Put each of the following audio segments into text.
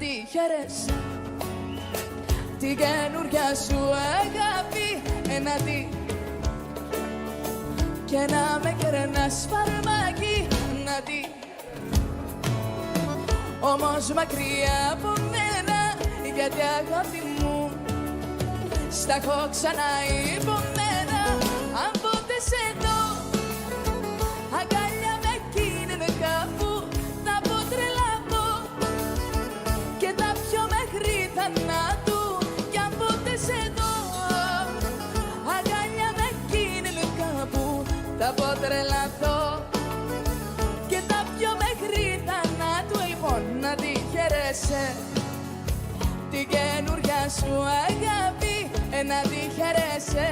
τη χαίρεσαι την καινούρια σου αγάπη, εναντί και να με κερνάς φαρμάκι, να τη. Όμως μακριά από μένα, γιατί αγάπη μου στα έχω ξαναϋπομένα. Αν ποτέ σε δω αγκάλια με εκείνη κάπου, θα πω τρελαθώ και τα πιο μέχρι θανάτου. Κι αν ποτέ σε δω αγκάλια με εκείνη κάπου, θα πω τρελαθώ και τα πιο μέχρι θανάτου. Λοιπόν, να τη χαίρεσαι την καινούρια σου αγάπη, να τη χαίρεσαι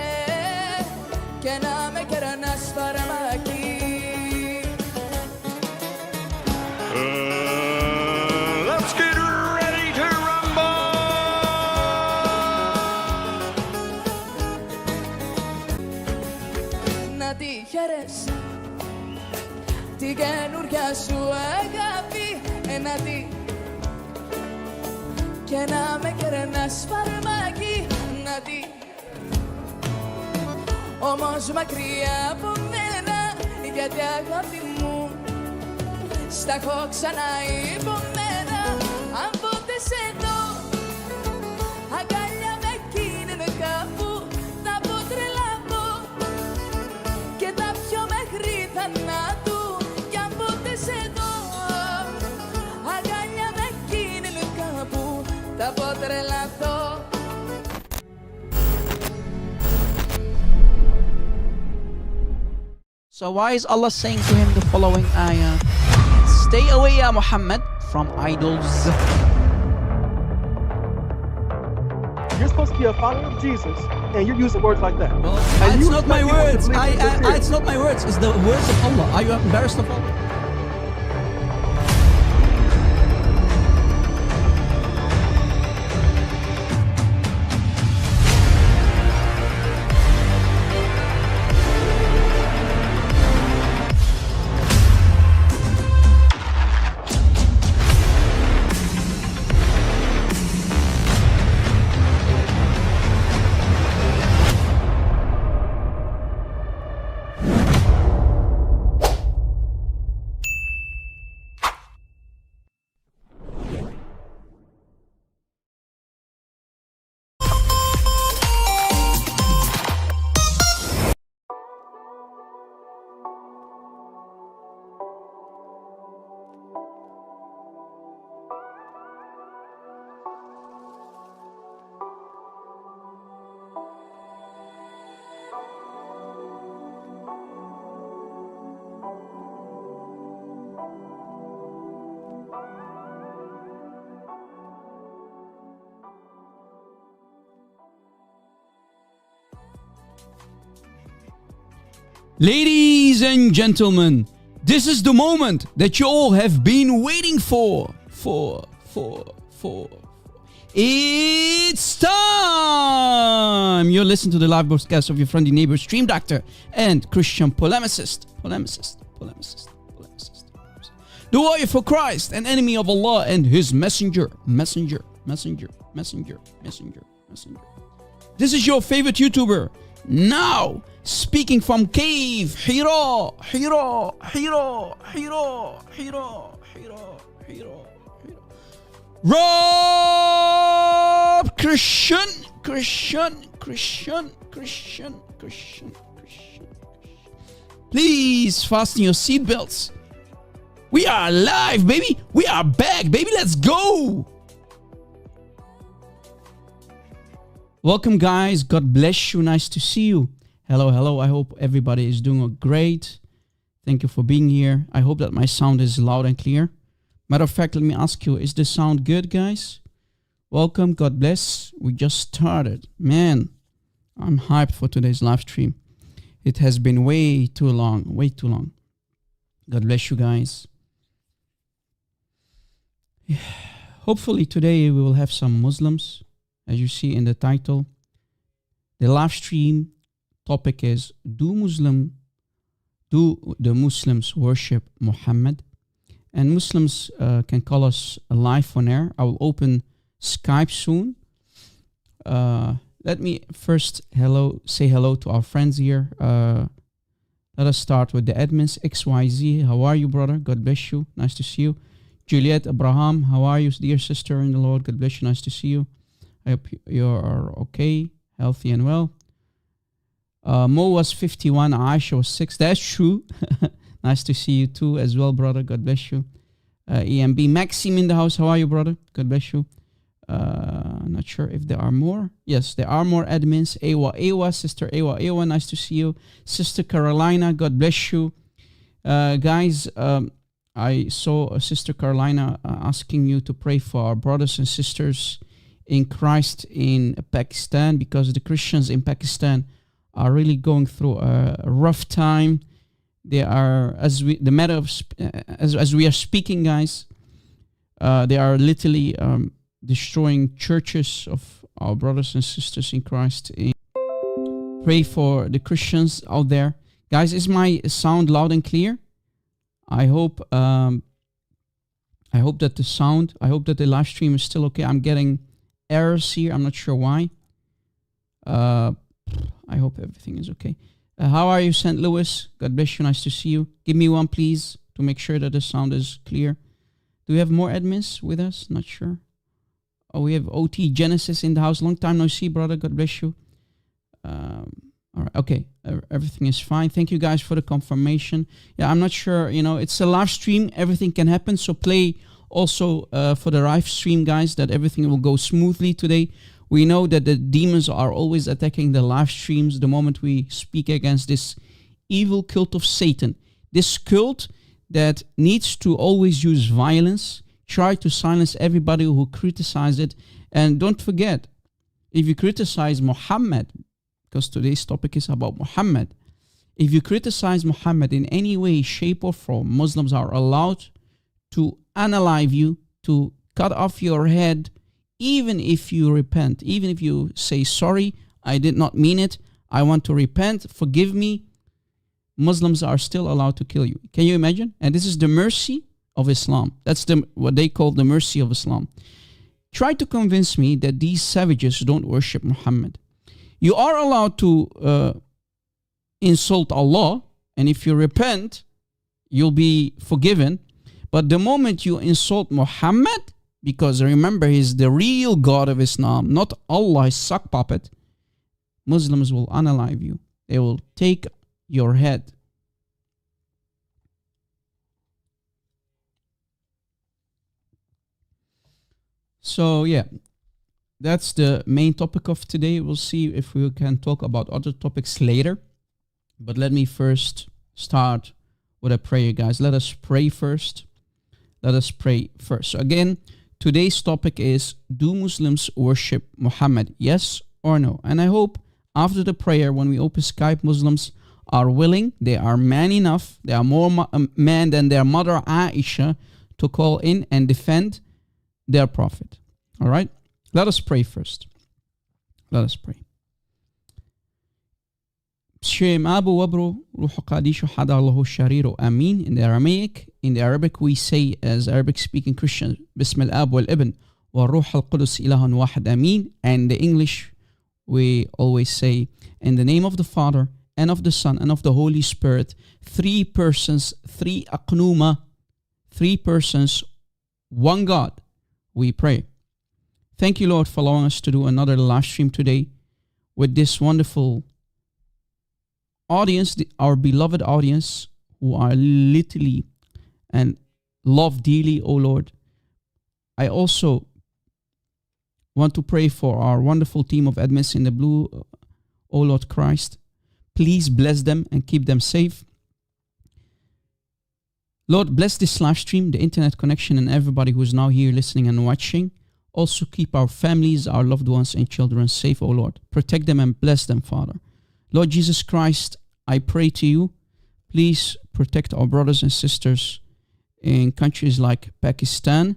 και να με κερνάς φαρμάκι. Let's get ready to rumble! Να τη χαίρεσαι την καινούρια σου αγάπη, να τη και να με κερνάς φαρμάκι, να τη. Όμως μακριά από μένα, γιατί αγάπη μου στα έχω ξαναϋπομένα. Αν ποτέ σε δω αγκάλια με εκείνη κάπου, θα πω τρελαθώ και τα πιο μέχρι θανάτου. Κι αν ποτέ σε δω αγκάλια με εκείνη κάπου, θα πω τρελαθώ. So why is Allah saying to him the following ayah? Stay away, ya Muhammad, from idols. You're supposed to be a follower of Jesus, and you're using words like that. Well, And it's you not my expect people to words. believe what you're It's not my words. It's the words of Allah. Are you embarrassed of Allah? Ladies and gentlemen, this is the moment that you all have been waiting for. It's time! You're listening to the live broadcast of your friendly neighbor, Stream Doctor, and Christian polemicist. The warrior for Christ, an enemy of Allah and his messenger. This is your favorite YouTuber. Now, speaking from cave, Hira. Rob Christian. Please fasten your seatbelts. We are alive, baby. We are back, baby. Let's go. Welcome, guys. God bless you. Nice to see you. Hello. I hope everybody is doing great. Thank you for being here. I hope that my sound is loud and clear. Matter of fact, let me ask you, is the sound good, guys? Welcome. God bless. We just started. Man, I'm hyped for today's live stream. It has been way too long. God bless you, guys. Hopefully today we will have some Muslims. As you see in the title, the live stream topic is, do the Muslims worship Muhammad? And Muslims can call us live on air. I will open Skype soon. Let me first say hello to our friends here. Let us start with the admins. XYZ, how are you, brother? God bless you. Nice to see you. Juliet Abraham, how are you, dear sister in the Lord? God bless you. Nice to see you. I hope you are okay, healthy and well. Mo was 51, Aisha was 6. That's true. Nice to see you too as well, brother. God bless you. EMB Maxim in the house. How are you, brother? God bless you. Not sure if there are more. Yes, there are more admins. Awa, Sister Awa, nice to see you. Sister Carolina, God bless you. Guys, I saw Sister Carolina asking you to pray for our brothers and sisters in Christ in Pakistan, because the Christians in Pakistan are really going through a rough time. They are, as we are speaking, guys, they are literally destroying churches of our brothers and sisters in Christ. Pray for the Christians out there. Guys, is my sound loud and clear? I hope that the live stream is still okay. I'm getting errors here. I'm not sure why. I hope everything is okay. How are you, St. Louis? God bless you. Nice to see you. Give me one, please, to make sure that the sound is clear. Do we have more admins with us? Not sure. Oh, we have OT Genesis in the house. Long time no see, brother. God bless you. All right. Okay. Everything is fine. Thank you guys for the confirmation. Yeah, I'm not sure. It's a live stream. Everything can happen. So play also for the live stream, guys, that everything will go smoothly today. We know that the demons are always attacking the live streams the moment we speak against this evil cult of Satan. This cult that needs to always use violence, try to silence everybody who criticizes it. And don't forget, if you criticize Muhammad, because today's topic is about Muhammad, if you criticize Muhammad in any way, shape or form, Muslims are allowed to unalive you, to cut off your head, even if you repent, even if you say, sorry, I did not mean it, I want to repent, forgive me, Muslims are still allowed to kill you. Can you imagine? And this is the mercy of Islam. That's what they call the mercy of Islam. Try to convince me that these savages don't worship Muhammad. You are allowed to insult Allah, and if you repent, you'll be forgiven. But the moment you insult Muhammad, because remember, he's the real God of Islam, not Allah, his sock puppet, Muslims will unalive you. They will take your head. So yeah, that's the main topic of today. We'll see if we can talk about other topics later. But let me first start with a prayer, guys. Let us pray first. So again, today's topic is, do Muslims worship Muhammad? Yes or no? And I hope after the prayer, when we open Skype, Muslims are willing, they are man enough, they are more man than their mother Aisha, to call in and defend their prophet. All right? Let us pray first. Let us pray. In the Aramaic, in the Arabic, we say, as Arabic-speaking Christians, Bism al-Ab wal-Ibn wa-Ruh al-Qudus ilahun wahid Amin. And the English, we always say, in the name of the Father, and of the Son, and of the Holy Spirit, three persons, three aqnuma, three persons, one God, we pray. Thank you, Lord, for allowing us to do another live stream today with this wonderful audience, our beloved audience, who are literally and love dearly, O Lord. I also want to pray for our wonderful team of admins in the blue, O Lord Christ. Please bless them and keep them safe. Lord, bless this live stream, the internet connection, and everybody who is now here listening and watching. Also keep our families, our loved ones and children safe, O Lord. Protect them and bless them, Father. Lord Jesus Christ, I pray to you, please protect our brothers and sisters in countries like Pakistan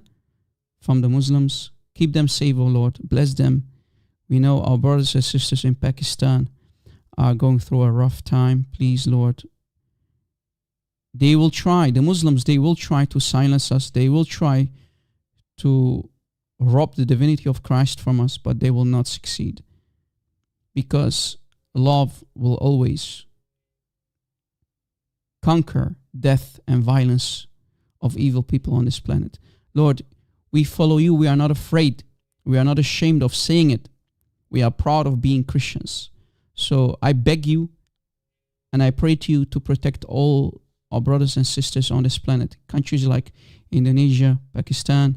from the Muslims. Keep them safe, O Lord. Bless them. We know our brothers and sisters in Pakistan are going through a rough time. Please, Lord, They will try, the Muslims, they will try to silence us. They will try to rob the divinity of Christ from us, but they will not succeed. Because love will always conquer death and violence of evil people on this planet. Lord, we follow you. We are not afraid. We are not ashamed of saying it. We are proud of being Christians. So I beg you and I pray to you to protect all our brothers and sisters on this planet. Countries like Indonesia, Pakistan,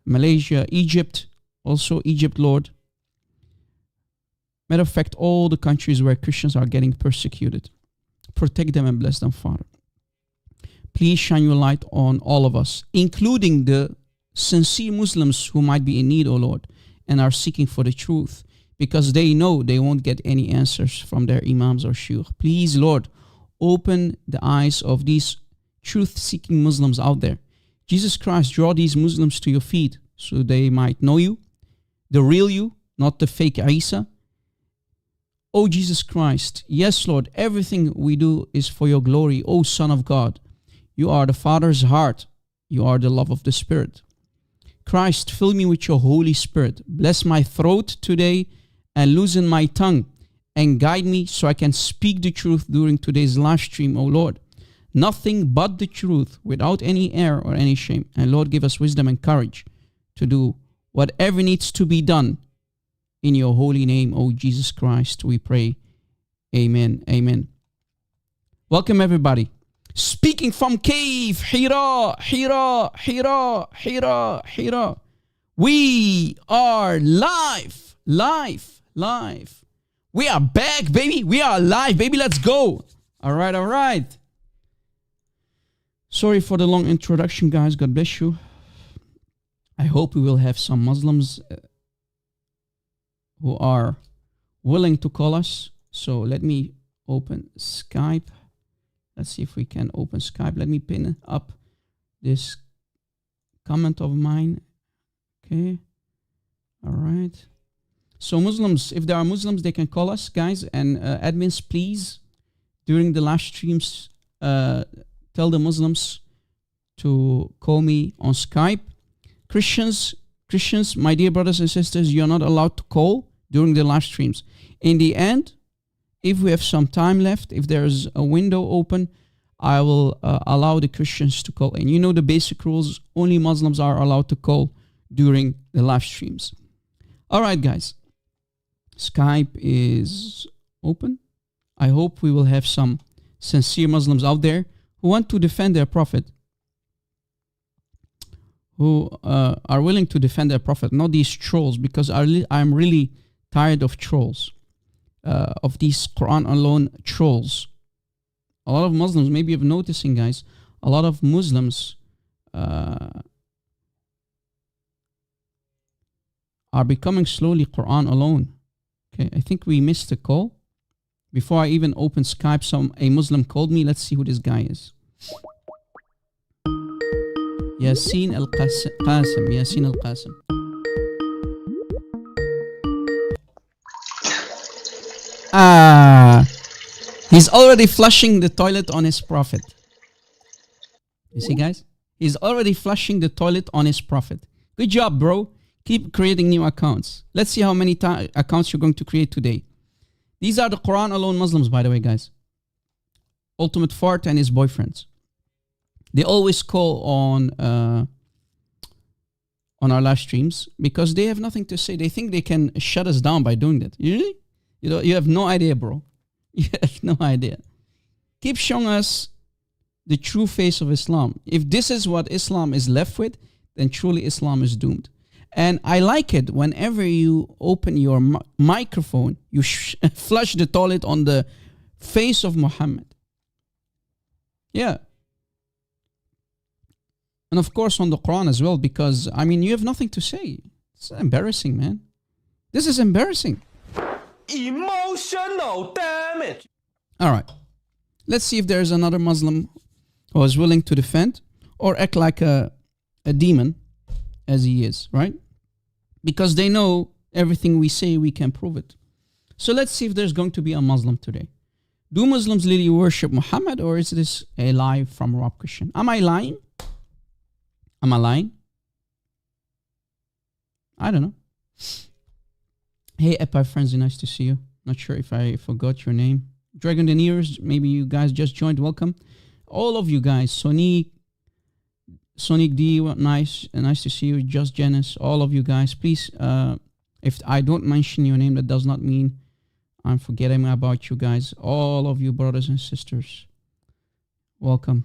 Malaysia, Egypt, also Egypt, Lord. Matter of fact, all the countries where Christians are getting persecuted. Protect them and bless them, Father. Please shine your light on all of us, including the sincere Muslims who might be in need, O Lord, and are seeking for the truth, because they know they won't get any answers from their imams or shuyukh. Please, Lord, open the eyes of these truth-seeking Muslims out there. Jesus Christ, draw these Muslims to your feet so they might know you, the real you, not the fake Isa. Oh, Jesus Christ, yes, Lord, everything we do is for your glory. Oh, Son of God, you are the Father's heart. You are the love of the Spirit. Christ, fill me with your Holy Spirit. Bless my throat today and loosen my tongue and guide me so I can speak the truth during today's live stream, oh Lord. Nothing but the truth without any error or any shame. And Lord, give us wisdom and courage to do whatever needs to be done. In your holy name, O Jesus Christ, we pray. Amen. Amen. Welcome, everybody. Speaking from cave, Hira. We are live. We are back, baby. We are live, baby. Let's go. All right. Sorry for the long introduction, guys. God bless you. I hope we will have some Muslims who are willing to call us. So let me open Skype. Let's see if we can open Skype. Let me pin up this comment of mine. Okay. All right. So Muslims, if there are Muslims, they can call us, guys. And admins, please, during the live streams, tell the Muslims to call me on Skype. Christians, my dear brothers and sisters, you're not allowed to call during the live streams. In the end, if we have some time left, if there's a window open, I will allow the Christians to call in. You know the basic rules, only Muslims are allowed to call during the live streams. All right, guys. Skype is open. I hope we will have some sincere Muslims out there who want to defend their prophet, who are willing to defend their prophet, not these trolls, because I'm really tired of trolls, of these Quran alone trolls. A lot of Muslims, maybe you're noticing, guys, a lot of Muslims are becoming slowly Quran alone. Okay, I think we missed a call. Before I even open Skype, a Muslim called me. Let's see who this guy is. Yasin Al-Qasim. He's already flushing the toilet on his prophet. You see, guys? He's already flushing the toilet on his prophet. Good job, bro. Keep creating new accounts. Let's see how many accounts you're going to create today. These are the Quran alone Muslims, by the way, guys. Ultimate Fart and his boyfriends. They always call on our live streams because they have nothing to say. They think they can shut us down by doing that. Really? You have no idea, bro. You have no idea. Keep showing us the true face of Islam. If this is what Islam is left with, then truly Islam is doomed. And I like it whenever you open your microphone, you flush the toilet on the face of Muhammad. Yeah. And of course on the Quran as well, because, I mean, you have nothing to say. It's embarrassing, man. This is embarrassing. Emotional damage. All right. Let's see if there's another Muslim who is willing to defend or act like a demon as he is, right? Because they know everything we say, we can prove it. So let's see if there's going to be a Muslim today. Do Muslims really worship Muhammad, or is this a lie from Rob Christian? Am I lying? Am I lying? I don't know. Hey, Epi Frenzy, nice to see you. Not sure if I forgot your name. Dragon Deniers, maybe you guys just joined. Welcome. All of you guys. Sonic D, nice to see you. Just Janice, all of you guys. Please, if I don't mention your name, that does not mean I'm forgetting about you guys. All of you brothers and sisters, welcome.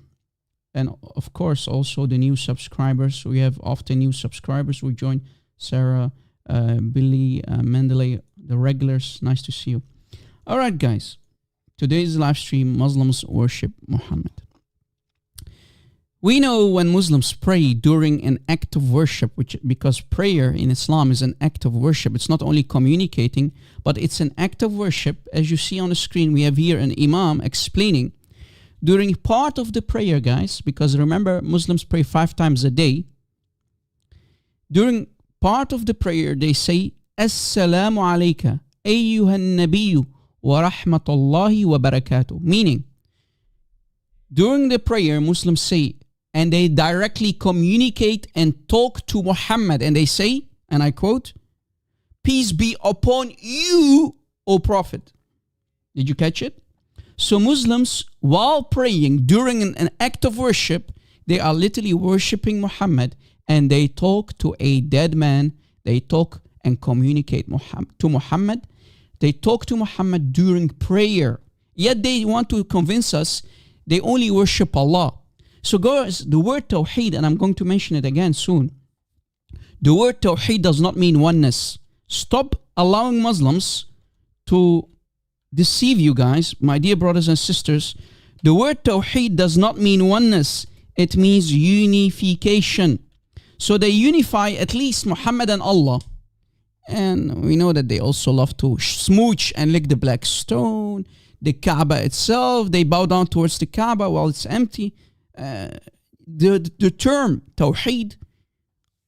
And of course, also the new subscribers. We have often new subscribers who join. Sarah, Billy, Mendeley, the regulars. Nice to see you. All right, guys. Today's live stream, Muslims worship Muhammad. We know when Muslims pray during an act of worship, because prayer in Islam is an act of worship. It's not only communicating, but it's an act of worship. As you see on the screen, we have here an imam explaining. During part of the prayer, guys, because remember, Muslims pray 5 times a day. During part of the prayer, they say, Assalamu alayka, ayyuhan nabiyyu, wa rahmatullahi wa barakatuh. Meaning, during the prayer, Muslims say, and they directly communicate and talk to Muhammad, and they say, and I quote, peace be upon you, O Prophet. Did you catch it? So Muslims, while praying during an act of worship, they are literally worshipping Muhammad, and they talk to a dead man. They talk and communicate to Muhammad. They talk to Muhammad during prayer. Yet they want to convince us they only worship Allah. So guys, the word Tawheed, and I'm going to mention it again soon. The word Tawheed does not mean oneness. Stop allowing Muslims to deceive you guys, my dear brothers and sisters. The word Tawheed does not mean oneness. It means unification. So they unify at least Muhammad and Allah. And we know that they also love to smooch and lick the black stone. The Kaaba itself, they bow down towards the Kaaba while it's empty. The term Tawheed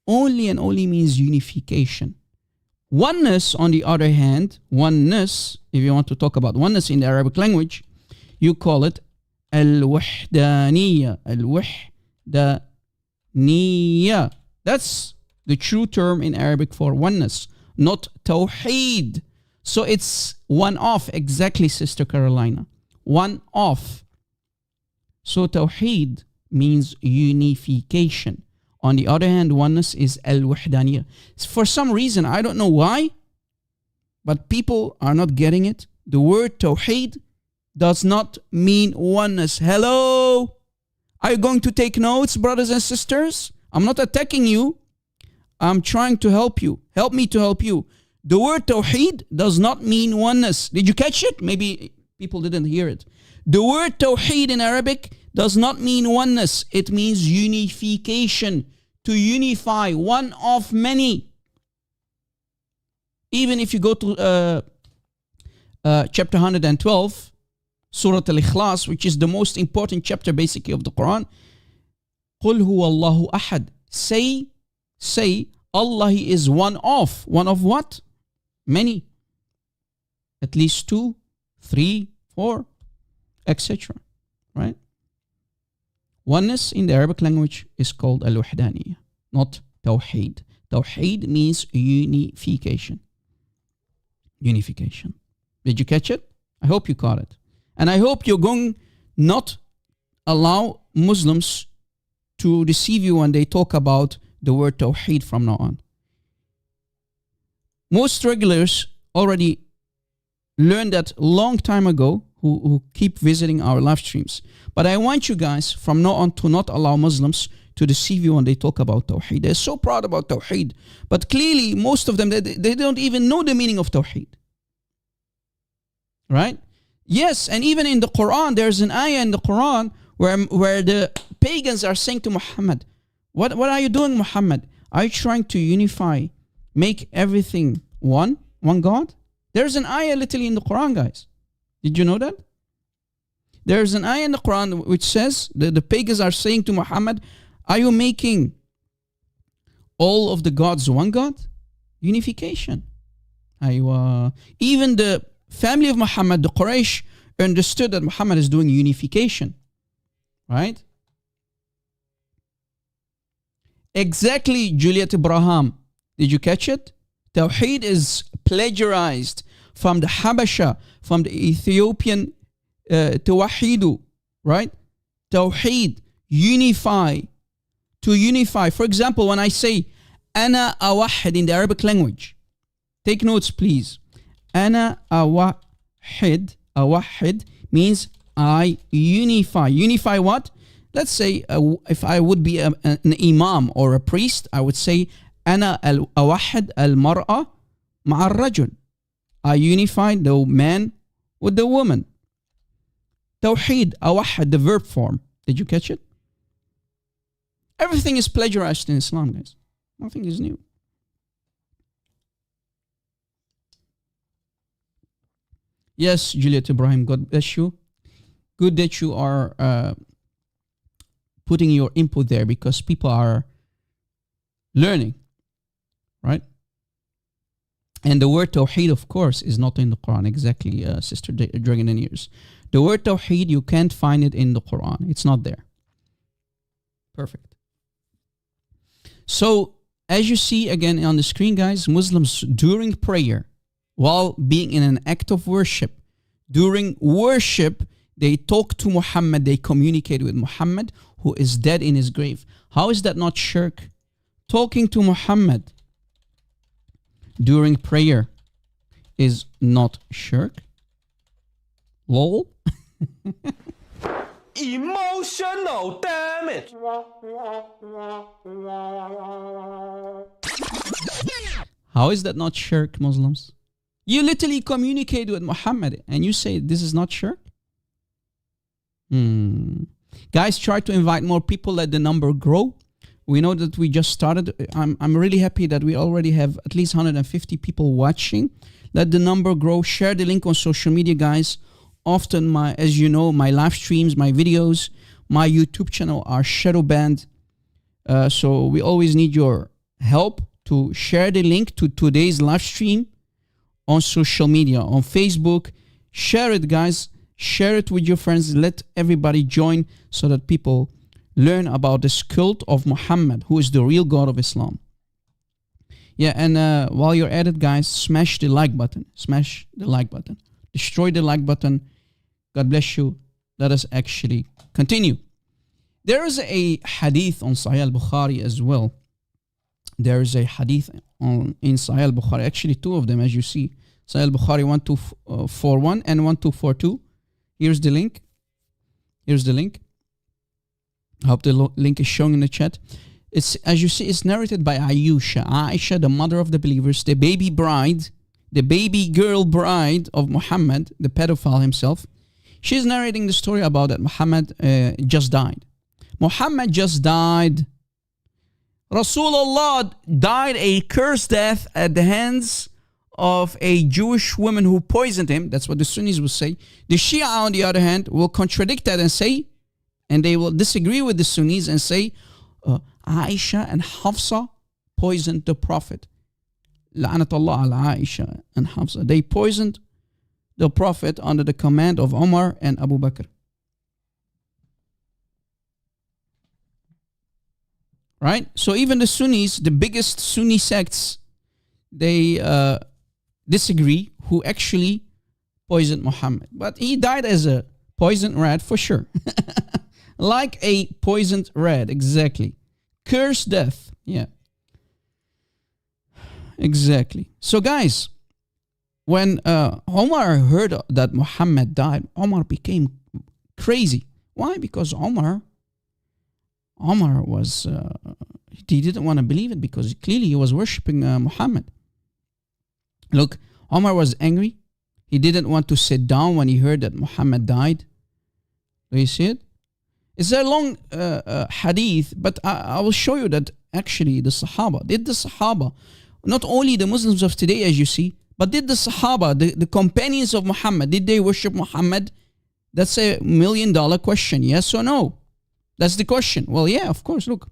only and only means unification. Oneness, on the other hand, oneness, if you want to talk about oneness in the Arabic language, you call it al-wahdaniyya. Al-wahdaniyya. That's the true term in Arabic for oneness, not Tawheed. So it's one off, exactly, Sister Carolina. One off. So Tawheed means unification. On the other hand, oneness is al-wahdaniyya. For some reason, I don't know why, but people are not getting it. The word Tawheed does not mean oneness. Hello? Are you going to take notes, brothers and sisters? I'm not attacking you. I'm trying to help you. Help me to help you. The word Tawheed does not mean oneness. Did you catch it? Maybe people didn't hear it. The word Tawheed in Arabic does not mean oneness. It means unification. To unify, one of many. Even if you go to chapter 112, Surah Al-Ikhlas, which is the most important chapter basically of the Quran. قُلْ هُوَ اللَّهُ أَحَدٌ. Say, Allah is one of. One of what? Many. At least 2, 3, 4, etc. Right? Oneness in the Arabic language is called al-wahdaniyya, not Tawheed. Tawheed means unification. Unification. Did you catch it? I hope you caught it. And I hope you're going not allow Muslims to deceive you when they talk about the word Tawheed from now on. Most regulars already learned that a long time ago, who keep visiting our live streams. But I want you guys from now on to not allow Muslims to deceive you when they talk about Tawheed. They're so proud about Tawheed. But clearly, most of them, they don't even know the meaning of Tawheed. Right? Yes, and even in the Quran, there's an ayah in the Quran where the pagans are saying to Muhammad, what are you doing, Muhammad? Are you trying to unify, make everything one God? There's an ayah literally in the Quran, guys. Did you know that? There's an ayah in the Quran which says, the pagans are saying to Muhammad, are you making all of the gods one God? Unification. Even the family of Muhammad, the Quraysh, understood that Muhammad is doing unification, right? Exactly, Juliet Ibrahim. Did you catch it? Tawheed is plagiarized from the Habasha, from the Ethiopian Tawahidu, right? Tawheed, unify, to unify. For example, when I say Ana awahid in the Arabic language, take notes please. Ana awahid, awahid means I unify. Unify what? Let's say if I would be an imam or a priest, I would say Ana awahid al-mar'a ma'a al-rajul. I unify the man with the woman. Tawheed, awahid, the verb form. Did you catch it? Everything is plagiarized in Islam, guys. Nothing is new. Yes, Juliet Ibrahim, God bless you. Good that you are putting your input there because people are learning, right? And the word Tawheed, of course, is not in the Quran. Exactly, Sister Dragon and Ears. The word Tawheed, you can't find it in the Quran. It's not there. Perfect. So, as you see again on the screen, guys, Muslims during prayer, while being in an act of worship, during worship, they talk to Muhammad, they communicate with Muhammad, who is dead in his grave. How is that not shirk? Talking to Muhammad during prayer is not shirk. Lol. Emotional damage. How is that not shirk, Muslims? You literally communicate with Muhammad and you say this is not shirk? Guys, try to invite more people, let the number grow. We know that we just started. I'm really happy that we already have at least 150 people watching. Let the number grow. Share the link on social media, guys. Often, as you know, my live streams, my videos, my YouTube channel are shadow banned. So we always need your help to share the link to today's live stream on social media, on Facebook. Share it, guys. Share it with your friends. Let everybody join so that people learn about this cult of Muhammad, who is the real God of Islam. Yeah, and while you're at it, guys, smash the like button. Smash the like button. Destroy the like button. God bless you. Let us actually continue. There is a hadith on Sahih al-Bukhari as well. There is a hadith in Sahih al-Bukhari. Actually, two of them, as you see. Sahih al-Bukhari 1241 and 1242. Here's the link. Here's the link. I hope the link is showing in the chat. It's, as you see, it's narrated by Aisha. Aisha, the mother of the believers, the baby bride, the baby girl bride of Muhammad, the pedophile himself. She's narrating the story about that Muhammad just died. Muhammad just died. Rasulullah died a cursed death at the hands of a Jewish woman who poisoned him. That's what the Sunnis will say. The Shia, on the other hand, will contradict that and say, and they will disagree with the Sunnis and say, Aisha and Hafsa poisoned the Prophet. La'anatullah ala Aisha and Hafsa. They poisoned the Prophet under the command of Umar and Abu Bakr. Right? So even the Sunnis, the biggest Sunni sects, they disagree who actually poisoned Muhammad. But he died as a poisoned rat for sure. Like a poisoned rat, exactly. Cursed death, yeah. Exactly. So guys, when Omar heard that Muhammad died, Omar became crazy. Why? Because Omar was, he didn't want to believe it because clearly he was worshipping Muhammad. Look, Omar was angry. He didn't want to sit down when he heard that Muhammad died. Do you see it? It's a long hadith, but I will show you that actually the Sahaba, not only the Muslims of today as you see, but did the Sahaba, the companions of Muhammad, did they worship Muhammad? That's a $1 million question, yes or no? That's the question. Well, yeah, of course, look.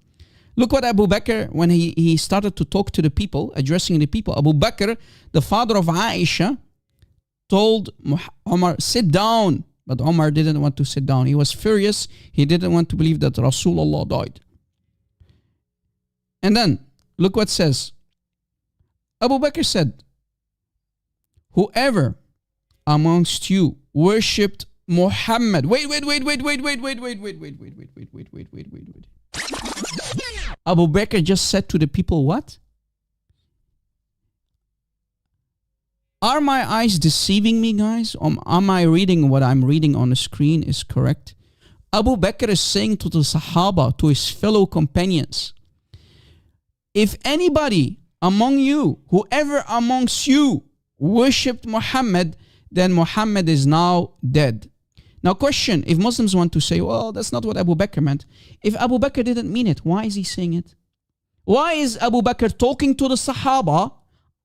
Look what Abu Bakr, when he started to talk to the people, addressing the people, Abu Bakr, the father of Aisha, told Umar, sit down, But Omar didn't want to sit down. He was furious. He didn't want to believe that Rasulullah died. And then, look what it says. Abu Bakr said, whoever amongst you worshipped Muhammad. Wait. Abu Bakr just said to the people what? Are my eyes deceiving me, guys? Am I reading what I'm reading on the screen is correct? Abu Bakr is saying to the Sahaba, to his fellow companions, if anybody among you, whoever amongst you worshipped Muhammad, then Muhammad is now dead. Now question, if Muslims want to say, well, that's not what Abu Bakr meant. If Abu Bakr didn't mean it, why is he saying it? Why is Abu Bakr talking to the Sahaba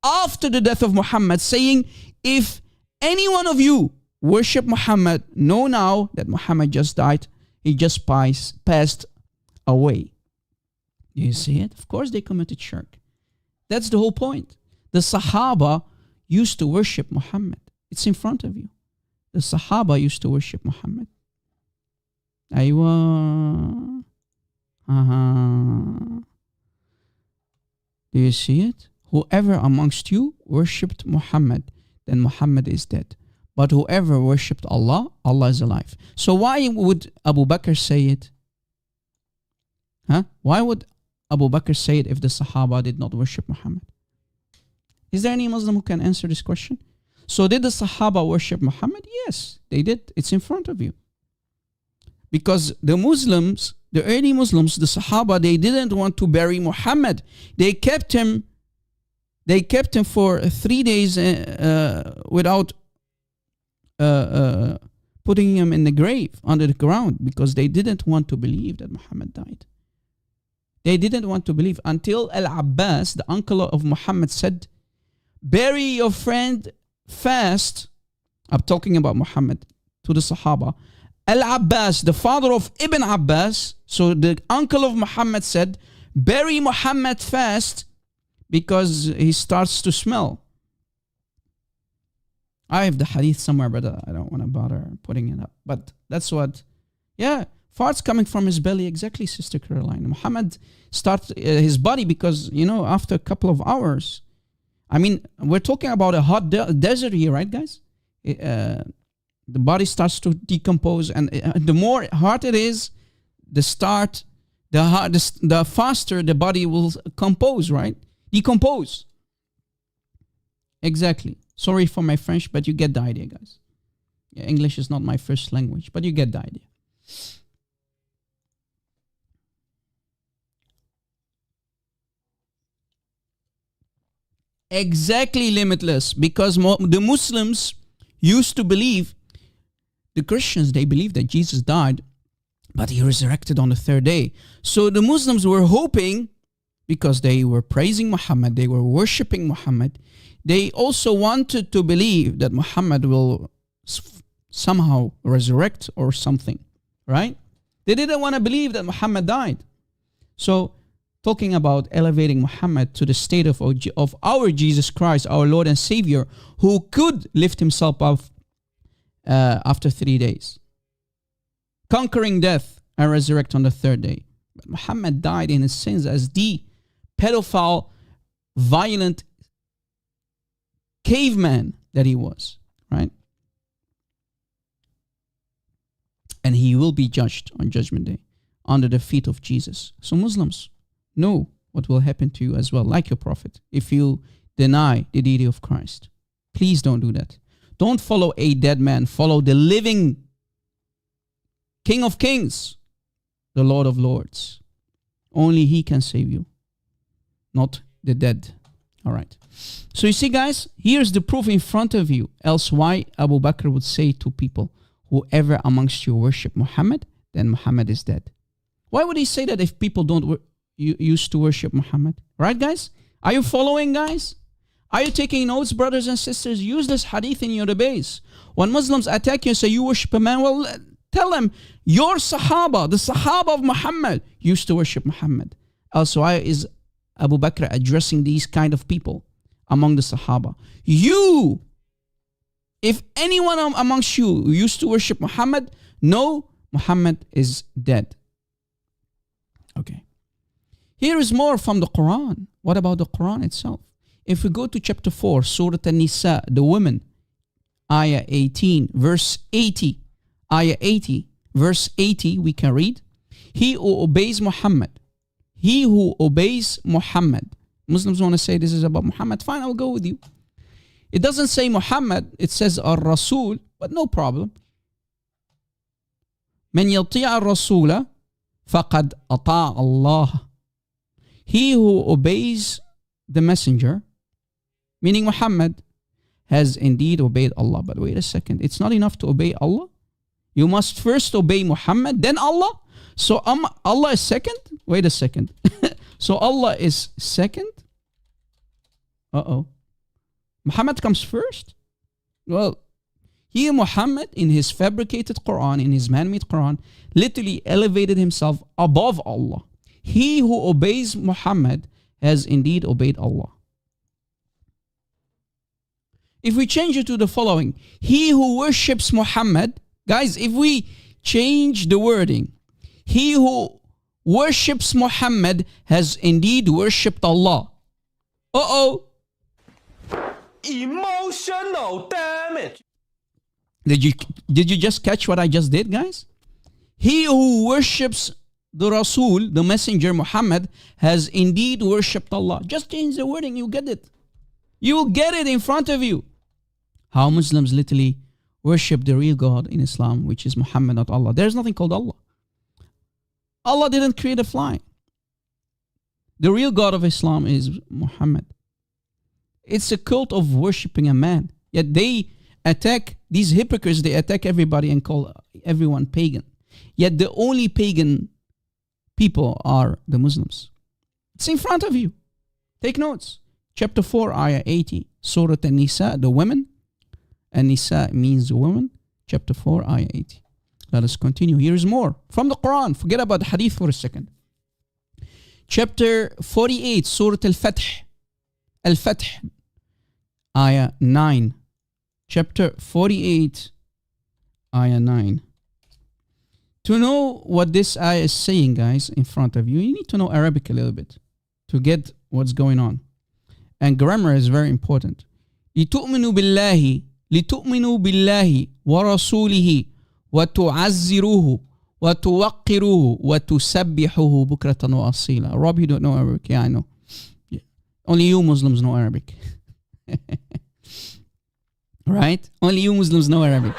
after the death of Muhammad saying, if any one of you worship Muhammad, know now that Muhammad just died. He just passed away. Do you see it? Of course they committed shirk. That's the whole point. The Sahaba used to worship Muhammad. It's in front of you. The Sahaba used to worship Muhammad. Aywa. Do you see it? Whoever amongst you worshipped Muhammad, then Muhammad is dead. But whoever worshipped Allah, Allah is alive. So why would Abu Bakr say it? Why would Abu Bakr say it if the Sahaba did not worship Muhammad? Is there any Muslim who can answer this question? So did the Sahaba worship Muhammad? Yes, they did. It's in front of you. Because the Muslims, the early Muslims, the Sahaba, they didn't want to bury Muhammad. They kept him for 3 days without putting him in the grave, under the ground, because they didn't want to believe that Muhammad died. They didn't want to believe until Al-Abbas, the uncle of Muhammad, said, bury your friend fast. I'm talking about Muhammad to the Sahaba. Al-Abbas, the father of Ibn Abbas, so the uncle of Muhammad, said, bury Muhammad fast because he starts to smell. I have the hadith somewhere, but I don't want to bother putting it up. But that's what, farts coming from his belly, exactly, Sister Caroline. Muhammad starts his body because, after a couple of hours, we're talking about a hot desert here, right, guys? The body starts to decompose, and the more hot it is, the faster the body will decompose. Exactly. Sorry for my French, but you get the idea, guys. English is not my first language, but you get the idea. Exactly, Limitless, because the Muslims used to believe, the Christians, they believed that Jesus died, but he resurrected on the third day. So the Muslims were hoping, because they were praising Muhammad, they were worshipping Muhammad, they also wanted to believe that Muhammad will somehow resurrect or something, right? They didn't want to believe that Muhammad died. So, talking about elevating Muhammad to the state of our Jesus Christ, our Lord and Savior, who could lift himself up after 3 days, conquering death and resurrect on the third day. But Muhammad died in his sins as the pedophile, violent caveman that he was, right? And he will be judged on Judgment Day under the feet of Jesus. So Muslims, know what will happen to you as well, like your prophet, if you deny the deity of Christ. Please don't do that. Don't follow a dead man. Follow the living King of Kings, the Lord of Lords. Only he can save you, not the dead. All right. So you see, guys, here's the proof in front of you. Else why Abu Bakr would say to people, whoever amongst you worship Muhammad, then Muhammad is dead. Why would he say that if people don't used to worship Muhammad? Right, guys? Are you following, guys? Are you taking notes, brothers and sisters? Use this hadith in your debates. When Muslims attack you and say you worship a man, well, tell them your Sahaba, the Sahaba of Muhammad, used to worship Muhammad. Also, why is Abu Bakr addressing these kind of people among the Sahaba? You if anyone amongst you used to worship Muhammad, no, Muhammad is dead. Okay. Here is more from the Quran. What about the Quran itself? If we go to chapter 4, Surah An-Nisa, the women, Ayah 18, verse 80. Ayah 80, verse 80, we can read, he who obeys Muhammad. He who obeys Muhammad. Muslims want to say this is about Muhammad. Fine, I'll go with you. It doesn't say Muhammad, it says Ar-Rasul, but no problem. من يطيع الرسول فقد أطاع الله. He who obeys the messenger, meaning Muhammad, has indeed obeyed Allah. But wait a second, it's not enough to obey Allah. You must first obey Muhammad, then Allah. So Allah is second? Wait a second. So Allah is second? Muhammad comes first? Well, here Muhammad in his fabricated Quran, in his man-made Quran, literally elevated himself above Allah. He who obeys Muhammad has indeed obeyed Allah. If we change it to the following, he who worships Muhammad, guys, if we change the wording, he who worships Muhammad has indeed worshipped Allah. Emotional damage. Did you just catch what I just did, guys? He who worships the Rasul, the messenger Muhammad, has indeed worshipped Allah. Just change the wording, you get it. You will get it in front of you. How Muslims literally worship the real God in Islam, which is Muhammad, not Allah. There's nothing called Allah. Allah didn't create a fly. The real God of Islam is Muhammad. It's a cult of worshipping a man. Yet they attack, these hypocrites, they attack everybody and call everyone pagan. Yet the only pagan people are the Muslims. It's in front of you. Take notes. Chapter 4, Ayah 80, Surah An-Nisa, the women. An-Nisa means the woman. Chapter 4, Ayah 80. Let us continue. Here is more from the Quran. Forget about the hadith for a second. Chapter 48, Surah Al-Fath. Al-Fath, Ayah 9. Chapter 48, Ayah 9. To know what this ayah is saying, guys, in front of you, you need to know Arabic a little bit to get what's going on. And grammar is very important. لِتُؤْمِنُوا بِاللَّهِ وَرَسُولِهِ وَتُعَزِّرُوهُ وَتُوَقِّرُوهُ وَتُسَبِّحُوهُ بُكْرَةً وَأَصِيلًا. Rob, you don't know Arabic. Yeah, I know. Yeah. Only you Muslims know Arabic. Right? Only you Muslims know Arabic.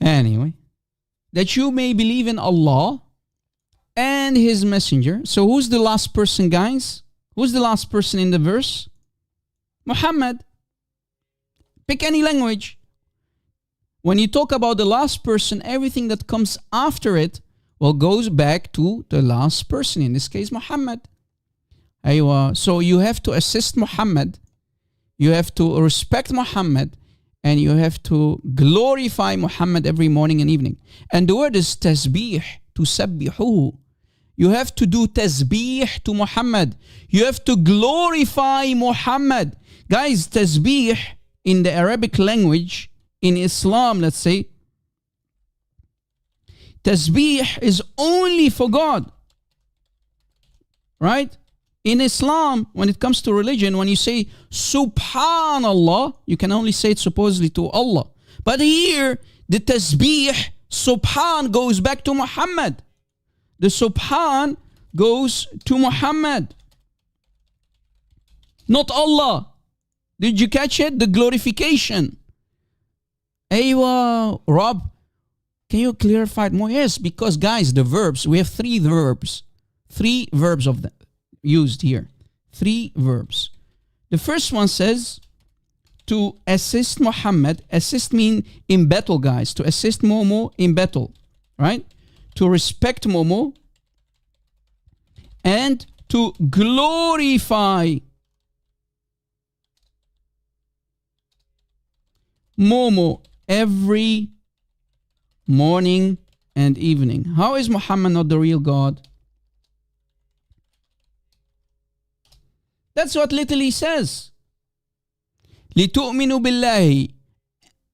Anyway, that you may believe in Allah and His Messenger. So who's the last person, guys? Who's the last person in the verse? Muhammad. Pick any language. When you talk about the last person, everything that comes after it, well, goes back to the last person, in this case, Muhammad. So you have to assist Muhammad, you have to respect Muhammad, and you have to glorify Muhammad every morning and evening. And the word is tasbih, tusabbihuhu. You have to do tasbih to Muhammad. You have to glorify Muhammad. Guys, tasbih in the Arabic language, in Islam, let's say, tasbih is only for God. Right? In Islam, when it comes to religion, when you say Subhanallah, you can only say it supposedly to Allah. But here, the tasbih, Subhan, goes back to Muhammad. The Subhan goes to Muhammad, not Allah. Did you catch it? The glorification. Rob, can you clarify it more? Yes, because guys, the verbs, we have three verbs of them used here. 3 verbs. The first one says to assist Muhammad. Assist mean in battle, guys. To assist Momo in battle, right? To respect Momo and to glorify Momo every morning and evening. How is Muhammad not the real God? That's what literally says. لِتُؤْمِنُوا بِاللَّهِ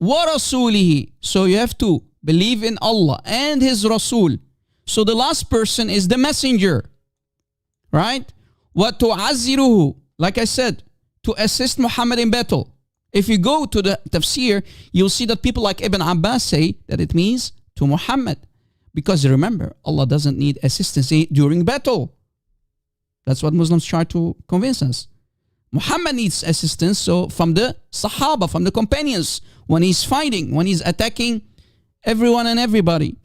وَرَسُولِهِ. So you have to believe in Allah and His Rasul. So the last person is the messenger. Right? وَتُعَزِّرُهُ. Like I said, to assist Muhammad in battle. If you go to the tafsir, you'll see that people like Ibn Abbas say that it means to Muhammad. Because remember, Allah doesn't need assistance during battle. That's what Muslims try to convince us. Muhammad needs assistance, so from the Sahaba, from the companions, when he's fighting, when he's attacking everyone and everybody.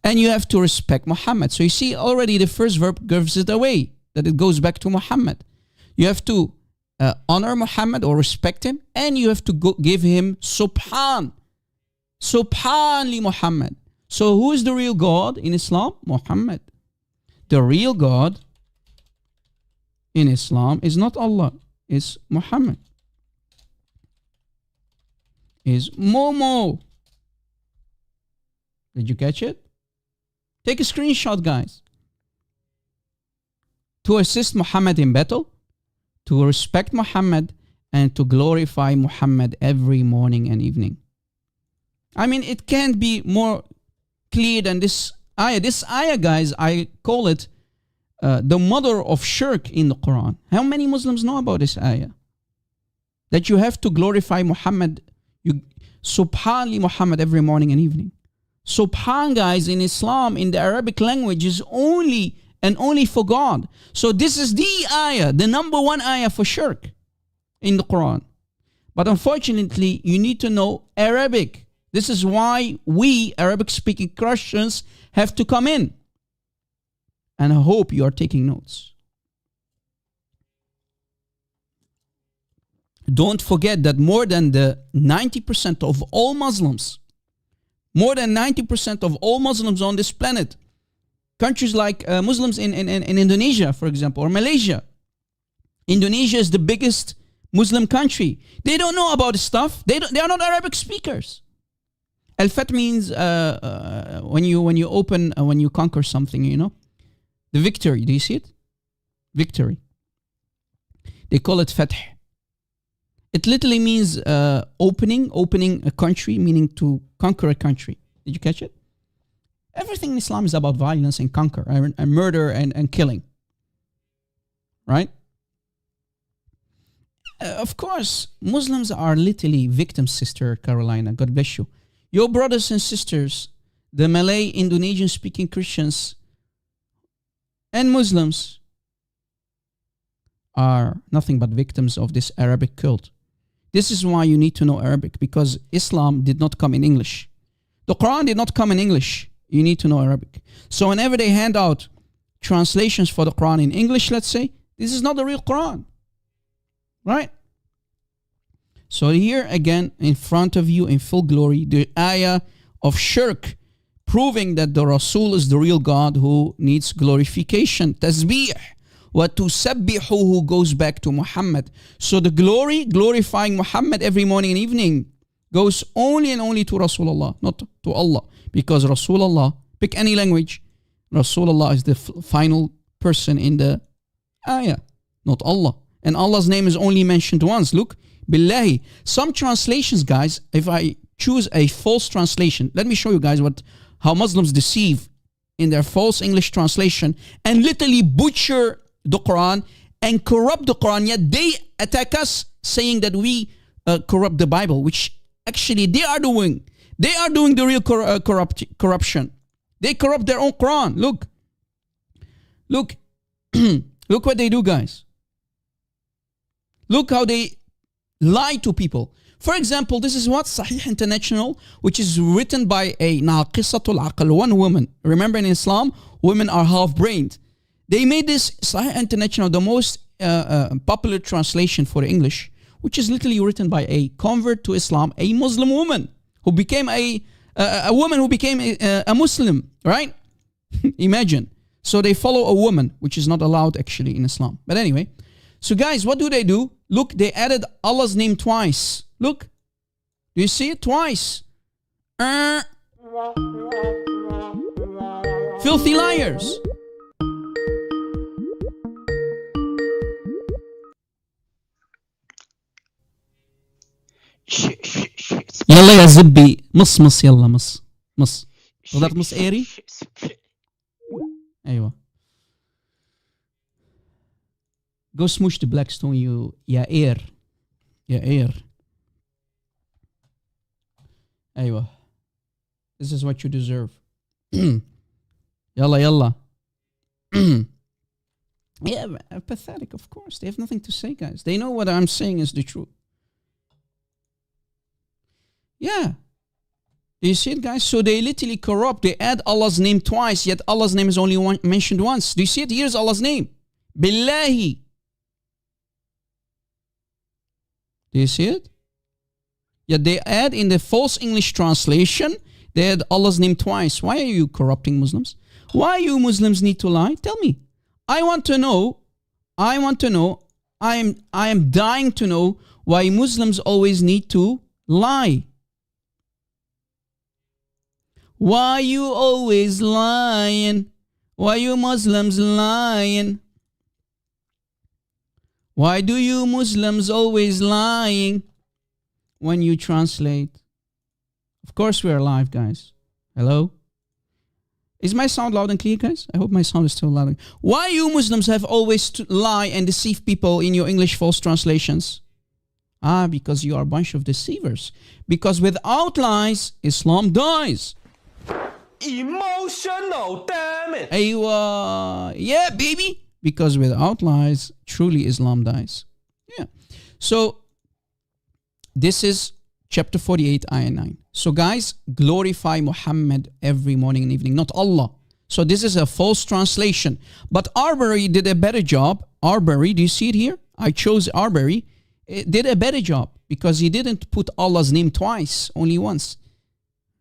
And you have to respect Muhammad. So you see already the first verb gives it away, that it goes back to Muhammad. You have to honor Muhammad or respect him, and you have to give him subhan. Subhan li Muhammad. So who is the real God in Islam? Muhammad. The real God in Islam is not Allah, it's Muhammad. Is Momo. Did you catch it? Take a screenshot, guys. To assist Muhammad in battle, to respect Muhammad, and to glorify Muhammad every morning and evening. I mean, it can't be more clear than this ayah. This ayah, guys, I call it the mother of shirk in the Quran. How many Muslims know about this ayah? That you have to glorify Muhammad, Subhan li Muhammad every morning and evening. Subhan, guys, in Islam, in the Arabic language, is only and only for God. So this is the ayah, the number one ayah for shirk in the Quran. But unfortunately, you need to know Arabic. This is why we, Arabic-speaking Christians, have to come in. And I hope you are taking notes. Don't forget that more than the 90% of all Muslims, more than 90% of all Muslims on this planet, countries like Muslims in Indonesia, for example, or Malaysia. Indonesia is the biggest Muslim country. They don't know about this stuff. They are not Arabic speakers. Al-Fath means when you conquer something, you know. The victory, do you see it? Victory. They call it Fath. It literally means opening a country, meaning to conquer a country. Did you catch it? Everything in Islam is about violence and conquer, and murder and killing. Right? Of course, Muslims are literally victims, Sister Carolina. God bless you. Your brothers and sisters, the Malay, Indonesian-speaking Christians, and Muslims are nothing but victims of this Arabic cult. This is why you need to know Arabic, because Islam did not come in English. The Quran did not come in English. You need to know Arabic. So whenever they hand out translations for the Quran in English, let's say, this is not the real Quran. Right? So here again, in front of you in full glory, the ayah of shirk, proving that the Rasul is the real God who needs glorification. Tasbih. وَتُسَبِّحُهُ goes back to Muhammad. So the glory, glorifying Muhammad every morning and evening, goes only and only to Rasulullah, not to Allah. Because Rasulullah, pick any language, Rasulullah is the final person in the ayah, not Allah. And Allah's name is only mentioned once. Look, Billahi. Some translations, guys, if I choose a false translation, let me show you guys how Muslims deceive in their false English translation and literally butcher the Quran and corrupt the Quran, yet they attack us saying that we corrupt the Bible, which actually they are doing. They are doing the real corruption. They corrupt their own Quran. Look. Look what they do, guys. Look how they lie to people. For example, this is what Sahih International, which is written by a naqisatul aql, one woman. Remember, in Islam, women are half-brained. They made this Sahih International the most popular translation for English, which is literally written by a convert to Islam, a Muslim woman who became a woman who became a Muslim, right? Imagine. So they follow a woman, which is not allowed actually in Islam. But anyway, so guys, what do? Look, they added Allah's name twice. Look. Do you see it? Twice. Filthy liars. يلا يا زبي مص يلا مص تقدر تمص ايري؟ ايوه. Go smoosh the Blackstone يا اير. ايوه. This is what you deserve. يلا. Yeah, pathetic, of course. They have nothing to say, guys. They know what I'm saying is the truth. Yeah. Do you see it, guys? So they literally corrupt. They add Allah's name twice, yet Allah's name is only mentioned once. Do you see it? Here's Allah's name. Billahi. Do you see it? Yet they add in the false English translation, they add Allah's name twice. Why are you corrupting Muslims? Why you Muslims need to lie? Tell me. I want to know. I am dying to know why Muslims always need to lie. Why you always lying? Why you Muslims lying? Why do you Muslims always lying when you translate? Of course we are live, guys. Hello? Is my sound loud and clear, guys? I hope my sound is still loud. Why you Muslims have always to lie and deceive people in your English false translations? Because you are a bunch of deceivers. Because without lies, Islam dies. Emotional, damn it! Aywa. Yeah, baby. Because without lies, truly Islam dies. Yeah. So, this is chapter 48, ayah 9. So guys, glorify Muhammad every morning and evening, not Allah. So this is a false translation. But Arbery did a better job. Arbery, do you see it here? I chose Arbery. It did a better job because he didn't put Allah's name twice, only once.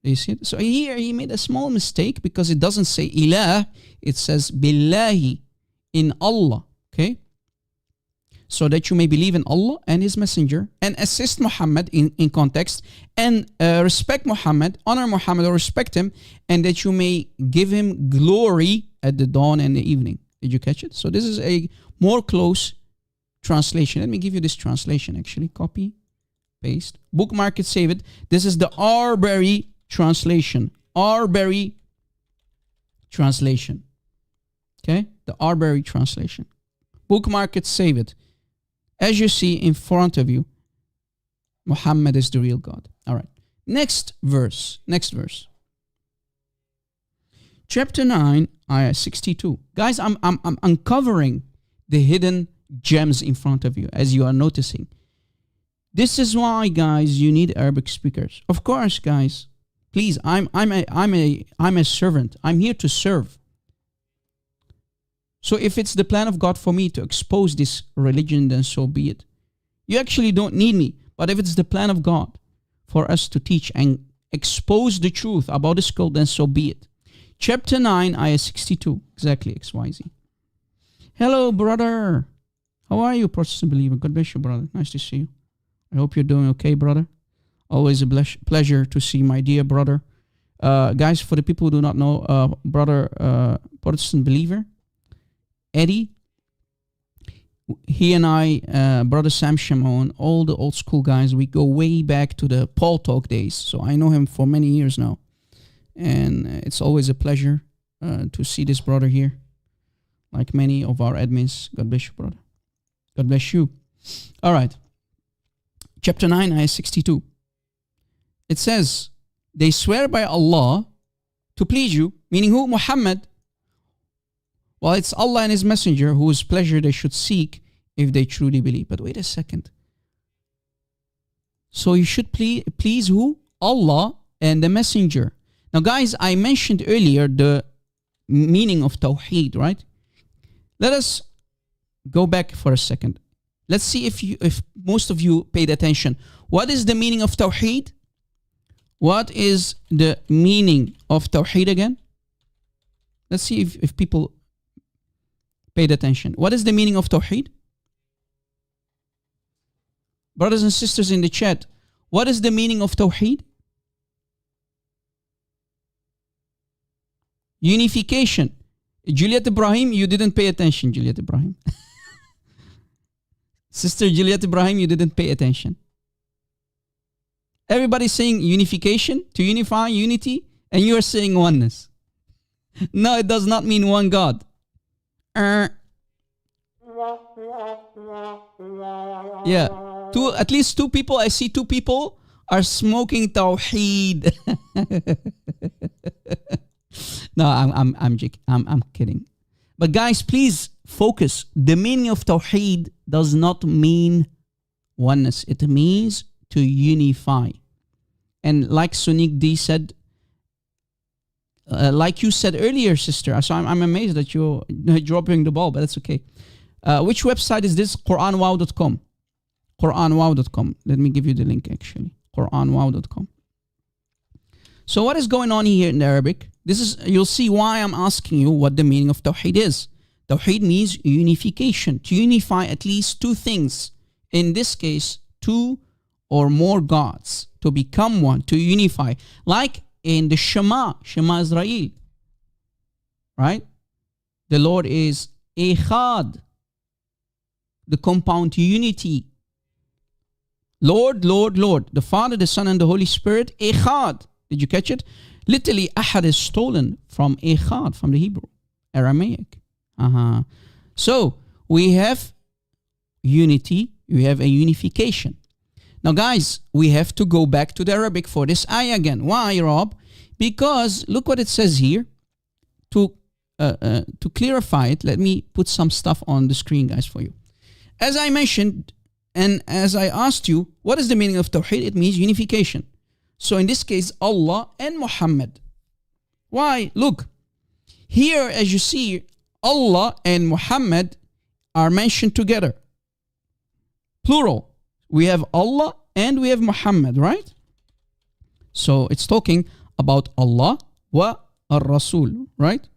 Do you see it? So here he made a small mistake because it doesn't say ilah, it says billahi, in Allah. Okay? So that you may believe in Allah and His Messenger and assist Muhammad in context and respect Muhammad, honor Muhammad or respect him, and that you may give him glory at the dawn and the evening. Did you catch it? So this is a more close translation. Let me give you this translation actually. Copy, paste, bookmark it, save it. This is the Arbery translation. Arbery translation. Okay? The Arbery translation. Bookmark it, save it. As you see in front of you, Muhammad is the real God. All right. Next verse. Chapter 9, ayah 62. Guys, I'm uncovering the hidden gems in front of you, as you are noticing. This is why, guys, you need Arabic speakers. Of course, guys. Please, I'm a servant. I'm here to serve. So if it's the plan of God for me to expose this religion, then so be it. You actually don't need me. But if it's the plan of God for us to teach and expose the truth about this cult, then so be it. Chapter 9, ayah 62. Exactly, XYZ. Hello, brother. How are you, Protestant believer? God bless you, brother. Nice to see you. I hope you're doing okay, brother. Always a pleasure to see my dear brother. Guys, for the people who do not know, brother Protestant believer, Eddie, he and I, brother Sam Shimon, all the old school guys, we go way back to the Paul Talk days. So I know him for many years now. And it's always a pleasure to see this brother here. Like many of our admins. God bless you, brother. God bless you. All right. Chapter 9, ayah 62. It says, they swear by Allah to please you, meaning who? Muhammad. Well, it's Allah and His Messenger whose pleasure they should seek if they truly believe. But wait a second. So you should please who? Allah and the Messenger. Now, guys, I mentioned earlier the meaning of Tawheed, right? Let us go back for a second. Let's see if most of you paid attention. What is the meaning of Tawheed? What is the meaning of Tawheed again? Let's see if people paid attention. What is the meaning of Tawheed? Brothers and sisters in the chat, what is the meaning of Tawheed? Unification. Juliet Ibrahim, you didn't pay attention, Juliet Ibrahim. Sister Juliet Ibrahim, you didn't pay attention. Everybody's saying unification, to unify, unity, and you are saying oneness. No, it does not mean one God. Yeah, at least two people. I see two people are smoking tawheed. No, I'm kidding. But guys, please focus. The meaning of tawheed does not mean oneness. It means to unify. And like Sonic D said, like you said earlier, sister, so I'm amazed that you're dropping the ball, but that's okay. Which website is this? QuranWow.com. QuranWow.com. Let me give you the link, actually. QuranWow.com. So what is going on here in Arabic? You'll see why I'm asking you what the meaning of Tawheed is. Tawheed means unification, to unify at least two things. In this case, two or more gods, to become one, to unify. Like in the Shema Israel, right? The Lord is Echad, the compound unity. Lord, Lord, Lord. The Father, the Son, and the Holy Spirit, Echad. Did you catch it? Literally, Ahad is stolen from Echad, from the Hebrew, Aramaic. So, we have unity, we have a unification. Now, guys, we have to go back to the Arabic for this ayah again. Why, Rob? Because look what it says here. To clarify it, let me put some stuff on the screen, guys, for you. As I mentioned, and as I asked you, what is the meaning of Tawheed? It means unification. So in this case, Allah and Muhammad. Why? Look, here as you see, Allah and Muhammad are mentioned together. Plural. We have Allah and we have Muhammad, right? So it's talking about Allah wa ar-Rasul, right?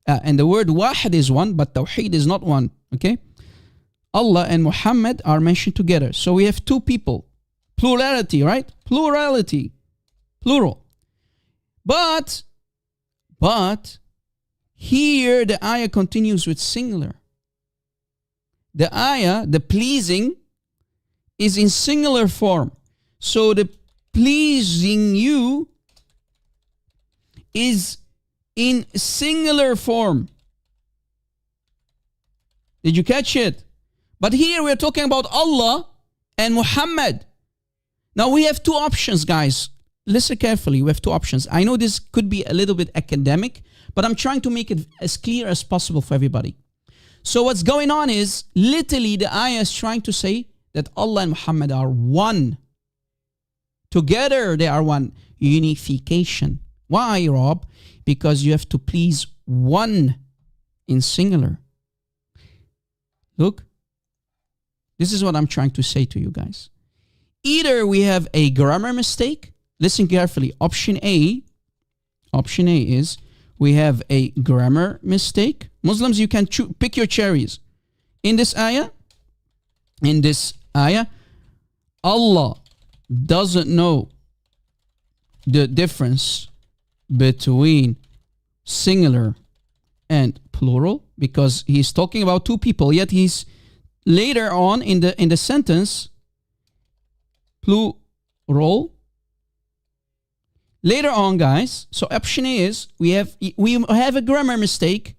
And the word wahid is one, but Tawheed is not one, okay? Allah and Muhammad are mentioned together. So we have two people. Plurality, right? Plurality. Plural. But here the ayah continues with singular. The ayah, the pleasing, is in singular form. So the pleasing you is in singular form. Did you catch it? But here we're talking about Allah and Muhammad. Now we have two options, guys. Listen carefully. We have two options. I know this could be a little bit academic, but I'm trying to make it as clear as possible for everybody. So what's going on is, literally the ayah is trying to say that Allah and Muhammad are one. Together they are one. Unification. Why, Rob? Because you have to please one in singular. Look. This is what I'm trying to say to you guys. Either we have a grammar mistake. Listen carefully. Option A is we have a grammar mistake. Muslims, you can pick your cherries. In this ayah, Allah doesn't know the difference between singular and plural because he's talking about two people, yet he's later on in the sentence plural. Later on, guys, so option A is we have a grammar mistake.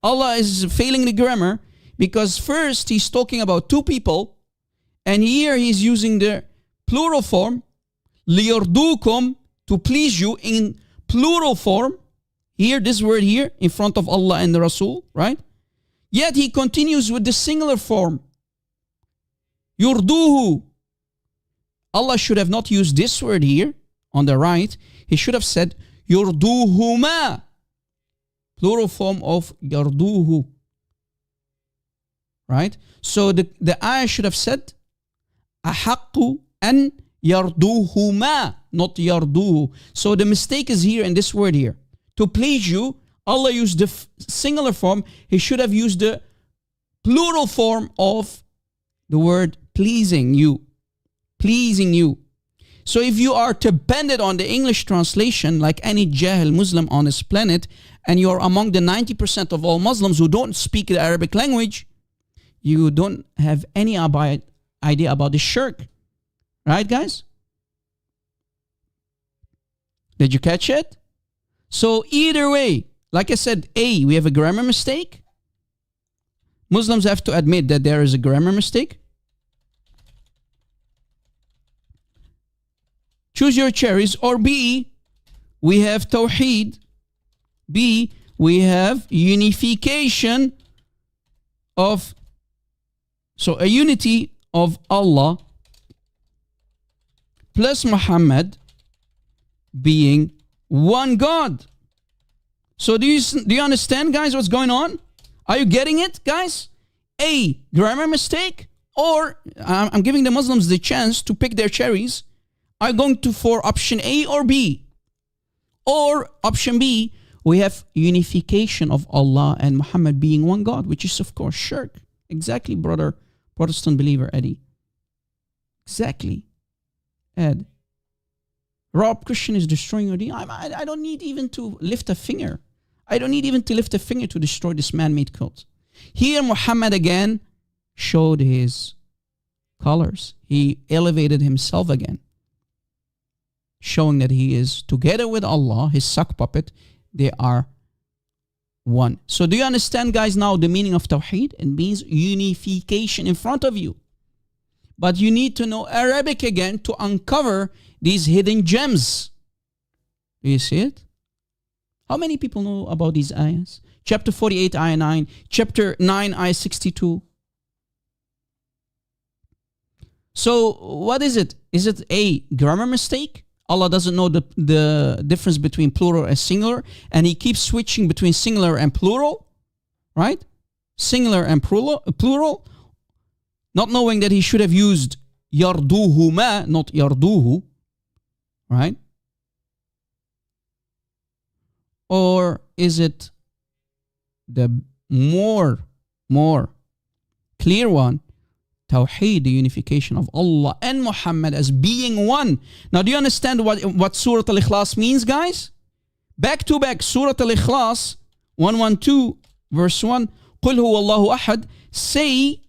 Allah is failing the grammar because first he's talking about two people, and here he's using the plural form, liyardukum, to please you, in plural form. Here, this word here, in front of Allah and the Rasul, right? Yet he continues with the singular form. Yurduhu. Allah should have not used this word here on the right. He should have said yurduhuma. Plural form of yarduhu. Right? So the ayah should have said ahaqqu an yarduhuma, not yarduhu. So the mistake is here in this word here. To please you, Allah used the singular form. He should have used the plural form of the word pleasing you. Pleasing you. So if you are dependent on the English translation, like any Jahil Muslim on this planet, and you're among the 90% of all Muslims who don't speak the Arabic language, you don't have any idea about the shirk. Right, guys? Did you catch it? So either way, like I said, A, we have a grammar mistake. Muslims have to admit that there is a grammar mistake. Choose your cherries. Or B, we have Tawheed. B, we have unification of, so a unity of Allah plus Muhammad being one God. So do you understand, guys, what's going on? Are you getting it, guys? A, grammar mistake, or I'm giving the Muslims the chance to pick their cherries. Are you going to for option A or B? Or option B, we have unification of Allah and Muhammad being one God, which is of course shirk. Exactly, brother, Protestant believer Eddie. Exactly, Ed. Rob, Christian is destroying your deen. I don't need even to lift a finger. I don't need even to lift a finger to destroy this man-made cult. Here, Muhammad again showed his colors. He elevated himself again, showing that he is together with Allah, his sock puppet. They are one. So do you understand, guys, now the meaning of Tawheed? It means unification in front of you. But you need to know Arabic again to uncover these hidden gems. Do you see it? How many people know about these ayahs? Chapter 48, ayah 9. Chapter 9, ayah 62. So what is it? Is it a grammar mistake? Allah doesn't know the difference between plural and singular, and he keeps switching between singular and plural, right? Singular and plural, not knowing that he should have used yarduhuma, not yarduhu, right? Or is it the more clear one, Tawheed, the unification of Allah and Muhammad as being one? Now, do you understand what Surah Al-Ikhlas means, guys? Back to back, Surah Al-Ikhlas 112, verse 1. قُلْ هُوَ اللَّهُ أَحَدٌ. Say,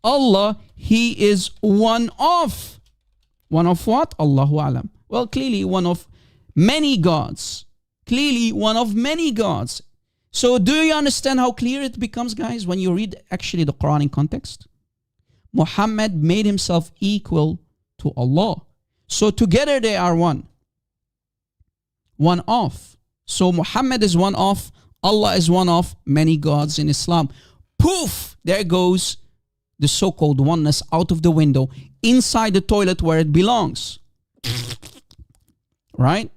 Allah, He is one of. One of what? Allahu Alam. Well, clearly one of many gods. Clearly one of many gods. So do you understand how clear it becomes, guys, when you read actually the Quran in context? Muhammad made himself equal to Allah. So together they are one. One of. So Muhammad is one of, Allah is one of many gods in Islam. Poof! There goes the so-called oneness out of the window, inside the toilet where it belongs. Right?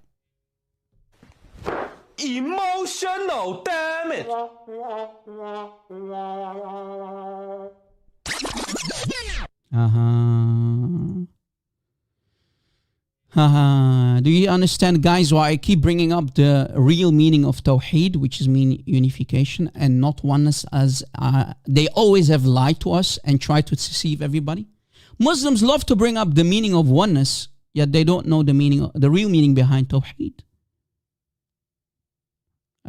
Emotional damage. Do you understand, guys, why I keep bringing up the real meaning of Tawheed, which is mean unification, and not oneness, as they always have lied to us and tried to deceive everybody? Muslims love to bring up the meaning of oneness, yet they don't know the meaning, the real meaning behind Tawheed.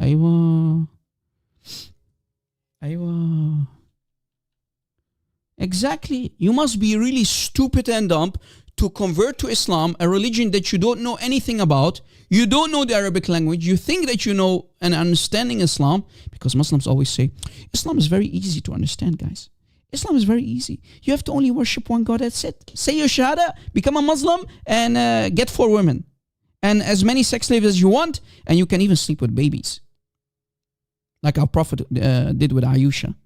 Aywa. Exactly. You must be really stupid and dumb to convert to Islam, a religion that you don't know anything about. You don't know the Arabic language. You think that you know and understanding Islam, because Muslims always say, Islam is very easy to understand, guys. Islam is very easy. You have to only worship one God, that's it. Say your Shahada, become a Muslim, and get 4 women. And as many sex slaves as you want, and you can even sleep with babies. Like our Prophet did with Ayusha.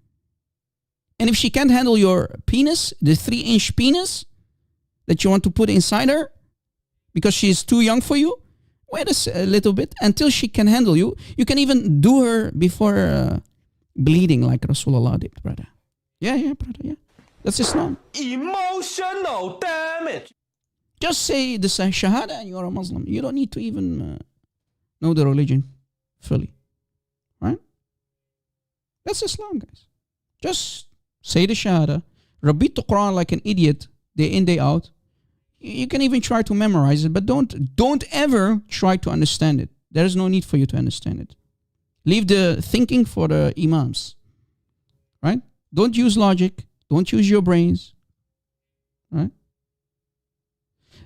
And if she can't handle your penis, the 3-inch penis that you want to put inside her, because she is too young for you, wait a little bit until she can handle you. You can even do her before bleeding like Rasulullah did, brother. Yeah, brother, yeah. That's Islam. Emotional damage. Just say the Shahada and you are a Muslim. You don't need to even know the religion fully. Right? That's Islam, guys. Just say the Shahada. Repeat the Quran like an idiot, day in, day out. You can even try to memorize it, but don't ever try to understand it. There is no need for you to understand it. Leave the thinking for the imams. Right? Don't use logic. Don't use your brains. Right?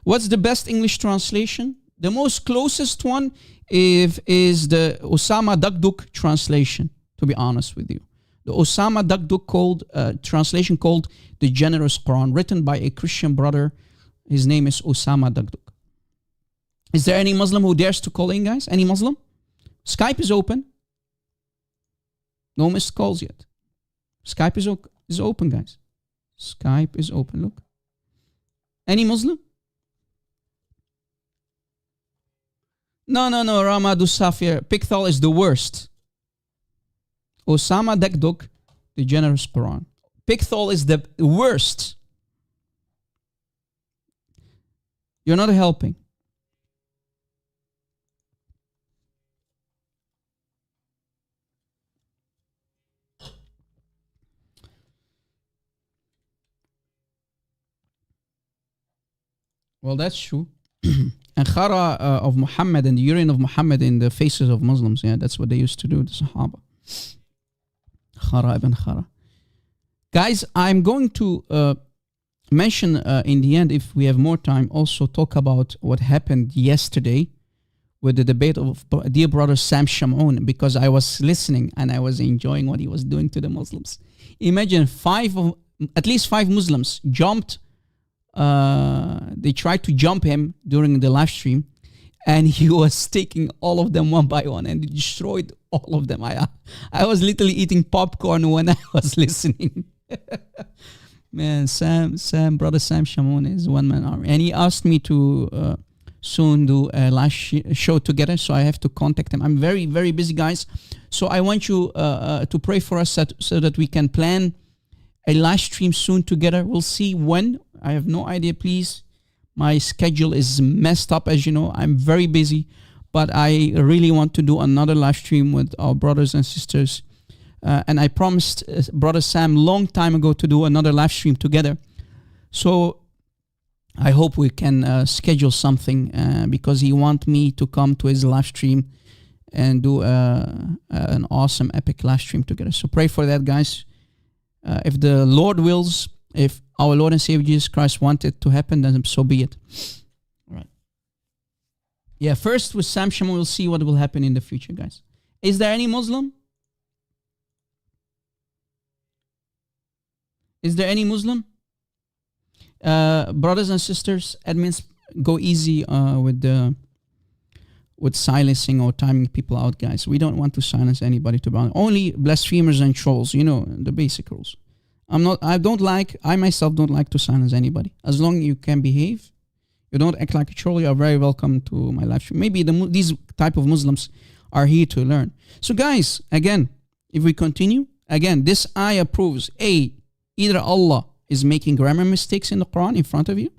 What's the best English translation? The most closest one is the Osama Dakduk translation, to be honest with you. The Osama Dakduk translation called The Generous Quran, written by a Christian brother. His name is Osama Dakduk. Is there any Muslim who dares to call in, guys? Any Muslim? Skype is open. No missed calls yet. Skype is open, guys. Skype is open, look. Any Muslim? No, Ramadou Safir. Pickthall is the worst. Osama Dakduk, The Generous Quran. Pickthall is the worst. You're not helping. Well, that's true. And khara of Muhammad and the urine of Muhammad in the faces of Muslims. Yeah, that's what they used to do, the Sahaba. Khara ibn Khara. Guys, I'm going to mention in the end, if we have more time, also talk about what happened yesterday with the debate of dear brother Sam Shamoun, because I was listening and I was enjoying what he was doing to the Muslims. Imagine at least five Muslims jumped. They tried to jump him during the live stream, and he was taking all of them one by one, and he destroyed all of them. I was literally eating popcorn when I was listening. Man, brother Sam Shamoun is one-man army, and he asked me to soon do a live show together, so I have to contact him. I'm very, very busy, guys, so I want you to pray for us so that we can plan a live stream soon together. We'll see when. I have no idea, please. My schedule is messed up, as you know. I'm very busy, but I really want to do another live stream with our brothers and sisters. And I promised brother Sam long time ago to do another live stream together. So I hope we can schedule something because he wants me to come to his live stream and do an awesome, epic live stream together. So pray for that, guys. If the Lord wills, if our Lord and Savior Jesus Christ wanted it to happen, then so be it. All right. Yeah, first with Sam Shamoun, we'll see what will happen in the future, guys. Is there any Muslim? Is there any Muslim? Brothers and sisters, admins, go easy with silencing or timing people out, guys. We don't want to silence anybody, to be honest. Only blasphemers and trolls, you know, the basic rules. I myself don't like to silence anybody. As long as you can behave, you don't act like a troll, you are very welcome to my live stream. Maybe these type of Muslims are here to learn. So guys, again, if we continue, again, this ayah proves, either Allah is making grammar mistakes in the Quran in front of you.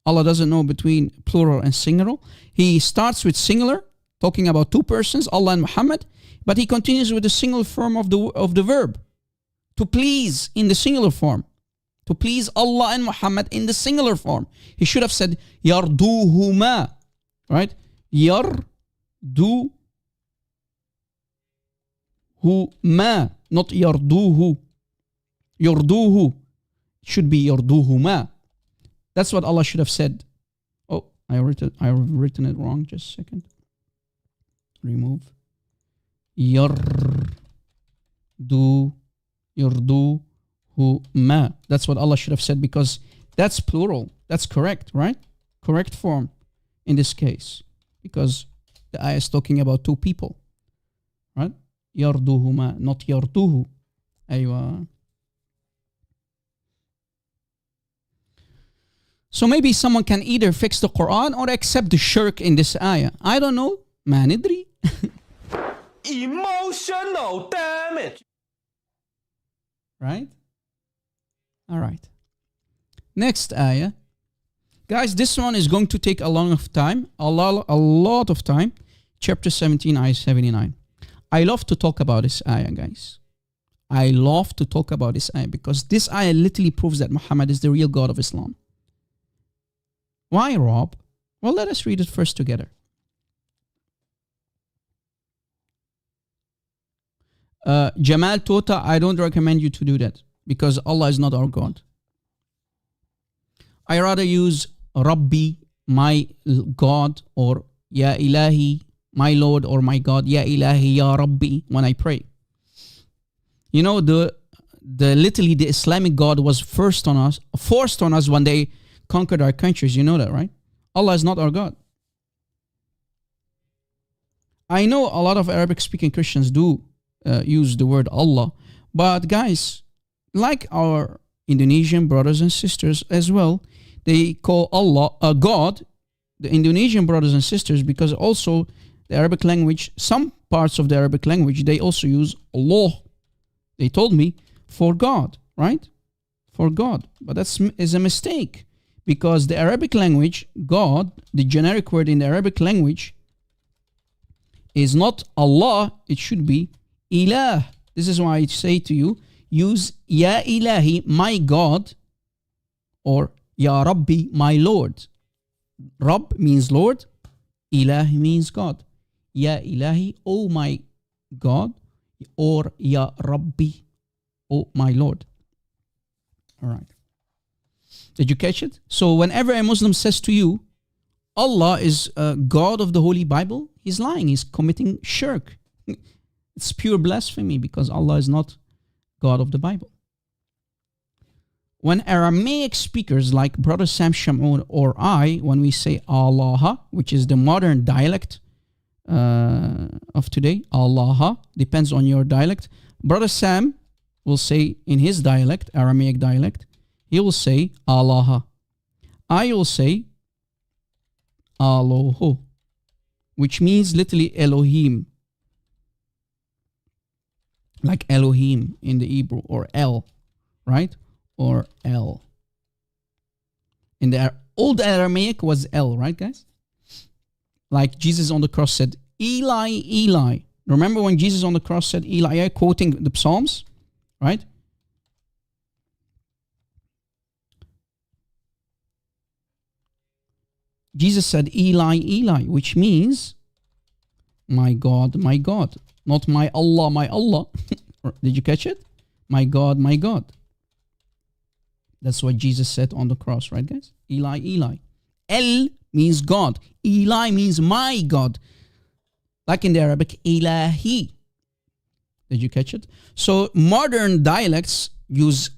Allah doesn't know between plural and singular. He starts with singular, talking about two persons, Allah and Muhammad, but he continues with the singular form of the verb. To please in the singular form. To please Allah and Muhammad in the singular form. He should have said yarduhuma. Right? Yarduhuma. Not yarduhu. Yarduhu. Should be yarduhuma. That's what Allah should have said. Oh, I've written it wrong. Just a second. Remove. Yarduhuma. That's what Allah should have said, because that's plural. That's correct, right? Correct form in this case, because the ayah is talking about two people, right? Yarduhuma, not yarduhu. Aywa. So maybe someone can either fix the Quran or accept the shirk in this ayah. I don't know. Ma nidri. Emotional damage. Right? All right. Next ayah. Guys, this one is going to take a lot of time. A lot of time. Chapter 17, ayah 79. I love to talk about this ayah, guys. I love to talk about this ayah because this ayah literally proves that Muhammad is the real God of Islam. Why, Rob? Well, let us read it first together. Jamal Tota, I don't recommend you to do that because Allah is not our God. I rather use Rabbi my God, or Ya Ilahi, my Lord or my God, Ya Ilahi, Ya Rabbi, when I pray. You know, the literally the Islamic God was forced on us when they conquered our countries. You know that, right? Allah is not our God. I know a lot of Arabic speaking Christians do use the word Allah, but guys, like our Indonesian brothers and sisters as well, they call Allah a God, the Indonesian brothers and sisters, because also the Arabic language, some parts of the Arabic language, they also use Allah. They told me for God, right? For God. But that is a mistake, because the Arabic language, God, the generic word in the Arabic language, is not Allah, it should be Ilah. This is why I say to you, use Ya Ilahi, my God, or Ya Rabbi, my Lord. Rabb means Lord, Ilah means God. Ya Ilahi, oh my God, or Ya Rabbi, oh my Lord. All right. Did you catch it? So whenever a Muslim says to you, Allah is God of the Holy Bible, he's lying. He's committing shirk. It's pure blasphemy, because Allah is not God of the Bible. When Aramaic speakers like Brother Sam Shamoun or I, when we say Allah, which is the modern dialect of today, Allah, depends on your dialect. Brother Sam will say in his dialect, Aramaic dialect, he will say Allah. I will say Aloho, which means literally Elohim, like Elohim in the Hebrew, or El, right? Or El. In the old Aramaic was El, right, guys? Like Jesus on the cross said, Eli, Eli. Remember when Jesus on the cross said Eli, quoting the Psalms, right? Jesus said Eli, Eli, which means my God, not my Allah, my Allah. Did you catch it? My God, my God. That's what Jesus said on the cross, right, guys? Eli, Eli. El means God. Eli means my God. Like in the Arabic, Ilahi. Did you catch it? So modern dialects use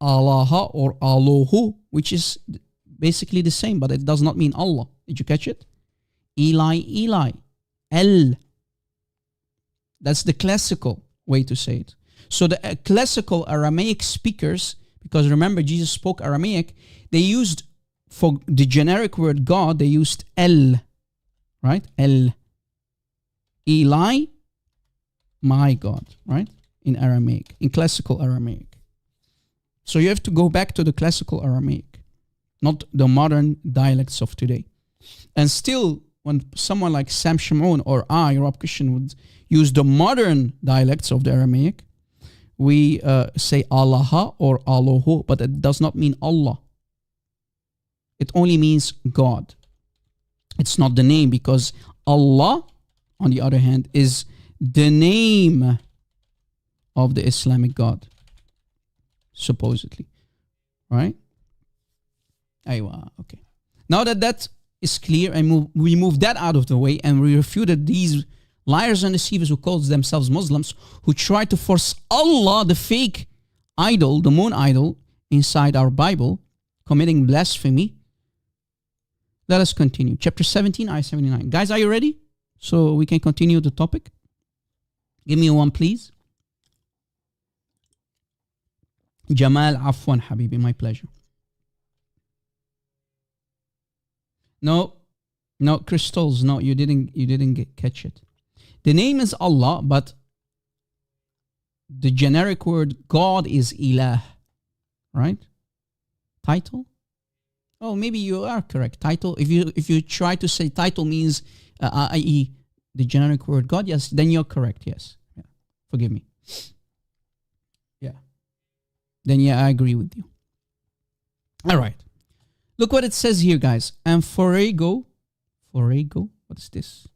Allah or Allahu, which is basically the same, but it does not mean Allah. Did you catch it? Eli, Eli. El. That's the classical way to say it. So the classical Aramaic speakers, because remember Jesus spoke Aramaic, they used, for the generic word God, they used El, right? El. Eli, my God, right? In Aramaic, in classical Aramaic. So you have to go back to the classical Aramaic, not the modern dialects of today. And still, when someone like Sam Shamoun or I, Rob Christian, would use the modern dialects of the Aramaic, we say Allah or Allahu, but it does not mean Allah. It only means God. It's not the name, because Allah, on the other hand, is the name of the Islamic God, supposedly. Right? Aywa, okay. Now that that is clear, and we move that out of the way, and we refuted these liars and deceivers who call themselves Muslims, who try to force Allah, the fake idol, the moon idol, inside our Bible, committing blasphemy. Let us continue. Chapter 17, ayah 79. Guys, are you ready? So we can continue the topic. Give me one, please. Jamal, Afwan, Habibi, my pleasure. No, crystals. No, you didn't catch it. The name is Allah, but the generic word God is Ilah, right? Title? Oh, maybe you are correct. Title. If you try to say title means, i.e., the generic word God, yes, then you're correct. Yes, yeah. Forgive me. Yeah. Then yeah, I agree with you. All right. Look what it says here, guys. And forego. What is this?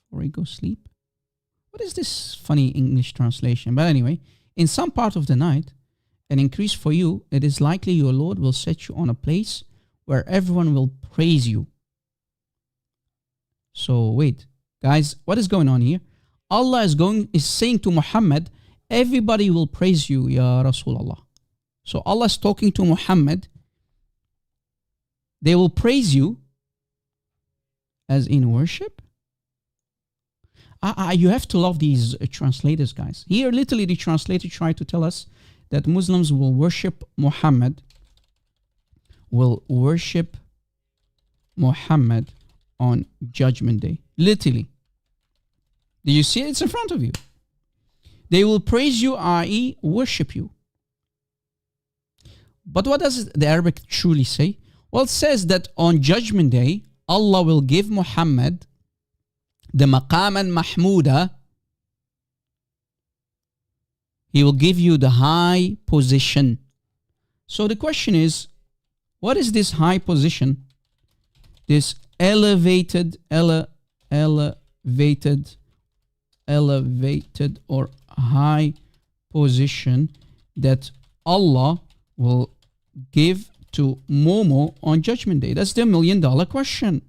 Forego sleep. What is this funny English translation? But anyway, in some part of the night, an increase for you, it is likely your Lord will set you on a place where everyone will praise you. So wait, guys, what is going on here? Allah is saying to Muhammad, everybody will praise you, Ya Rasulullah. So Allah is talking to Muhammad. They will praise you as in worship. You have to love these translators, guys. Here, literally, the translator tried to tell us that Muslims will worship Muhammad, on Judgment Day. Literally. Do you see it? It's in front of you. They will praise you, i.e., worship you. But what does the Arabic truly say? Well, it says that on Judgment Day, Allah will give Muhammad the maqam al-mahmuda. He will give you the high position. So the question is, what is this high position? This elevated or high position that Allah will give to Momo on Judgment Day? That's the $1 million question.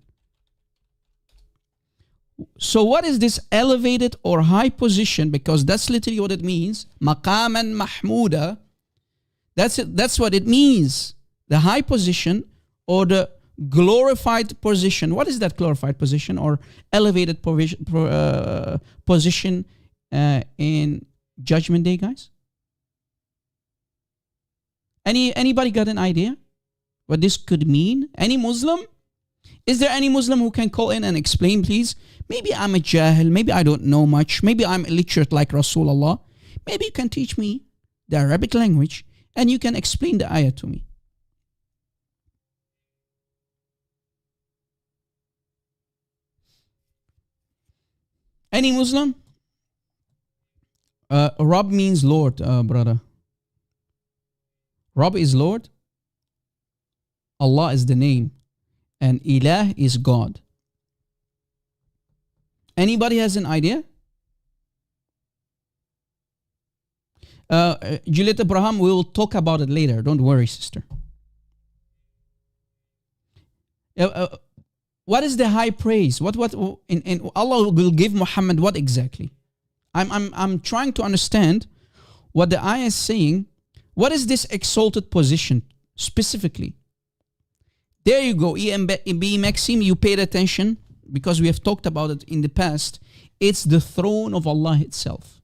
So what is this elevated or high position? Because that's literally what it means. Maqaman mahmuda. That's it. That's what it means. The high position or the glorified position. What is that glorified position or elevated position in Judgment Day, guys? Anybody got an idea what this could mean? Any Muslim? Is there any Muslim who can call in and explain, please? Maybe I'm a jahil, maybe I don't know much, maybe I'm illiterate like Rasulullah. Maybe you can teach me the Arabic language and you can explain the ayah to me. Any Muslim? Rabb means Lord, brother. Rabb is Lord. Allah is the name. And Ilah is God. Anybody has an idea? Juliet Abraham, we will talk about it later. Don't worry, sister. What is the high praise? What in Allah will give Muhammad what exactly? I'm trying to understand what the ayah is saying. What is this exalted position specifically? There you go, EMB Maxim, you paid attention because we have talked about it in the past. It's the throne of Allah itself.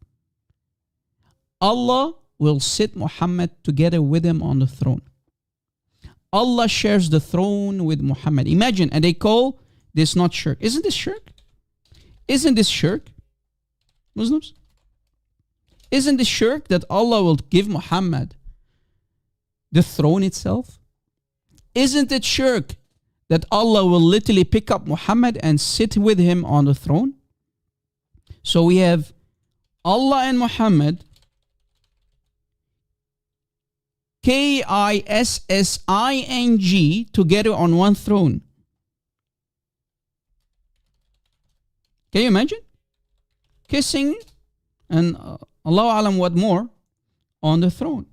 Allah will sit Muhammad together with him on the throne. Allah shares the throne with Muhammad. Imagine, and they call this not shirk. Isn't this shirk? Isn't this shirk? Muslims? Isn't this shirk that Allah will give Muhammad the throne itself? Isn't it shirk that Allah will literally pick up Muhammad and sit with him on the throne? So we have Allah and Muhammad, Kissing, together on one throne. Can you imagine? Kissing and Allahu Alam what more on the throne.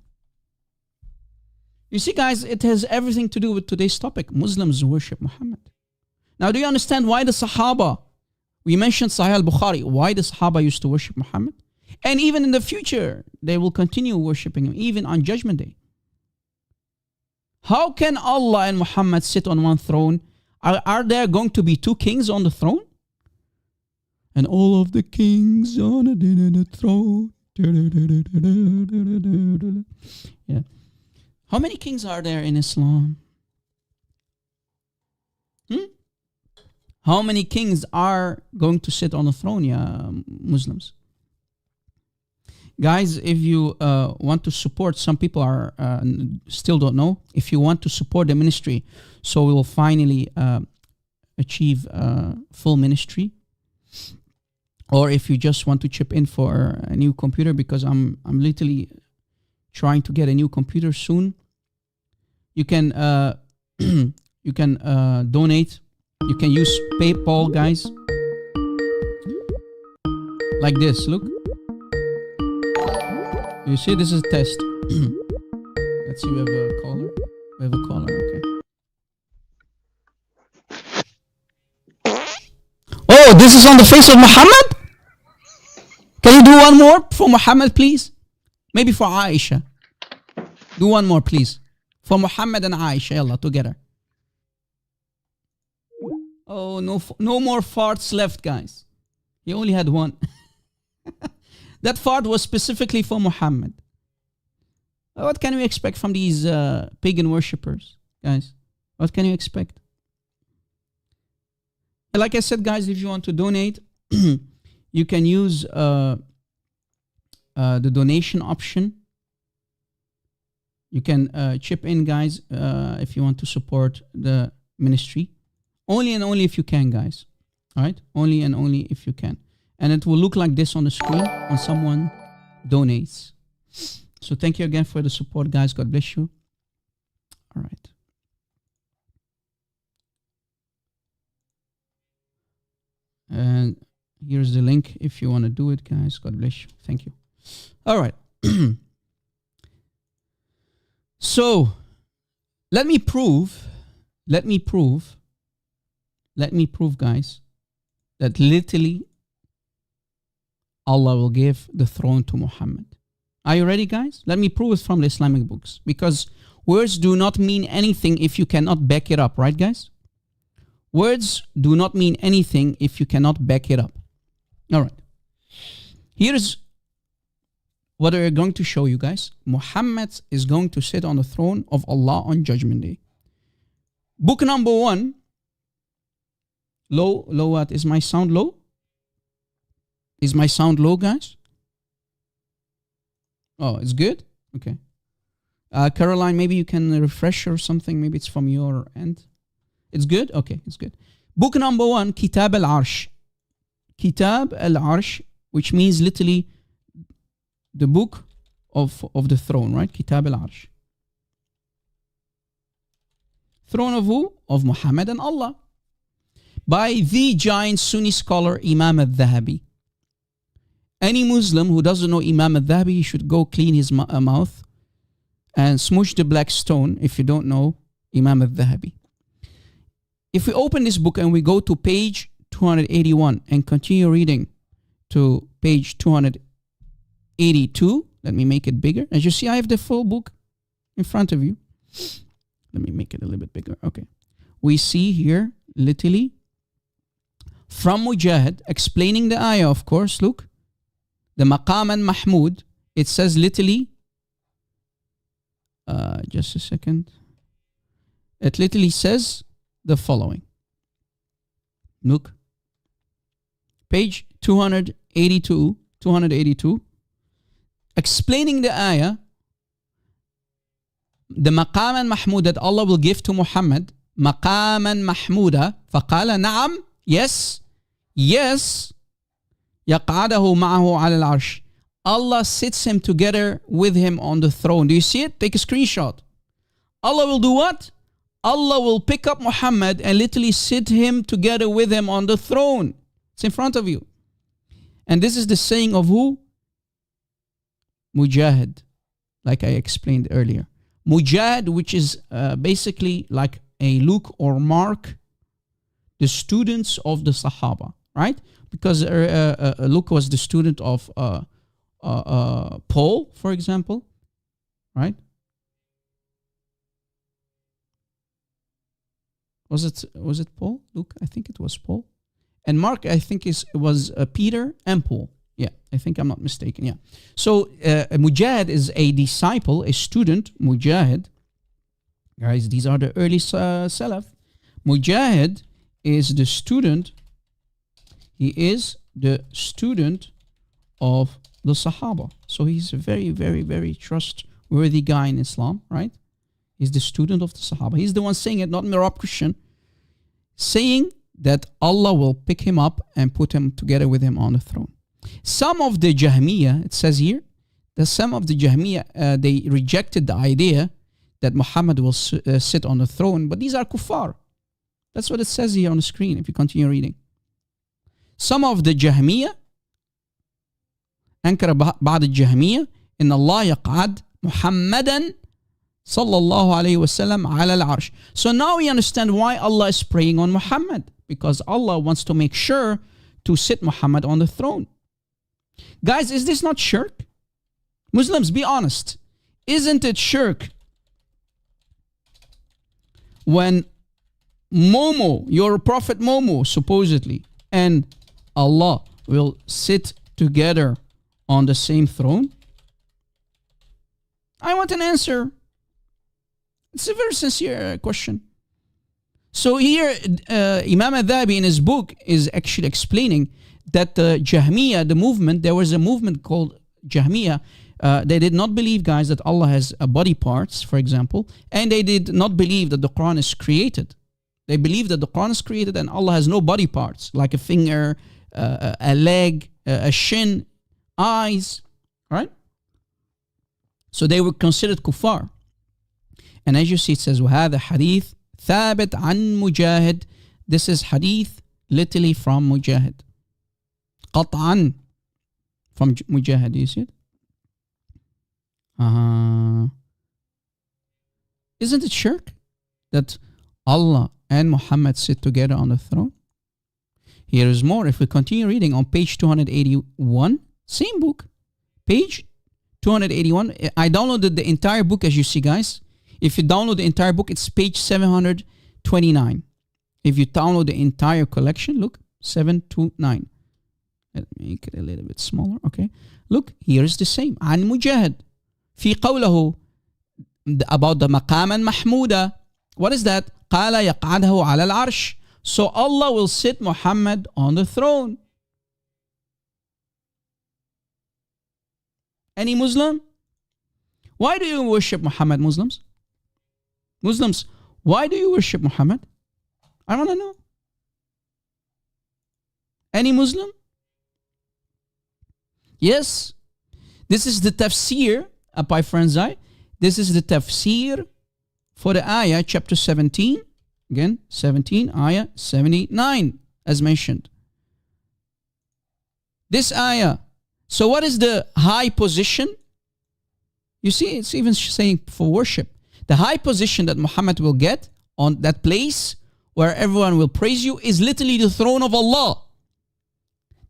You see, guys, it has everything to do with today's topic. Muslims worship Muhammad. Now, do you understand why the Sahaba, we mentioned Sahih al-Bukhari, why the Sahaba used to worship Muhammad? And even in the future, they will continue worshiping him, even on Judgment Day. How can Allah and Muhammad sit on one throne? Are there going to be two kings on the throne? And all of the kings on the throne. Yeah. How many kings are there in Islam? How many kings are going to sit on the throne, yeah, Muslims? Guys, if you want to support, some people are still don't know. If you want to support the ministry, so we will finally achieve full ministry. Or if you just want to chip in for a new computer, because I'm literally trying to get a new computer soon. You can donate. You can use PayPal, guys. Like this, look. You see, this is a test. Let's see, we have a caller. We have a caller, okay. Oh, this is on the face of Muhammad? Can you do one more for Muhammad, please? Maybe for Aisha. Do one more, please. For Muhammad and Aisha, yalla, together. Oh, no more farts left, guys. He only had one. That fart was specifically for Muhammad. What can we expect from these pagan worshippers, guys? What can you expect? Like I said, guys, if you want to donate, you can use the donation option. You can chip in, guys, if you want to support the ministry. Only and only if you can, guys. All right? Only and only if you can. And it will look like this on the screen when someone donates. So thank you again for the support, guys. God bless you. All right. And here's the link if you want to do it, guys. God bless you. Thank you. All right. So let me prove, guys, that literally Allah will give the throne to Muhammad. Are you ready, guys? Let me prove it from the Islamic books, because words do not mean anything if you cannot back it up, right, guys? Words do not mean anything if you cannot back it up. All right. Here's what we're going to show you, guys. Muhammad is going to sit on the throne of Allah on Judgment Day. Book number 1. Low, what? Is my sound low? Is my sound low, guys? Oh, it's good? Okay. Caroline, maybe you can refresh or something. Maybe it's from your end. It's good? Okay, it's good. Book number 1, Kitab al-Arsh. Kitab al-Arsh, which means literally the book of the throne, right? Kitab al-Arsh. Throne of who? Of Muhammad and Allah. By the giant Sunni scholar Imam al-Dhahabi. Any Muslim who doesn't know Imam al-Dhahabi, he should go clean his mouth and smoosh the black stone if you don't know Imam al-Dhahabi. If we open this book and we go to page 281 and continue reading to page 282, let me make it bigger. As you see, I have the full book in front of you. Let me make it a little bit bigger. Okay. We see here, literally, from Mujahid, explaining the ayah, of course, look. The Maqam and Mahmud, it says literally, just a second. It literally says the following. Look. Page 282, explaining the ayah, the Maqam and Mahmud that Allah will give to Muhammad, Maqam and Mahmuda, فقال نعم, yes, يقعده معه على العرش. Allah sits him together with him on the throne. Do you see it? Take a screenshot. Allah will do what? Allah will pick up Muhammad and literally sit him together with him on the throne. It's in front of you. And this is the saying of who? Mujahid, like I explained earlier. Mujahid, which is basically like a look or mark the students of the Sahaba, right? Because Luke was the student of Paul, for example, right? Was it Paul? Luke, I think it was Paul. And Mark, I think was Peter and Paul. Yeah, I think I'm not mistaken. Yeah. So Mujahid is a disciple, a student. Mujahid, guys, these are the early Salaf. Mujahid is the student. He is the student of the Sahaba. So he's a very, very, very trustworthy guy in Islam, right? He's the student of the Sahaba. He's the one saying it, not Mirab Christian, saying that Allah will pick him up and put him together with him on the throne. Some of the Jahmiyyah, it says here, that some of the Jahmiyyah, they rejected the idea that Muhammad will sit on the throne, but these are kuffar. That's what it says here on the screen if you continue reading. Some of the Jahmiyyah, أنكر بعض الجهمية إن الله يقعد محمدا صلى الله عليه وسلم على العرش. So now we understand why Allah is praying on Muhammad, because Allah wants to make sure to sit Muhammad on the throne. Guys, is this not shirk? Muslims, be honest. Isn't it shirk when Momo, your prophet Momo, supposedly, and Allah will sit together on the same throne? I want an answer. It's a very sincere question. So here, Imam al-Dhahabi in his book is actually explaining that the Jahmiyyah, the movement, there was a movement called Jahmiyyah. They did not believe, guys, that Allah has body parts, for example, and they did not believe that the Quran is created. They believe that the Quran is created and Allah has no body parts, like a finger, a leg, a shin, eyes, right? So they were considered kuffar. And as you see, it says, وَهَذَا حَدِيث ثَابِتْ عَنْ مُجَاهِدٍ. This is hadith literally from Mujahid. قطعا from Mujahid, you see it? Isn't it shirk that Allah and Muhammad sit together on the throne? Here is more. If we continue reading on page 281, same book, page 281. I downloaded the entire book, as you see, guys. If you download the entire book, it's page 729. If you download the entire collection, look, 729. Let me make it a little bit smaller, okay? Look, here is the same. عن مجاهد في قوله about the مقاما محمودا. What is that? قال يقعده على العرش. So Allah will sit Muhammad on the throne. Any Muslim? Why do you worship Muhammad, Muslims? Muslims, why do you worship Muhammad? I want to know. Any Muslim? Yes. This is the tafsir, by Franzai. This is the tafsir for the ayah, chapter 17. Again, 17, ayah 79, as mentioned. This ayah. So what is the high position? You see, it's even saying for worship. The high position that Muhammad will get on that place where everyone will praise you is literally the throne of Allah.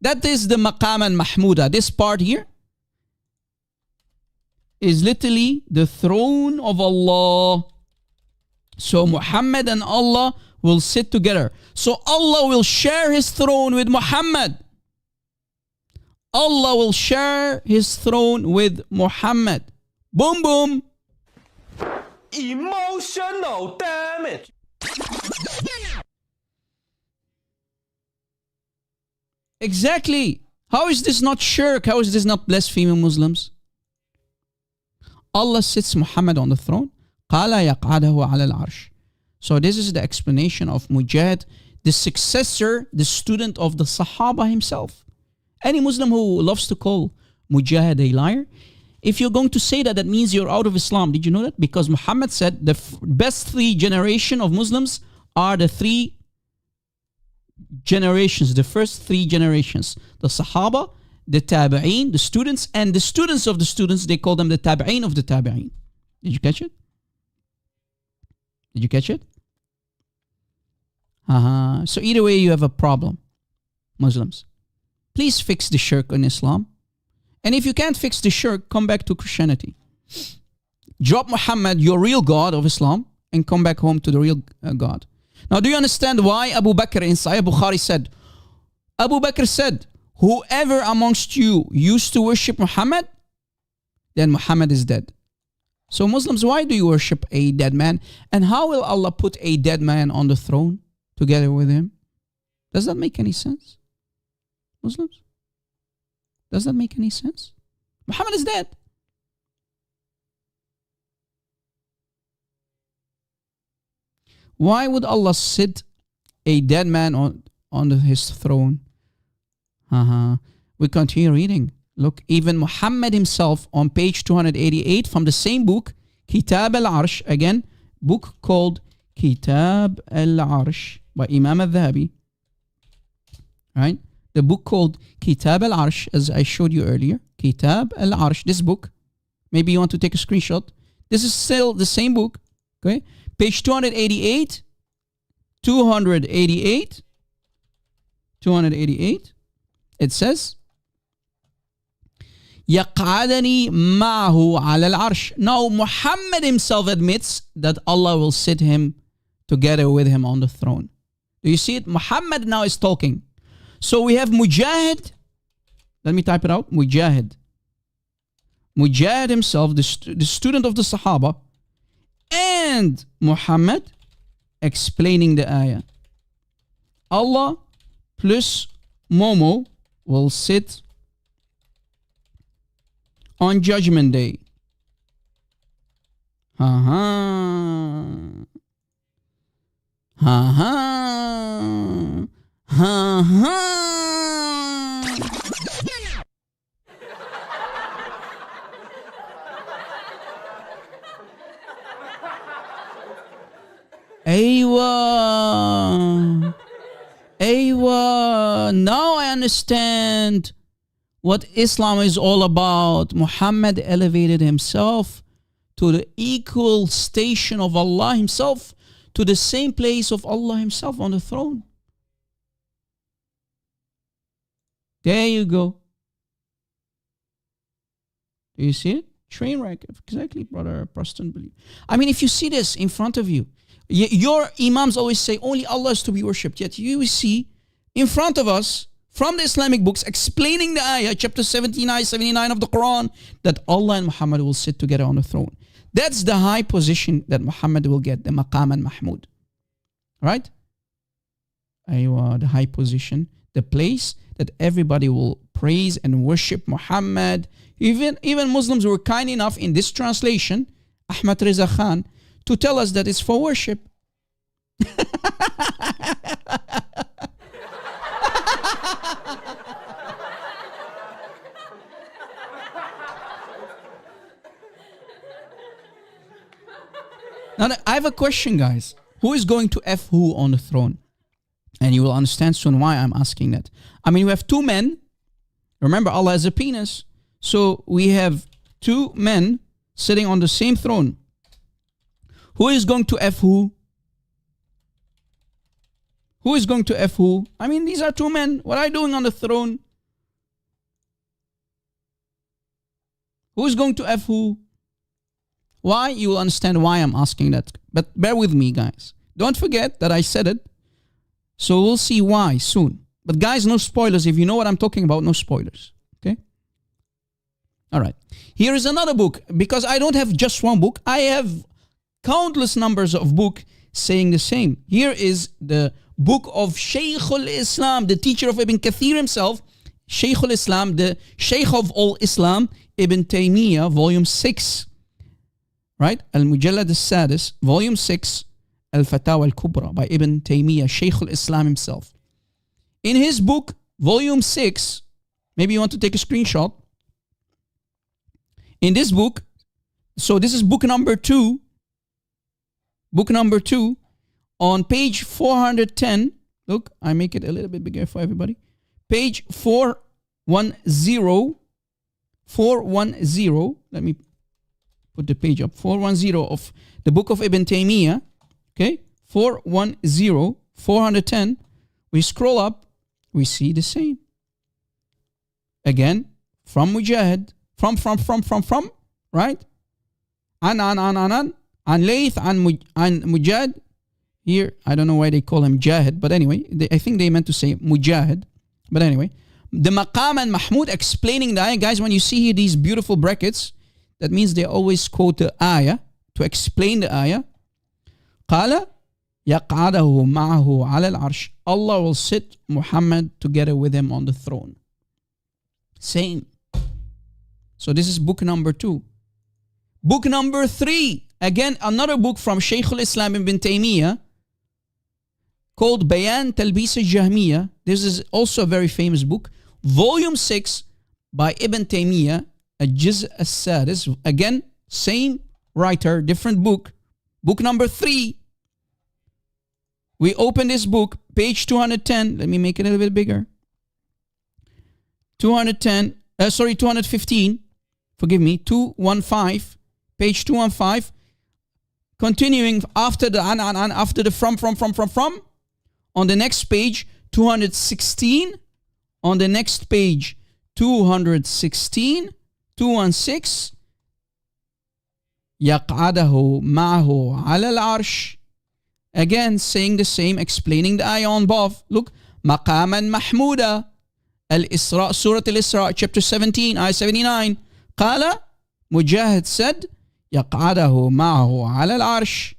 That is the maqam al-mahmuda. This part here is literally the throne of Allah. So Muhammad and Allah will sit together. So Allah will share his throne with Muhammad. Allah will share his throne with Muhammad. Boom, boom. Emotional damage. Exactly. How is this not shirk? How is this not blaspheming, Muslims? Allah sits Muhammad on the throne. قَالَ يَقْعَدَهُ عَلَى الْعَرْشِ. So this is the explanation of Mujahid, the successor, the student of the Sahaba himself. Any Muslim who loves to call Mujahid a liar, if you're going to say that, that means you're out of Islam. Did you know that? Because Muhammad said the best three generations of Muslims are the three generations, the first three generations. The Sahaba, the Tabi'een, the students, and the students of the students, they call them the Tabi'een of the Tabi'een. Did you catch it? Did you catch it? So either way, you have a problem, Muslims. Please fix the shirk in Islam. And if you can't fix the shirk, come back to Christianity. Drop Muhammad, your real God of Islam, and come back home to the real God. Now, do you understand why Abu Bakr in Sahih Bukhari said, Abu Bakr said, whoever amongst you used to worship Muhammad, then Muhammad is dead. So Muslims, why do you worship a dead man? And how will Allah put a dead man on the throne together with him? Does that make any sense? Muslims? Does that make any sense? Muhammad is dead. Why would Allah sit a dead man on his throne? We continue reading. Look, even Muhammad himself on page 288 from the same book, Kitab al-Arsh, again, book called Kitab al-Arsh by Imam al-Dhahabi. Right? The book called Kitab al-Arsh, as I showed you earlier. Kitab al-Arsh, this book. Maybe you want to take a screenshot. This is still the same book. Okay? Page 288. 288. It says, يَقْعَدَنِي مَعَهُ عَلَى الْعَرْشِ. Now Muhammad himself admits that Allah will sit him together with him on the throne. Do you see it? Muhammad now is talking. So we have Mujahid. Let me type it out. Mujahid. Mujahid himself, the student of the Sahaba, and Muhammad explaining the ayah. Allah plus Momo will sit on Judgment Day. Ha ha. Ha ha. Ha ha. Aywa. Aywa. Now I understand what Islam is all about. Muhammad elevated himself to the equal station of Allah himself, to the same place of Allah himself on the throne. There you go. Do you see it? Train wreck. Exactly, brother Preston. Believe. I mean, if you see this in front of you, your imams always say only Allah is to be worshipped. Yet you see in front of us, from the Islamic books, explaining the ayah, chapter 79, 79 of the Quran, that Allah and Muhammad will sit together on the throne. That's the high position that Muhammad will get, the Maqam al-Mahmud. Right? Aywa, the high position, the place that everybody will praise and worship Muhammad. Even Muslims were kind enough in this translation, Ahmad Reza Khan, to tell us that it's for worship. Now, I have a question, guys. Who is going to F who on the throne? And you will understand soon why I'm asking that. I mean, we have two men. Remember, Allah has a penis. So we have two men sitting on the same throne. Who is going to F who? Who is going to F who? I mean, these are two men. What are you doing on the throne? Who is going to F who? Why? You will understand why I'm asking that. But bear with me, guys. Don't forget that I said it. So we'll see why soon. But guys, no spoilers. If you know what I'm talking about, no spoilers. Okay? All right. Here is another book. Because I don't have just one book. I have countless numbers of books saying the same. Here is the book of Shaykh al-Islam, the teacher of Ibn Kathir himself. Shaykh al-Islam, the Shaykh of all Islam, Ibn Taymiyyah, volume 6. Right? Al-Mujallad al-Sadis, volume 6, Al-Fatawa al-Kubra by Ibn Taymiyyah, Shaykh al-Islam himself. In his book, volume 6, maybe you want to take a screenshot. In this book, so this is book number 2. Book number 2, on page 410. Look, I make it a little bit bigger for everybody. Page 410. 410. Let me put the page up. 410 of the book of Ibn Taymiyyah. Okay, 410, 410. We scroll up, we see the same. Again, from Mujahid, from, right? An Layth, an Mujahid. Here, I don't know why they call him Jahid, but anyway, I think they meant to say Mujahid. But anyway, the Maqam and Mahmud explaining the ayah. Guys, when you see here these beautiful brackets, that means they always quote the ayah to explain the ayah. قال يقعده معه على العرش. Allah will sit Muhammad together with him on the throne. Same. So this is book number 2. Book number 3. Again, another book from Shaykh al-Islam ibn Taymiyyah called Bayan Talbis al-Jahmiyyah. This is also a very famous book. Volume 6 by Ibn Taymiyyah, Al-Juz' al-Sadis. Again, same writer, different book. Book number 3. We open this book, page 210. Let me make it a little bit bigger. 215. Forgive me, 215. Page 215. Continuing after the after the from. On the next page, 216. On the next page, 216, 216, يقعده معه على العرش. Again, saying the same, explaining the ayah on above. Look, مقاما محمودا. Al-Isra, Surah Al-Isra, chapter 17, ayah 79. قال, Mujahid said, يقعده معه على العرش.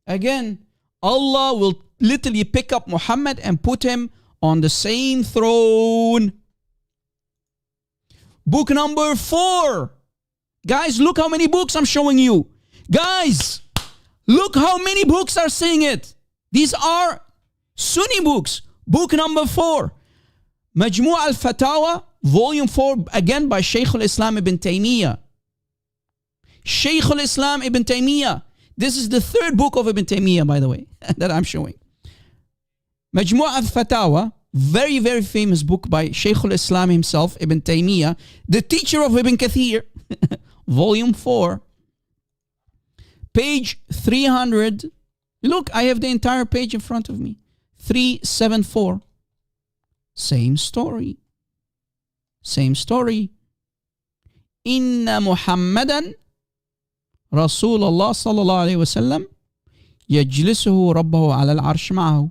Again, Allah will literally pick up Muhammad and put him on the same throne. Book number 4. Guys, look how many books I'm showing you. Guys, look how many books are saying it. These are Sunni books. Book number 4. Majmu' al-Fatawa, volume 4, again by Shaykh al-Islam ibn Taymiyyah. Shaykh al-Islam ibn Taymiyyah. This is the 3rd book of Ibn Taymiyyah, by the way, that I'm showing. Majmu' al-Fatawa, very, very famous book by Shaykh al-Islam himself, Ibn Taymiyyah, the teacher of Ibn Kathir, volume 4, page 300. Look, I have the entire page in front of me. 374. Same story. Same story. Inna Muhammadan Rasulullah sallallahu alayhi wasallam yajlisuhu rabbahu ala al-arsh ma'ahu.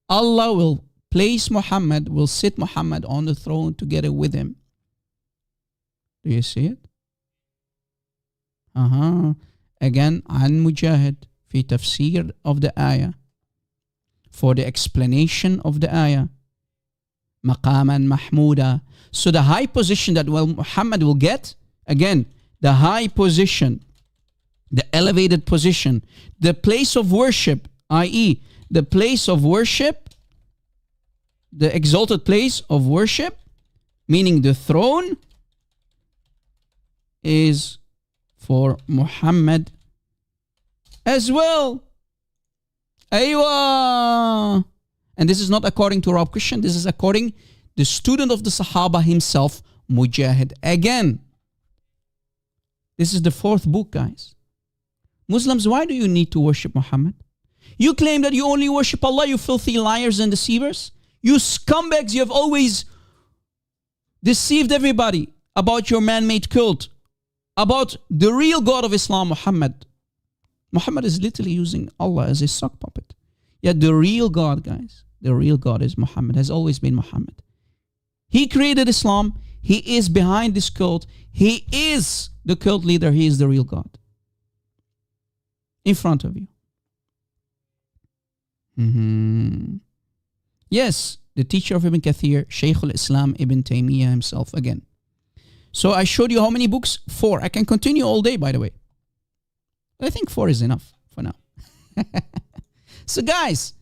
Allah will place Muhammad, will sit Muhammad on the throne together with him. Do you see it? Again, عن مجاهد في تفسير of the ayah. For the explanation of the ayah. مقاما محمودا. So the high position that Muhammad will get, again, the high position, the elevated position, the place of worship, i.e., the place of worship, the exalted place of worship, meaning the throne, is for Muhammad as well. Aywa. And this is not according to Rob Christian, this is according the student of the Sahaba himself, Mujahid. Again, this is the 4th book, guys. Muslims, why do you need to worship Muhammad? You claim that you only worship Allah, you filthy liars and deceivers. You scumbags, you have always deceived everybody about your man-made cult, about the real God of Islam, Muhammad. Muhammad is literally using Allah as his sock puppet. Yet the real God, guys, the real God is Muhammad, has always been Muhammad. He created Islam. He is behind this cult. He is the cult leader. He is the real God. In front of you. Yes, the teacher of Ibn Kathir, Shaykh al-Islam Ibn Taymiyyah himself again. So I showed you how many books? 4. I can continue all day, by the way. I think 4 is enough for now. So guys,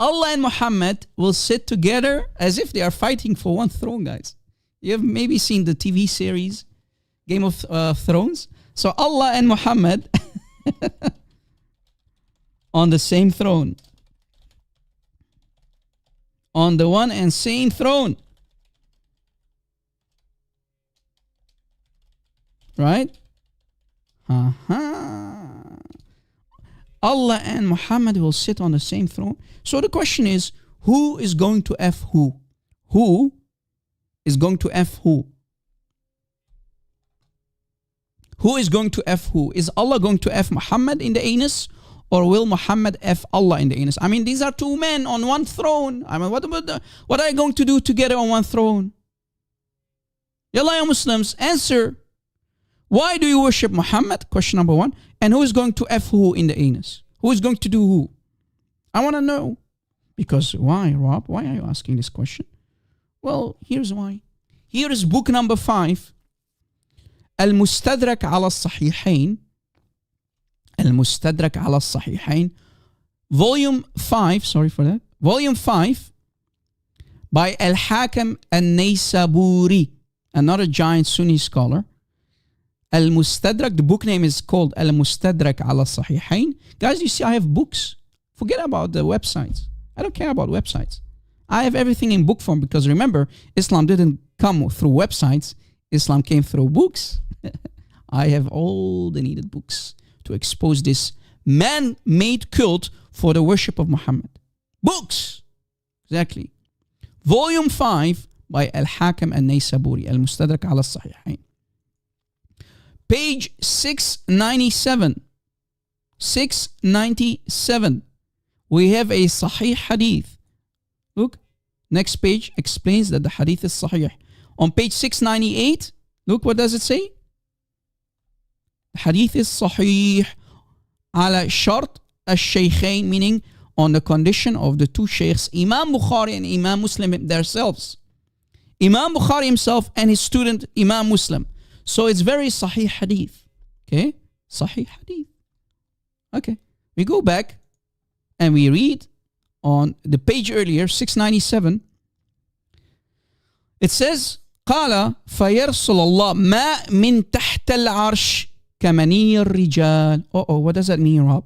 Allah and Muhammad will sit together as if they are fighting for one throne, guys. You have maybe seen the TV series Game of Thrones. So Allah and Muhammad on the same throne. On the one and same throne. Right? Allah and Muhammad will sit on the same throne. So the question is, who is going to F who? Who is going to F who? Who is going to F who? Is Allah going to F Muhammad in the anus? Or will Muhammad F Allah in the anus? I mean, these are 2 men on one throne. I mean, what are you going to do together on one throne? Yalla ya Muslims, answer. Why do you worship Muhammad? Question number 1. And who is going to F who in the anus? Who is going to do who? I want to know. Because why, Rob? Why are you asking this question? Well, here's why. Here is book number 5. Al-Mustadrak ala al-Sahihain. Al-Mustadrak ala al-Sahihain. Volume 5, sorry for that. Volume 5 by Al-Hakim al-Naysaburi, another giant Sunni scholar. Al-Mustadrak, the book name is called Al-Mustadrak ala Sahihain. Guys, you see I have books. Forget about the websites. I don't care about websites. I have everything in book form because remember, Islam didn't come through websites. Islam came through books. I have all the needed books to expose this man-made cult for the worship of Muhammad. Books. Exactly. Volume 5 by Al-Hakim al-Naysaburi, Al-Mustadrak ala al-Sahihain. Page 697. 697. We have a Sahih Hadith. Look, next page explains that the Hadith is Sahih. On page 698, look, what does it say? The Hadith is Sahih ala shart al-Shaykhain, meaning on the condition of the two Shaykhs, Imam Bukhari and Imam Muslim themselves. Imam Bukhari himself and his student Imam Muslim. So it's very Sahih Hadith. Okay? Sahih Hadith. Okay. We go back and we read on the page earlier, 697. It says, قال فيرسل الله ما من تحت العرش كمني الرجال. What does that mean, Rob?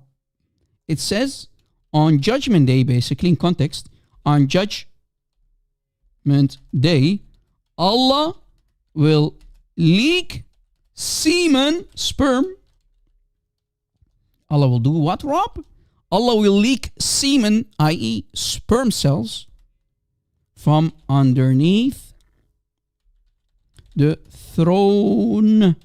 It says, on Judgment Day, basically, in context, on Judgment Day, Allah will leak semen, sperm. Allah will do what, Rob? Allah will leak semen, i.e. sperm cells, from underneath the throne.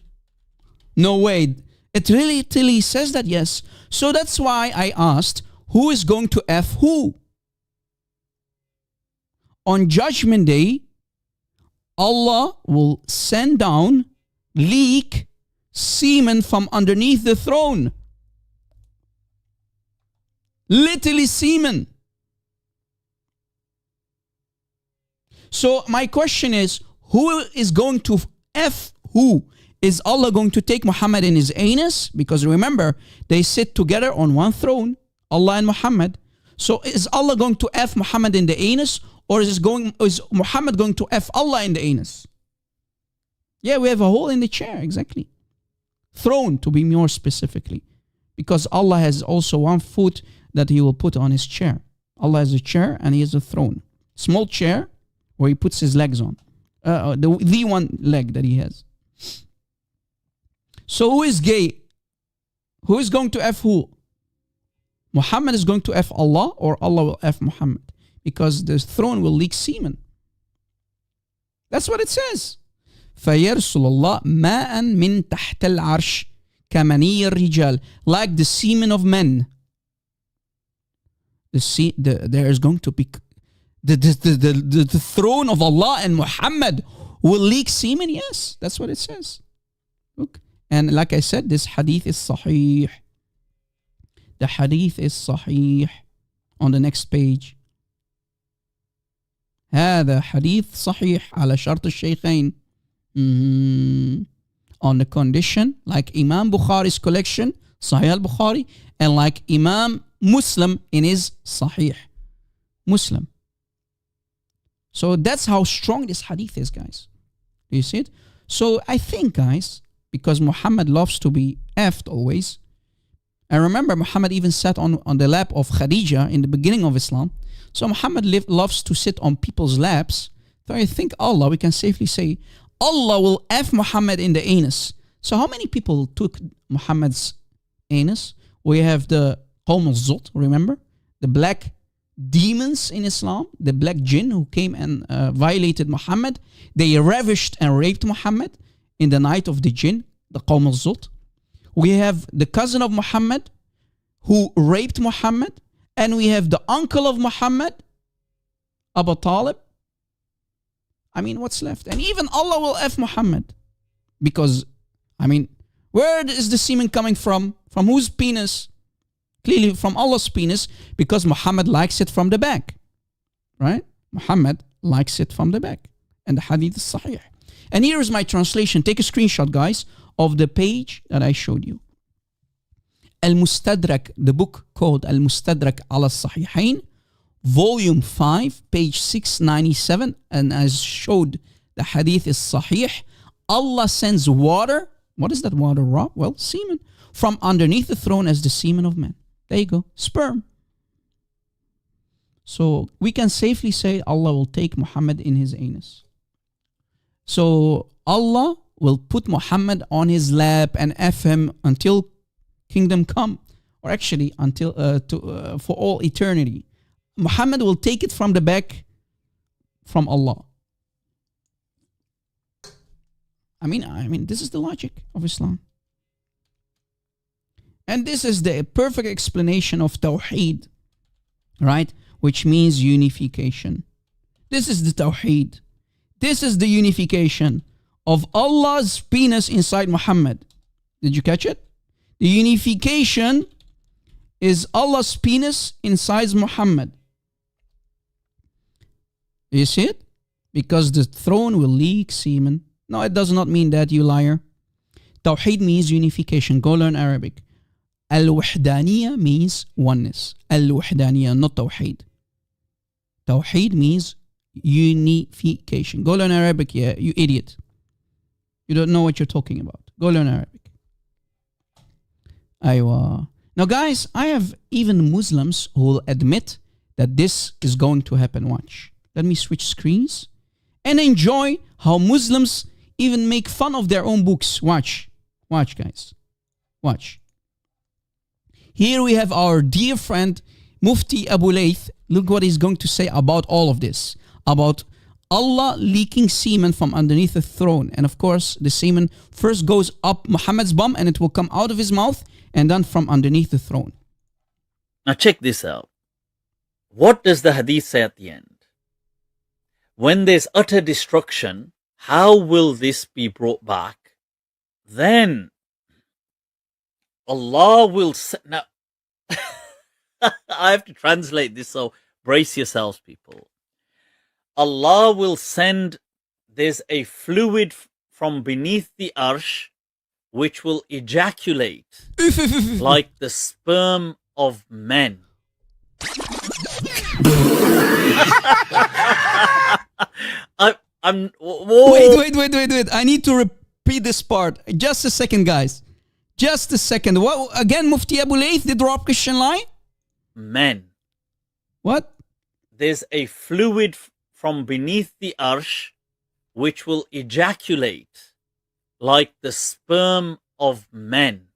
No way. It really says that, yes. So that's why I asked, who is going to F who? On Judgment Day, Allah will send down, leak semen from underneath the throne. Literally semen. So my question is, who is going to F who? Is Allah going to take Muhammad in his anus? Because remember, they sit together on one throne, Allah and Muhammad. So is Allah going to F Muhammad in the anus, or is Muhammad going to F Allah in the anus? Yeah, we have a hole in the chair, exactly. Throne, to be more specifically. Because Allah has also one foot that he will put on his chair. Allah has a chair and he has a throne. Small chair where he puts his legs on. The one leg that he has. So who is gay? Who is going to F who? Muhammad is going to F Allah, or Allah will F Muhammad? Because the throne will leak semen. That's what it says. فَيَرْسُلُ اللَّهُ مَاءً مِن تَحْتَ الْعَرْشِ كَمَنِيِّ الرِّجَالِ. Like the semen of men. There is going to be the throne of Allah and Muhammad will leak semen. Yes, that's what it says. Look, and like I said, this hadith is sahih. The hadith is sahih. On the next page, هذا حديث صحيح على شرط الشيخين. On the condition, like Imam Bukhari's collection, Sahih al-Bukhari, and like Imam Muslim in his Sahih Muslim. So that's how strong this hadith is, guys. Do you see it? So I think, guys, because Muhammad loves to be effed always, and remember Muhammad even sat on the lap of Khadija in the beginning of Islam. So Muhammad loves to sit on people's laps. So I think Allah, we can safely say, Allah will F Muhammad in the anus. So how many people took Muhammad's anus? We have the Qawm al-Zut, remember? The black demons in Islam, the black jinn who came and violated Muhammad. They ravished and raped Muhammad in the night of the jinn, the Qawm al-Zut. We have the cousin of Muhammad who raped Muhammad. And we have the uncle of Muhammad, Abu Talib. I mean, what's left? And even Allah will F Muhammad. Because, I mean, where is the semen coming from? From whose penis? Clearly from Allah's penis, because Muhammad likes it from the back. Right? Muhammad likes it from the back. And the hadith is sahih. And here is my translation. Take a screenshot, guys, of the page that I showed you. Al-Mustadrak, the book called Al-Mustadrak ala al-Sahihain, volume 5, page 697, and as showed, the hadith is sahih. Allah sends water. What is that water, Rob? Well, semen. From underneath the throne as the semen of men. There you go. Sperm. So we can safely say Allah will take Muhammad in his anus. So Allah will put Muhammad on his lap and F him until kingdom come. or actually until for all eternity. Muhammad will take it from the back from Allah. I mean, this is the logic of Islam. And this is the perfect explanation of Tawheed, right? Which means unification. This is the Tawheed. This is the unification of Allah's penis inside Muhammad. Did you catch it? The unification is Allah's penis inside Muhammad. You see it? Because the throne will leak semen. No, it does not mean that, you liar. Tawheed means unification. Go learn Arabic. Al-Wahdaniya means oneness. Al-Wahdaniya, not Tawheed. Tawheed means unification. Go learn Arabic, yeah, you idiot. You don't know what you're talking about. Go learn Arabic. Aywa. Now guys, I have even Muslims who will admit that this is going to happen. Watch. Let me switch screens and enjoy how Muslims even make fun of their own books. Watch. Watch, guys. Watch. Here we have our dear friend Mufti Abu Layth. Look what he's going to say about all of this. About Allah leaking semen from underneath the throne. And of course, the semen first goes up Muhammad's bum and it will come out of his mouth and then from underneath the throne. Now check this out. What does the hadith say at the end? When there's utter destruction, how will this be brought back? Then Allah will... Now, I have to translate this, so brace yourselves, people. Allah will send... There's a fluid from beneath the arsh which will ejaculate like the sperm of men. Wait. I need to repeat this part. Just a second, guys. Just a second. What again? Mufti Abu Layth did drop Christian line? Men. What? There's a fluid from beneath the arsh which will ejaculate like the sperm of men.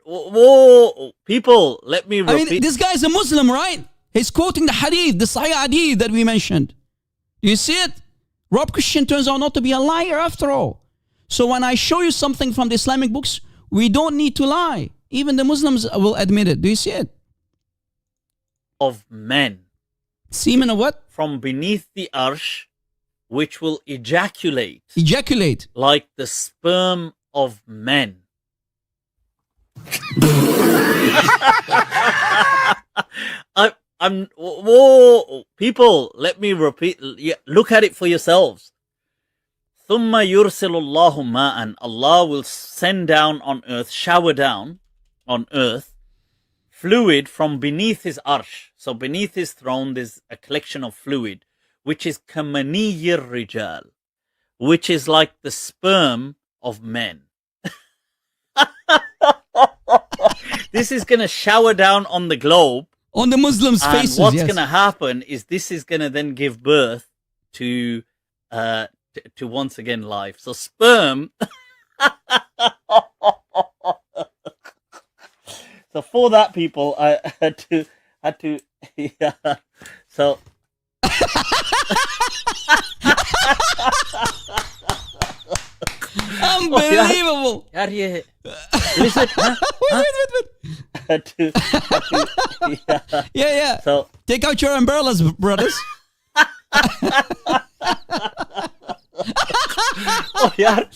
Whoa, people, let me repeat. I mean, this guy is a Muslim, right? He's quoting the hadith, the Sahih hadith that we mentioned. Do you see it? Rob Christian turns out not to be a liar after all. So when I show you something from the Islamic books, we don't need to lie. Even the Muslims will admit it. Do you see it? Of men. Semen of what? From beneath the arsh, which will ejaculate. Ejaculate. Like the sperm of men. Whoa, people, let me repeat. Look at it for yourselves. ثُمَّ يُرْسِلُ اللَّهُ مَاءً. Allah will send down on earth, shower down on earth, fluid from beneath his arsh. So beneath his throne, there's a collection of fluid, which is كَمَنِيِّ الرِّجَالِ, which is like the sperm of men. This is going to shower down on the globe. On the Muslims' faces, and what's yes. going to happen is this is going to then give birth to once again life. So sperm. So for that, people, I had to yeah. So. Unbelievable. Listen, Wait. Yeah. So take out your umbrellas, brothers. oh, यार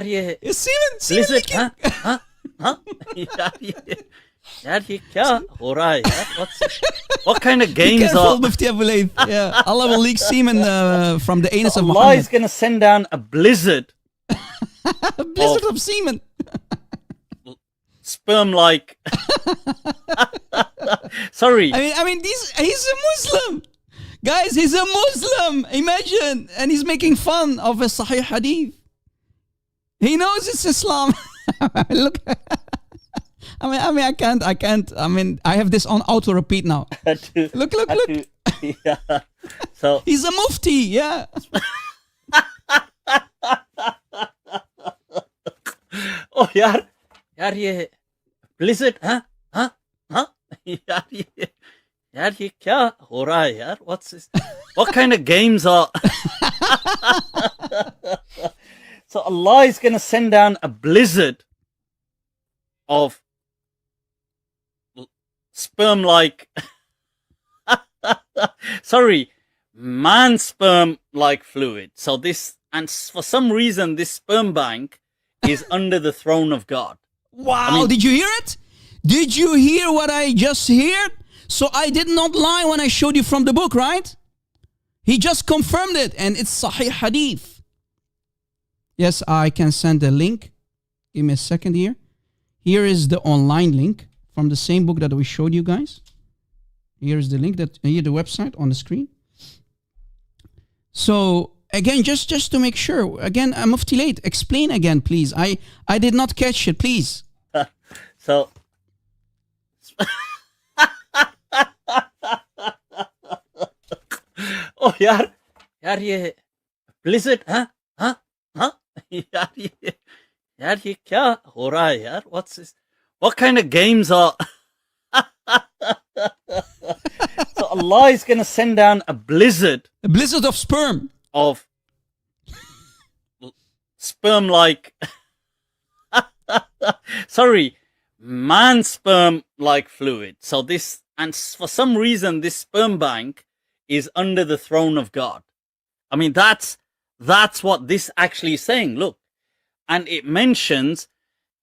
ये Semen listen, leaking. यार ये क्या हो रहा है यार? What kind of games Careful, are? Mufti Abu Layth. Yeah, Allah will leak semen from the anus of Allah Muhammad. is going to send down a blizzard. A blizzard of semen. Sperm-like. Sorry. I mean, he's a Muslim. Guys, he's a Muslim. Imagine. And he's making fun of a Sahih Hadith. He knows it's Islam. Look. I can't. I mean, I have this on auto repeat now. Look. Yeah. So he's a mufti. Yeah. यार ये blizzard हाँ यार ये क्या हो रहा है यार? What's this? What kind of games are? So Allah is going to send down a blizzard of sperm-like, sorry, man sperm-like fluid. So this, and for some reason, this sperm bank is under the throne of God. Wow, did you hear it? Did you hear what I just heard? So I did not lie when I showed you from the book, right? He just confirmed it, and it's Sahih Hadith. Yes, I can send a link. Give me a second here. Here is the online link from the same book that we showed you guys. Here is the link, here the website on the screen. So again, just to make sure, again, Mufti Late, explain again, please. I did not catch it, please. So oh यार ये blizzard हाँ यार ये क्या हो रहा है यार? What's this? What kind of games are? So Allah is going to send down a blizzard of sperm. Of sperm-like, sorry, man sperm-like fluid. So this, and for some reason, this sperm bank is under the throne of God. I mean, that's what this actually is saying. Look, and it mentions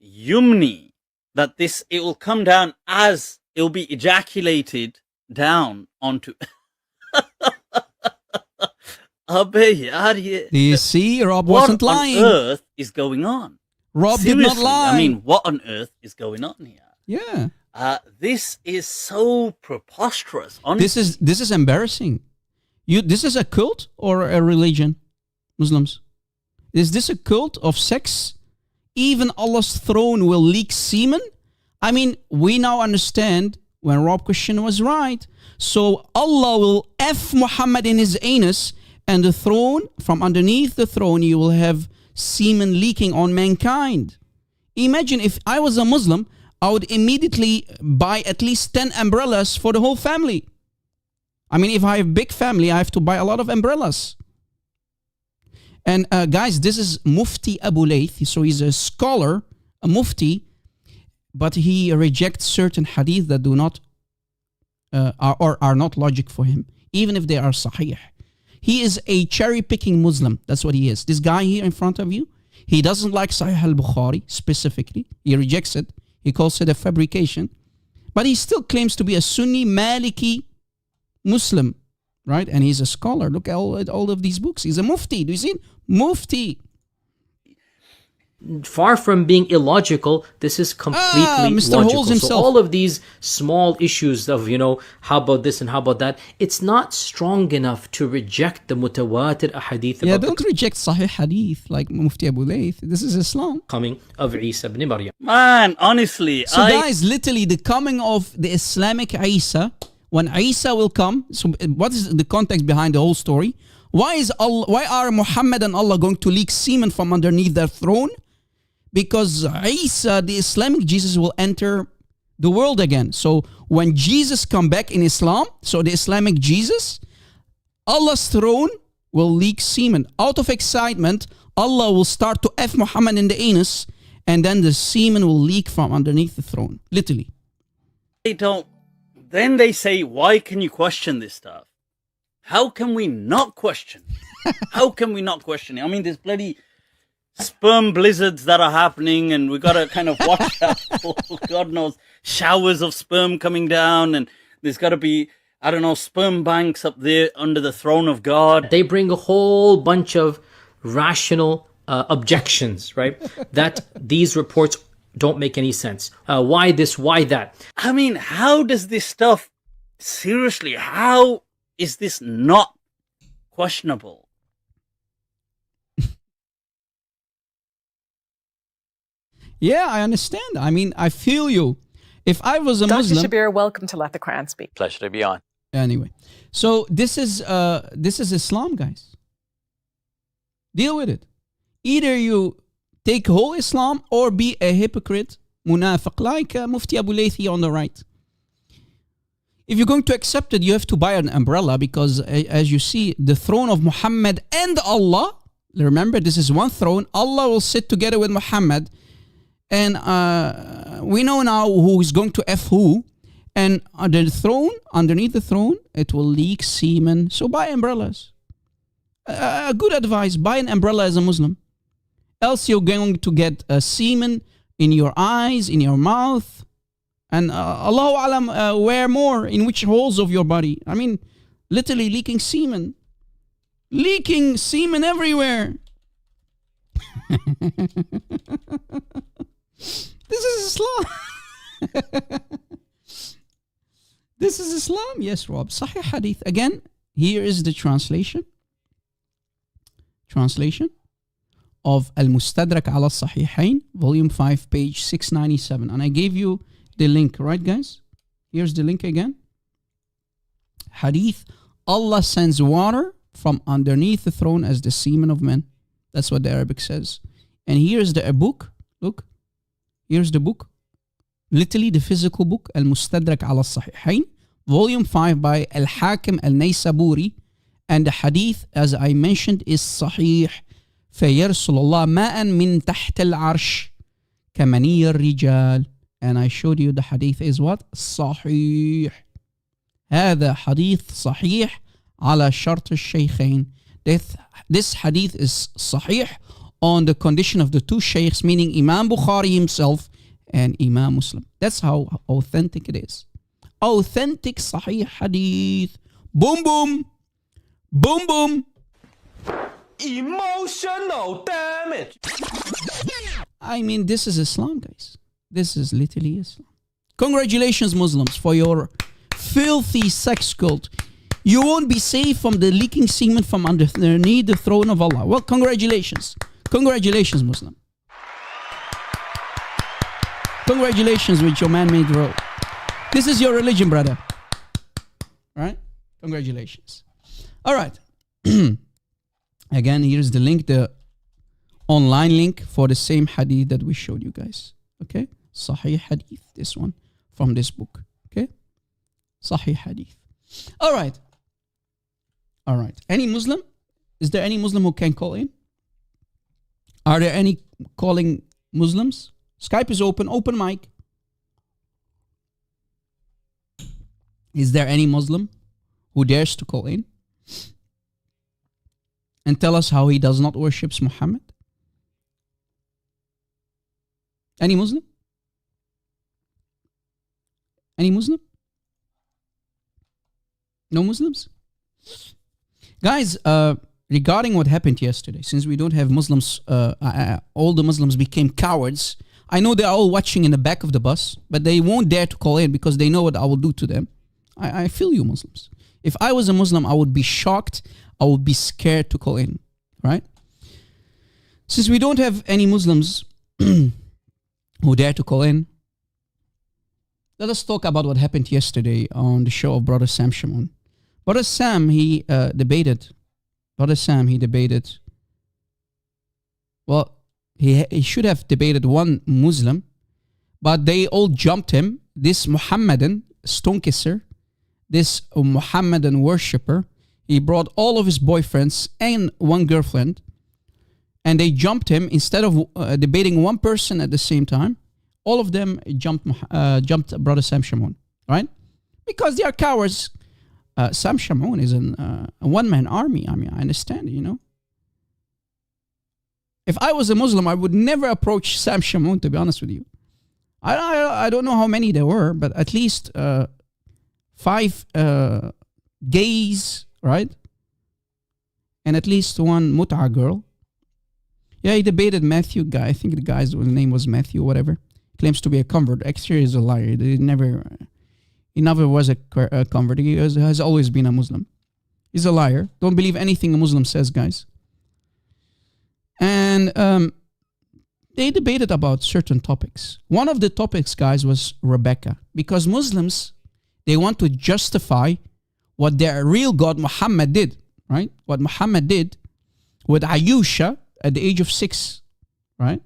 yumni, that it will come down as it will be ejaculated down onto. Do you see? Rob wasn't lying. What on earth is going on? Rob Seriously, did not lie. I mean, what on earth is going on here? Yeah. This is so preposterous. Honestly. This is embarrassing. This is a cult or a religion? Muslims. Is this a cult of sex? Even Allah's throne will leak semen? I mean, we now understand when Rob's question was right. So Allah will F Muhammad in his anus, and the throne, from underneath the throne, you will have semen leaking on mankind. Imagine if I was a Muslim, I would immediately buy at least 10 umbrellas for the whole family. I mean, if I have a big family, I have to buy a lot of umbrellas. And guys, this is Mufti Abu Layth. So he's a scholar, a Mufti, but he rejects certain hadith that do not, are not logic for him, even if they are sahih. He is a cherry-picking Muslim. That's what he is. This guy here in front of you, he doesn't like Sahih al-Bukhari specifically. He rejects it. He calls it a fabrication. But he still claims to be a Sunni Maliki Muslim, right? And he's a scholar. Look at all of these books. He's a Mufti. Do you see it? Mufti. Far from being illogical, this is completely Mr. logical. Holes so himself. all of these small issues of, how about this and how about that, it's not strong enough to reject the mutawatir ahadith Yeah, about don't reject Sahih Hadith like Mufti Abu Layth. This is Islam. the coming of Isa ibn Maryam. Man, honestly, So guys, literally the coming of the Islamic Isa, when Isa will come, so what is the context behind the whole story? Why are Muhammad and Allah going to leak semen from underneath their throne? Because Isa, the Islamic Jesus, will enter the world again. So when Jesus come back in Islam, so the Islamic Jesus, Allah's throne will leak semen. Out of excitement, Allah will start to F Muhammad in the anus, and then the semen will leak from underneath the throne. Literally. Then they say, why can you question this stuff? How can we not question? How can we not question it? I mean, there's bloody sperm blizzards that are happening, and we got to kind of watch out for, God knows, showers of sperm coming down, and there's got to be, I don't know, sperm banks up there under the throne of God. They bring a whole bunch of rational objections, right? That these reports don't make any sense. Why this? Why that? I mean, how does this stuff, seriously, how is this not questionable? Yeah, I understand. I mean, I feel you. If I was a Dr. Muslim... Shabir, welcome to Let the Quran Speak. Pleasure to be on. Anyway, so this is Islam, guys. Deal with it. Either you take whole Islam or be a hypocrite, munafiq, like Mufti Abu Laythi on the right. If you're going to accept it, you have to buy an umbrella because as you see, the throne of Muhammad and Allah, remember this is one throne, Allah will sit together with Muhammad, and we know now who is going to F who, and underneath the throne, it will leak semen. So buy umbrellas. A good advice, buy an umbrella as a Muslim. Else you're going to get semen in your eyes, in your mouth, and Allahu Alam, where more, in which holes of your body. I mean, literally leaking semen. Leaking semen everywhere. This is Islam. This is Islam. Yes, Rob. Sahih Hadith. Again, here is the translation. Translation of Al-Mustadrak ala Sahihain, volume 5, page 697. And I gave you the link, right, guys? Here's the link again. Hadith, Allah sends water from underneath the throne as the semen of men. That's what the Arabic says. And here's the book. Look, here's the book. Literally the physical book, Al-Mustadrak ala Sahihain, volume 5 by Al-Hakim Al-Naysaburi. And the hadith, as I mentioned, is Sahih. فيرسل الله ماء من تحت العرش كمني الرجال. And I showed you the hadith is what? Sahih. هذا حديث صحيح على شرط الشيخين. This hadith is Sahih on the condition of the two sheikhs, meaning Imam Bukhari himself and Imam Muslim. That's how authentic it is. Authentic Sahih hadith. Boom, boom. Boom, boom. Emotional damage. I mean, this is Islam, guys. This is literally Islam. Congratulations, Muslims, for your filthy sex cult. You won't be safe from the leaking semen from underneath the throne of Allah. Well, congratulations. Congratulations, Muslim. Congratulations with your man-made road. This is your religion, brother. Right? Congratulations. All right. Again, here's the link, the online link for the same hadith that we showed you guys. Okay? Sahih hadith, this one from this book. Okay? Sahih hadith. All right. All right. Any Muslim? Is there any Muslim who can call in? Are there any calling Muslims? Skype is open mic. Is there any Muslim who dares to call in and tell us how he does not worship Muhammad? Any Muslim? Any Muslim? No Muslims? Guys, regarding what happened yesterday, since we don't have Muslims, all the Muslims became cowards. I know they're all watching in the back of the bus, but they won't dare to call in because they know what I will do to them. I feel you, Muslims. If I was a Muslim, I would be shocked. I would be scared to call in, right? Since we don't have any Muslims who dare to call in, let us talk about what happened yesterday on the show of Brother Sam Shimon. Brother Sam, he debated. Well, he should have debated one Muslim, but they all jumped him. This Muhammadan stonekisser, this Muhammadan worshipper, he brought all of his boyfriends and one girlfriend, and they jumped him. Instead of debating one person at the same time, all of them jumped Brother Sam Shimon, right? Because they are cowards. Sam Shimon is a one-man army. I mean, I understand, you know. If I was a Muslim, I would never approach Sam Shimon, to be honest with you. I don't know how many there were, but at least 5 gays, right? And at least one mut'a girl. Yeah, he debated Matthew guy. I think the guy's name was Matthew, whatever. Claims to be a convert. Actually, he's a liar. He never was a convert. He has always been a Muslim. He's a liar. Don't believe anything a Muslim says, guys. And they debated about certain topics. One of the topics, guys, was Rebecca. Because Muslims, they want to justify what their real God, Muhammad, did. Right? What Muhammad did with Ayusha at the age of 6. Right?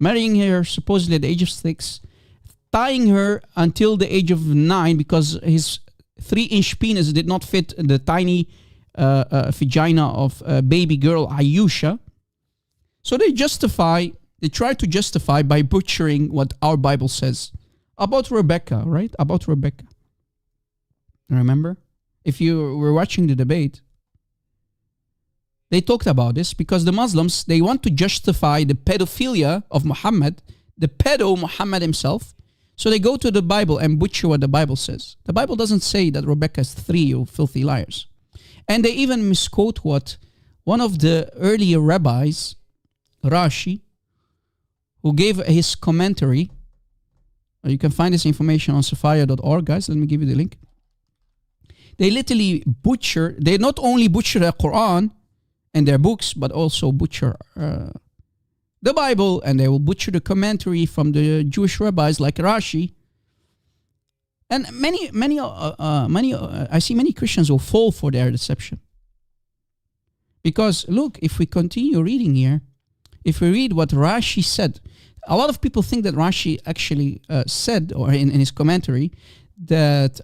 marrying her supposedly at the age of 6, tying her until the age of 9 because his 3-inch penis did not fit the tiny vagina of baby girl Ayusha. So they try to justify by butchering what our Bible says about Rebecca, right? About Rebecca. Remember? If you were watching the debate, they talked about this because the Muslims, they want to justify the pedophilia of Muhammad, the pedo Muhammad himself. So they go to the Bible and butcher what the Bible says. The Bible doesn't say that Rebecca is 3, you filthy liars. And they even misquote what one of the earlier rabbis, Rashi, who gave his commentary. You can find this information on sophia.org, guys. Let me give you the link. They literally butcher, they not only butcher the Quran and their books, but also butcher the Bible, and they will butcher the commentary from the Jewish rabbis like Rashi. And I see many Christians will fall for their deception. Because look, if we continue reading here, if we read what Rashi said, a lot of people think that Rashi actually said, or in his commentary, that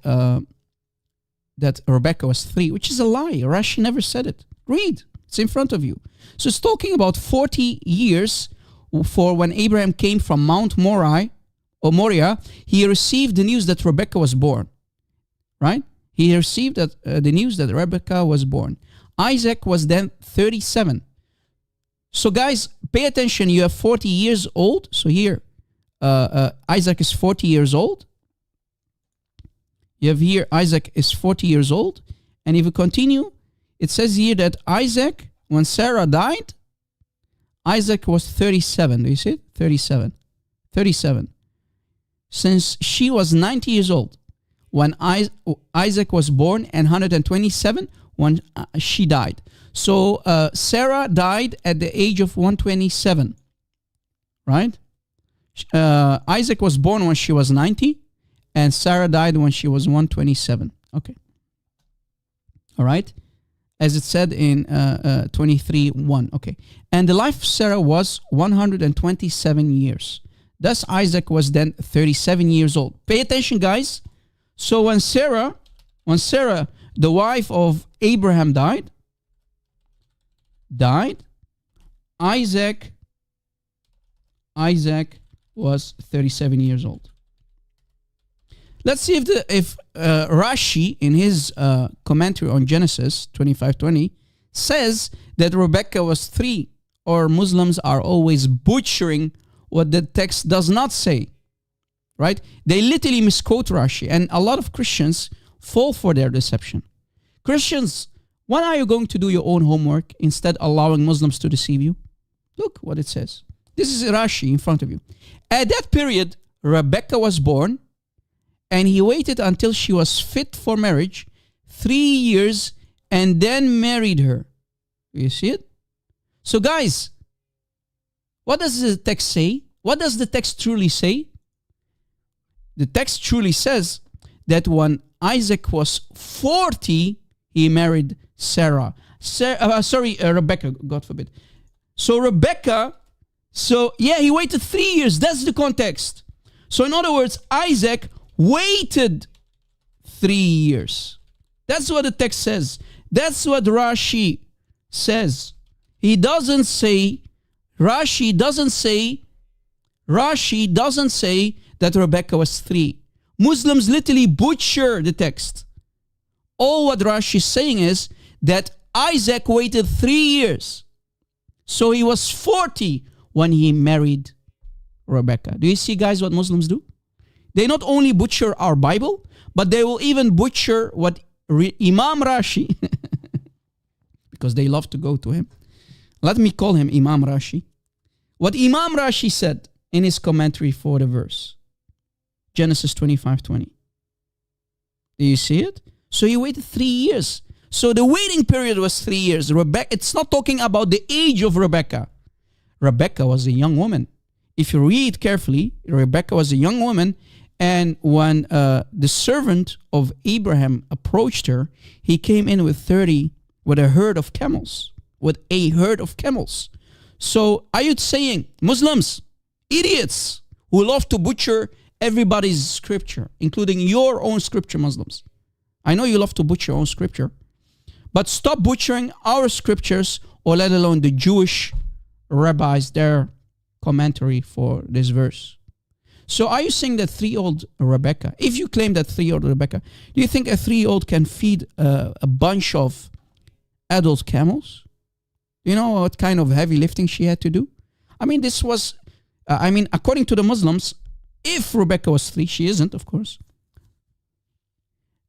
that Rebecca was 3, which is a lie. Rashi never said it. Read. It's in front of you. So it's talking about 40 years for when Abraham came from Mount Moriah, he received the news that Rebecca was born. Right? He received the news that Rebecca was born. Isaac was then 37. So guys, pay attention. You have 40 years old. So here, Isaac is 40 years old. You have here, Isaac is 40 years old. And if you continue, it says here that Isaac, when Sarah died, Isaac was 37. Do you see it? 37. 37. Since she was 90 years old when Isaac was born, and 127 when she died. So Sarah died at the age of 127. Right? Isaac was born when she was 90. And Sarah died when she was 127. Okay. All right. As it said in 23:1. Okay. And the life of Sarah was 127 years. Thus Isaac was then 37 years old. Pay attention, guys. So when Sarah, the wife of Abraham died, Isaac was 37 years old. Let's see if Rashi, in his commentary on Genesis 25:20, says that Rebecca was 3, or Muslims are always butchering what the text does not say. Right? They literally misquote Rashi, and a lot of Christians fall for their deception. Christians, when are you going to do your own homework instead allowing Muslims to deceive you? Look what it says. This is Rashi in front of you. At that period, Rebecca was born, and he waited until she was fit for marriage, 3 years, and then married her. You see it? So guys, what does the text say? What does the text truly say? The text truly says that when Isaac was 40, he married Rebecca, God forbid. So Rebecca, he waited 3 years. That's the context. So in other words, Isaac waited 3 years. That's what the text says. That's what Rashi says. He doesn't say, Rashi doesn't say that Rebecca was 3. Muslims literally butcher the text. All what Rashi is saying is that Isaac waited 3 years. So he was 40 when he married Rebecca. Do you see, guys, what Muslims do? They not only butcher our Bible, but they will even butcher what Imam Rashi, because they love to go to him. Let me call him Imam Rashi. What Imam Rashi said in his commentary for the verse. Genesis 25:20. Do you see it? So he waited 3 years. So the waiting period was 3 years. It's not talking about the age of Rebecca. Rebecca was a young woman. If you read carefully, Rebecca was a young woman, and when the servant of Abraham approached her, he came in with a herd of camels. So are you saying, Muslims, idiots who love to butcher everybody's scripture, including your own scripture, Muslims. I know you love to butcher your own scripture, but stop butchering our scriptures, or let alone the Jewish rabbis, their commentary for this verse. So are you saying that 3-year-old Rebecca, if you claim that 3-year-old Rebecca, do you think a 3-year-old can feed a bunch of adult camels? You know what kind of heavy lifting she had to do? I mean, this was, according to the Muslims, if Rebecca was 3, she isn't, of course.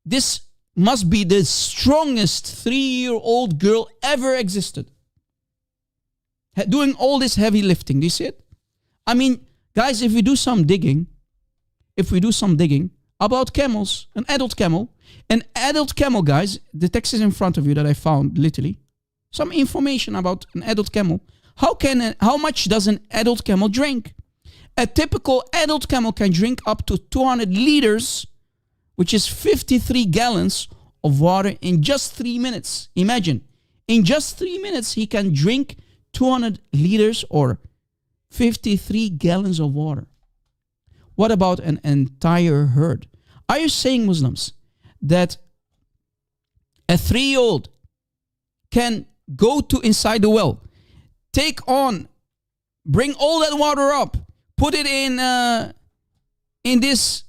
This must be the strongest 3-year-old girl ever existed. Doing all this heavy lifting, do you see it? I mean, guys, if we do some digging about camels, an adult camel, guys, the text is in front of you that I found, literally. Some information about an adult camel. How much does an adult camel drink? A typical adult camel can drink up to 200 liters, which is 53 gallons of water in just 3 minutes. Imagine, in just 3 minutes, he can drink 200 liters or 53 gallons of water. What about an entire herd? Are you saying, Muslims, that a 3-year-old can go to inside the well, bring all that water up, put it in this,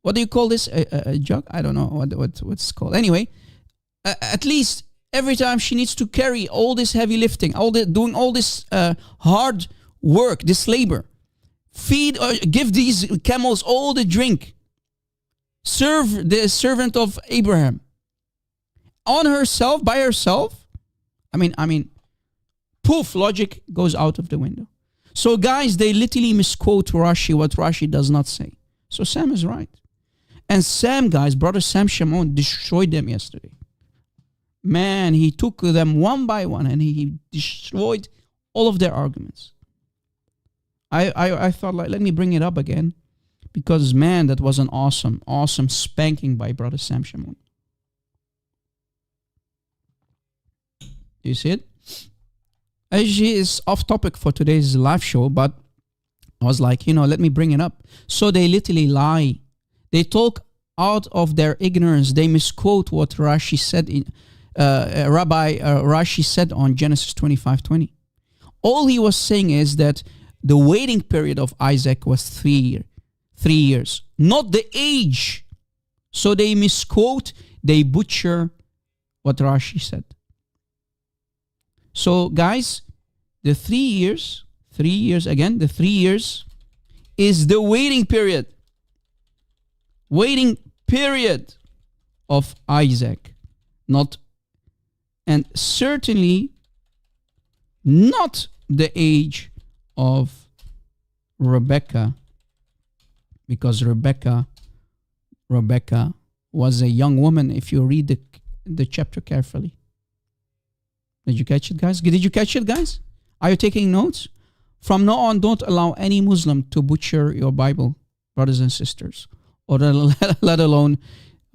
what do you call this? A jug? I don't know what's it's called. Anyway, at least every time she needs to carry all this heavy lifting, doing all this hard work, this labor, feed or give these camels all the drink, serve the servant of Abraham on herself, by herself. I mean, poof, logic goes out of the window. So guys, they literally misquote Rashi, what Rashi does not say. So Sam is right. And Sam, guys, brother Sam Shimon destroyed them yesterday. Man, he took them one by one and he destroyed all of their arguments. I thought, like, let me bring it up again, because man, that was an awesome spanking by brother Sam Shimon. You see it? Actually, it's off topic for today's live show, but I was like, let me bring it up. So they literally lie. They talk out of their ignorance. They misquote what Rashi said Rabbi Rashi said on Genesis 25:20. All he was saying is that the waiting period of Isaac was 3 years, not the age. So they misquote, they butcher what Rashi said. So guys, the 3 years is the waiting period. Waiting period of Isaac, and certainly not the age of Rebecca, because Rebecca was a young woman, if you read the chapter carefully. Did you catch it, guys? Did you catch it, guys? Are you taking notes? From now on, don't allow any Muslim to butcher your Bible, brothers and sisters, or let alone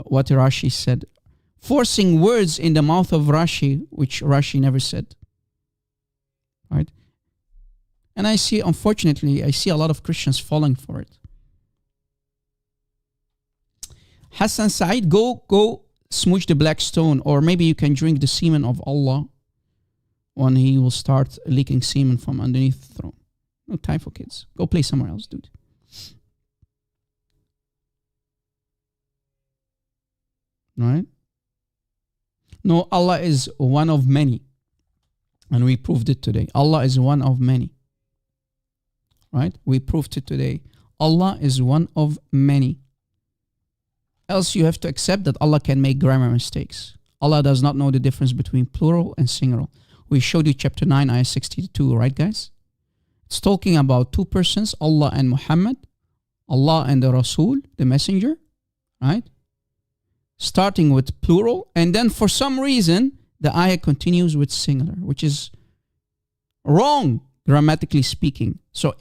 what Rashi said. Forcing words in the mouth of Rashi, which Rashi never said. Right? And unfortunately, I see a lot of Christians falling for it. Hassan Said, go smooch the black stone, or maybe you can drink the semen of Allah when he will start leaking semen from underneath the throne. No time for kids. Go play somewhere else, dude. Right? No, Allah is one of many. And we proved it today. Allah is one of many. Right? We proved it today. Allah is one of many. Else you have to accept that Allah can make grammar mistakes. Allah does not know the difference between plural and singular. We showed you chapter 9, ayah 62, right, guys? It's talking about two persons, Allah and Muhammad, Allah and the Rasul, the messenger, right? Starting with plural, and then for some reason, the ayah continues with singular, which is wrong, grammatically speaking. So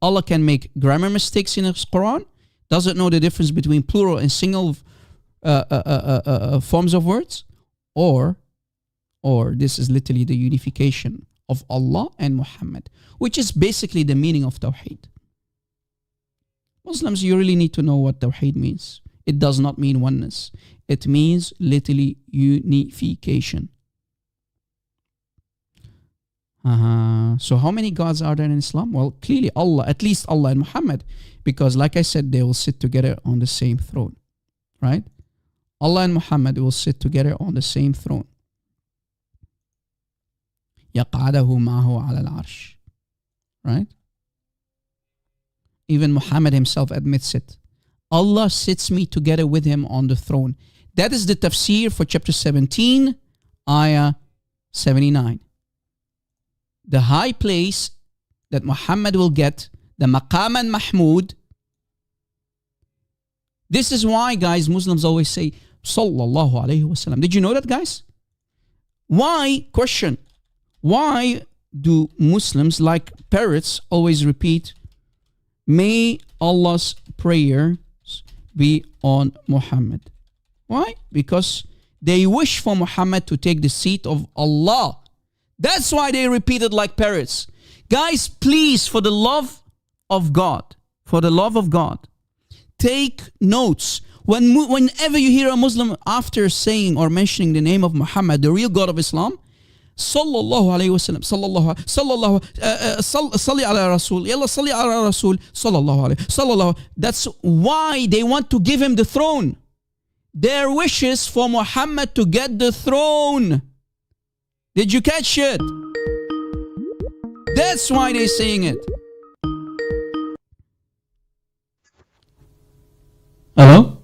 Allah can make grammar mistakes in His Quran, doesn't know the difference between plural and single forms of words, or this is literally the unification of Allah and Muhammad, which is basically the meaning of Tawheed. Muslims, you really need to know what Tawheed means. It does not mean oneness. It means literally unification. So how many gods are there in Islam? Well, clearly Allah, at least Allah and Muhammad, because like I said, they will sit together on the same throne, right? Allah and Muhammad will sit together on the same throne. يَقْعَدَهُ مَعَهُ عَلَى الْعَرْشِ. Right? Even Muhammad himself admits it. Allah sits me together with him on the throne. That is the tafsir for chapter 17, ayah 79. The high place that Muhammad will get, the Maqam and Mahmud. This is why, guys, Muslims always say, Sallallahu Alaihi Wasallam. Did you know that, guys? Why, question, why do Muslims, like parrots, always repeat, may Allah's prayers be on Muhammad? Why? Because they wish for Muhammad to take the seat of Allah. That's why they repeat it like parrots. Guys, please, for the love of God, take notes. Whenever you hear a Muslim after saying or mentioning the name of Muhammad, the real God of Islam, Sallallahu Alaihi Wasallam, Salli ala Rasul, Yalla Salli ala Rasul, Sallallahu Alaihi, Sallallahu. That's why they want to give him the throne. Their wishes for Muhammad to get the throne. Did you catch it? That's why they're saying it. Hello?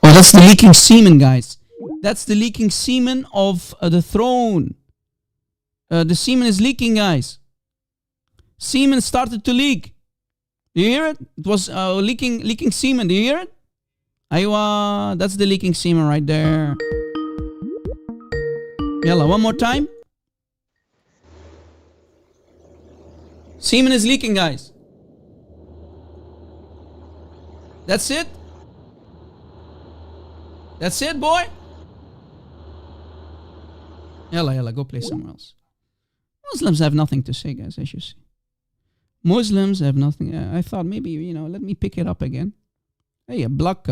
Oh, that's the leaking semen, guys. That's the leaking semen of the throne. The semen is leaking, guys. Semen started to leak. Do you hear it? It was leaking semen. Do you hear it? Aywa, that's the leaking semen right there. Yalla, one more time. Semen is leaking, guys. That's it? That's it, boy? Yalla, go play somewhere else. Muslims have nothing to say, guys, as you see. Muslims have nothing. I thought maybe, let me pick it up again. Hey, block.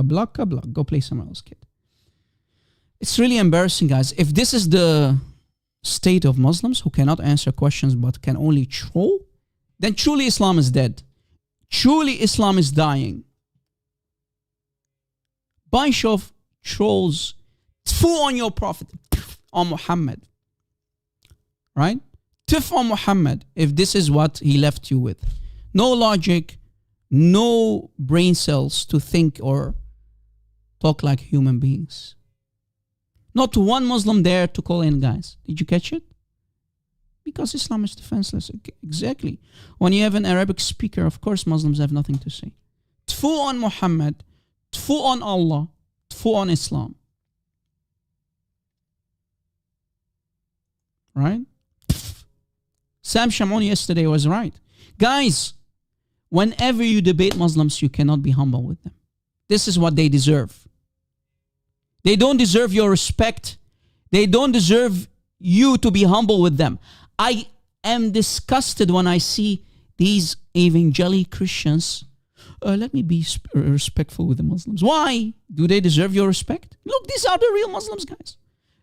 Go play somewhere else, kid. It's really embarrassing, guys. If this is the state of Muslims who cannot answer questions but can only troll, then truly Islam is dead. Truly Islam is dying. Bunch of trolls. Tfu on your prophet. On Muhammad. Right? Tif on Muhammad if this is what he left you with. No logic, no brain cells to think or talk like human beings. Not one Muslim there to call in, guys. Did you catch it? Because Islam is defenseless. Exactly. When you have an Arabic speaker, of course Muslims have nothing to say. Tfu on Muhammad, tfu on Allah, tfu on Islam. Right? Sam Shamoun yesterday was right. Guys, whenever you debate Muslims, you cannot be humble with them. This is what they deserve. They don't deserve your respect. They don't deserve you to be humble with them. I am disgusted when I see these evangelical Christians. Let me be respectful with the Muslims. Why? Do they deserve your respect? Look, these are the real Muslims, guys.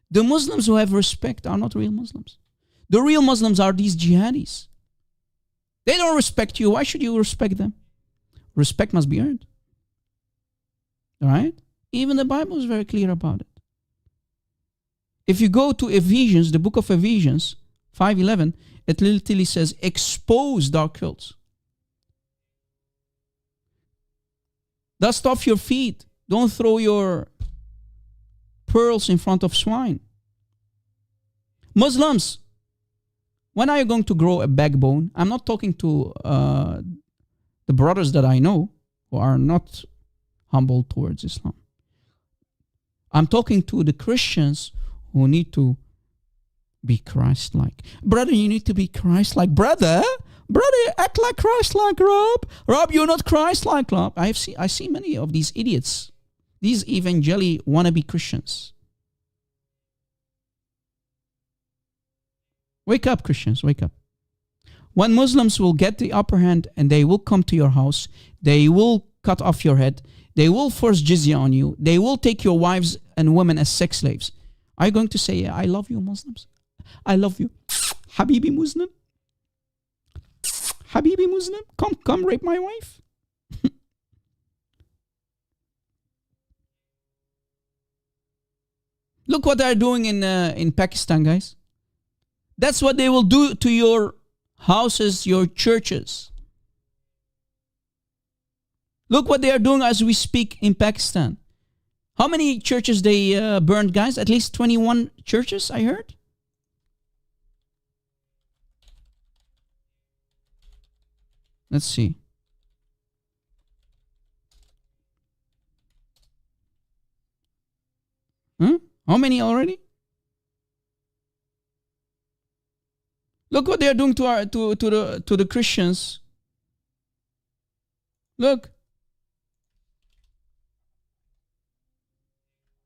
The Muslims who have respect are not real Muslims. The real Muslims are these jihadis. They don't respect you. Why should you respect them? Respect must be earned. All right? Even the Bible is very clear about it. If you go to Ephesians, the book of Ephesians, 5:11, it literally says, expose dark cults. Dust off your feet. Don't throw your pearls in front of swine. Muslims, when are you going to grow a backbone? I'm not talking to the brothers that I know who are not humble towards Islam. I'm talking to the Christians who need to be Christ-like. Brother, you need to be Christ-like. Brother, Brother, act like Christ-like, Rob. Rob, you're not Christ-like, Rob. I see many of these idiots, these evangeli wannabe Christians. Wake up, Christians, wake up. When Muslims will get the upper hand and they will come to your house, they will cut off your head, they will force jizya on you, they will take your wives and women as sex slaves. Are you going to say, I love you, Muslims? I love you. Habibi Muslim? Habibi Muslim? Come rape my wife? Look what they're doing in Pakistan, guys. That's what they will do to your houses, your churches. Look what they are doing as we speak in Pakistan. How many churches they burned, guys? At least 21 churches, I heard. Let's see. How many already? Look what they are doing to the Christians. Look.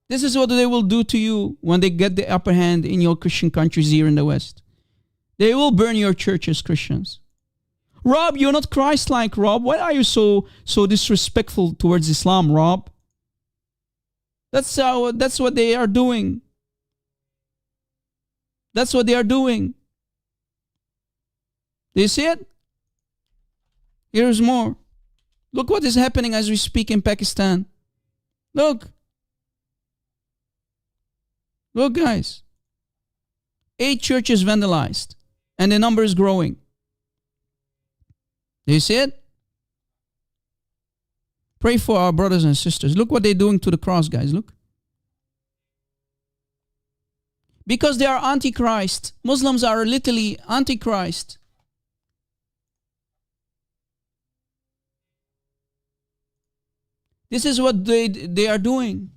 This is what they will do to you when they get the upper hand in your Christian countries here in the West. They will burn your churches, Christians. Rob, you're not Christ-like, Rob. Why are you so disrespectful towards Islam, Rob? That's what they are doing. That's what they are doing. Do you see it? Here's more. Look what is happening as we speak in Pakistan. Look. Look, guys. 8 churches vandalized. And the number is growing. Do you see it? Pray for our brothers and sisters. Look what they're doing to the cross, guys. Look. Because they are antichrist. Muslims are literally antichrist. This is what they are doing.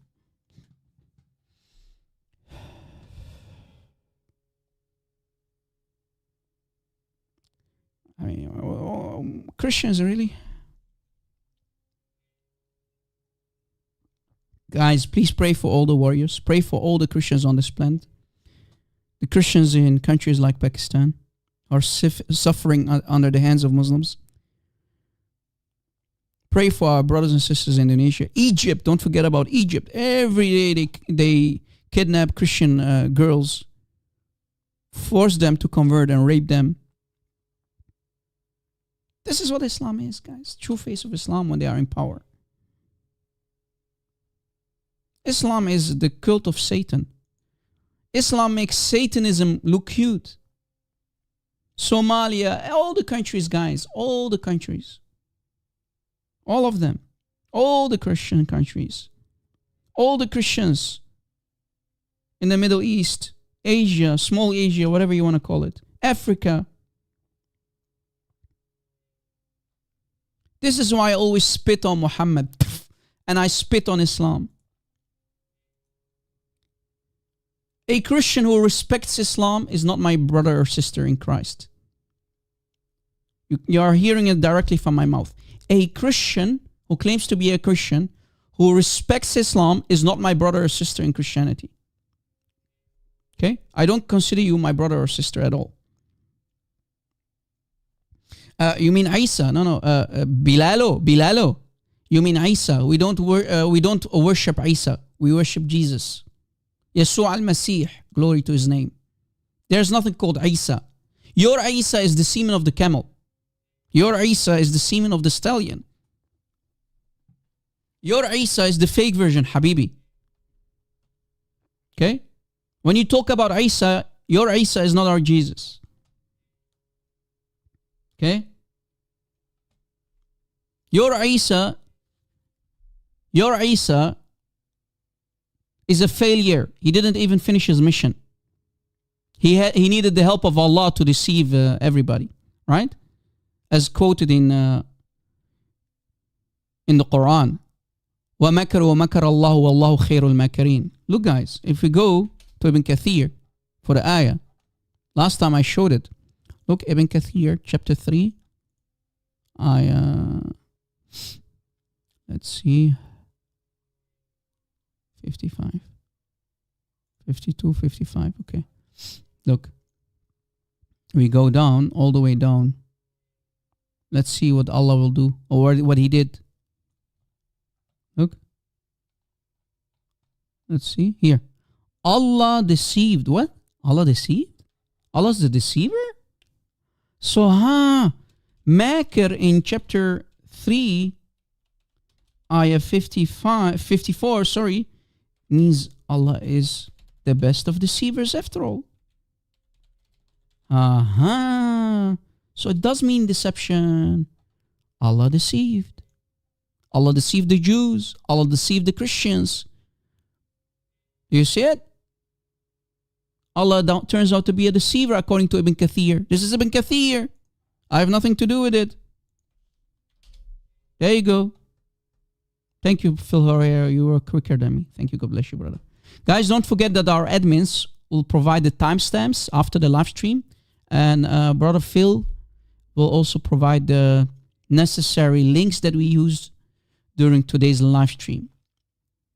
I mean, Christians, really? Guys, please pray for all the warriors. Pray for all the Christians on this planet. The Christians in countries like Pakistan are suffering under the hands of Muslims. Pray for our brothers and sisters in Indonesia. Egypt, don't forget about Egypt. Every day they kidnap Christian girls, force them to convert and rape them. This is what Islam is, guys. True face of Islam when they are in power. Islam is the cult of Satan. Islam makes Satanism look cute. Somalia, all the countries, guys, all the countries. All of them. All the Christian countries. All the Christians in the Middle East, Asia, small Asia, whatever you want to call it. Africa. This is why I always spit on Muhammad and I spit on Islam. A Christian who respects Islam is not my brother or sister in Christ. You are hearing it directly from my mouth. A Christian who claims to be a Christian who respects Islam is not my brother or sister in Christianity. Okay? I don't consider you my brother or sister at all. You mean Isa? No. Bilalo. You mean Isa? We don't worship Isa. We worship Jesus. Yeshua al-Masih. Glory to his name. There's nothing called Isa. Your Isa is the semen of the camel. Your Isa is the semen of the stallion. Your Isa is the fake version, Habibi. Okay? When you talk about Isa, your Isa is not our Jesus. Okay? Your Isa is a failure. He didn't even finish his mission. He needed the help of Allah to deceive everybody, right? As quoted in the Quran. وَمَكَرُوا وَمَكَرَ اللَّهُ وَاللَّهُ خَيْرُ الْمَاكِرِينَ. Look, guys, if we go to Ibn Kathir for the ayah, last time I showed it. Look, Ibn Kathir, chapter 3. Let's see. 55. 52, 55. Okay. Look. We go down, all the way down. Let's see what Allah will do, or what He did. Look. Let's see. Here. Allah deceived. What? Allah deceived? Allah's the deceiver? So, Makr in chapter 3, ayah 54, means Allah is the best of deceivers after all. So it does mean deception. Allah deceived. Allah deceived the Jews. Allah deceived the Christians. Do you see it? Allah turns out to be a deceiver according to Ibn Kathir. This is Ibn Kathir. I have nothing to do with it. There you go. Thank you, Phil Herrera. You were quicker than me. Thank you. God bless you, brother. Guys, don't forget that our admins will provide the timestamps after the live stream. And Brother Phil will also provide the necessary links that we used during today's live stream.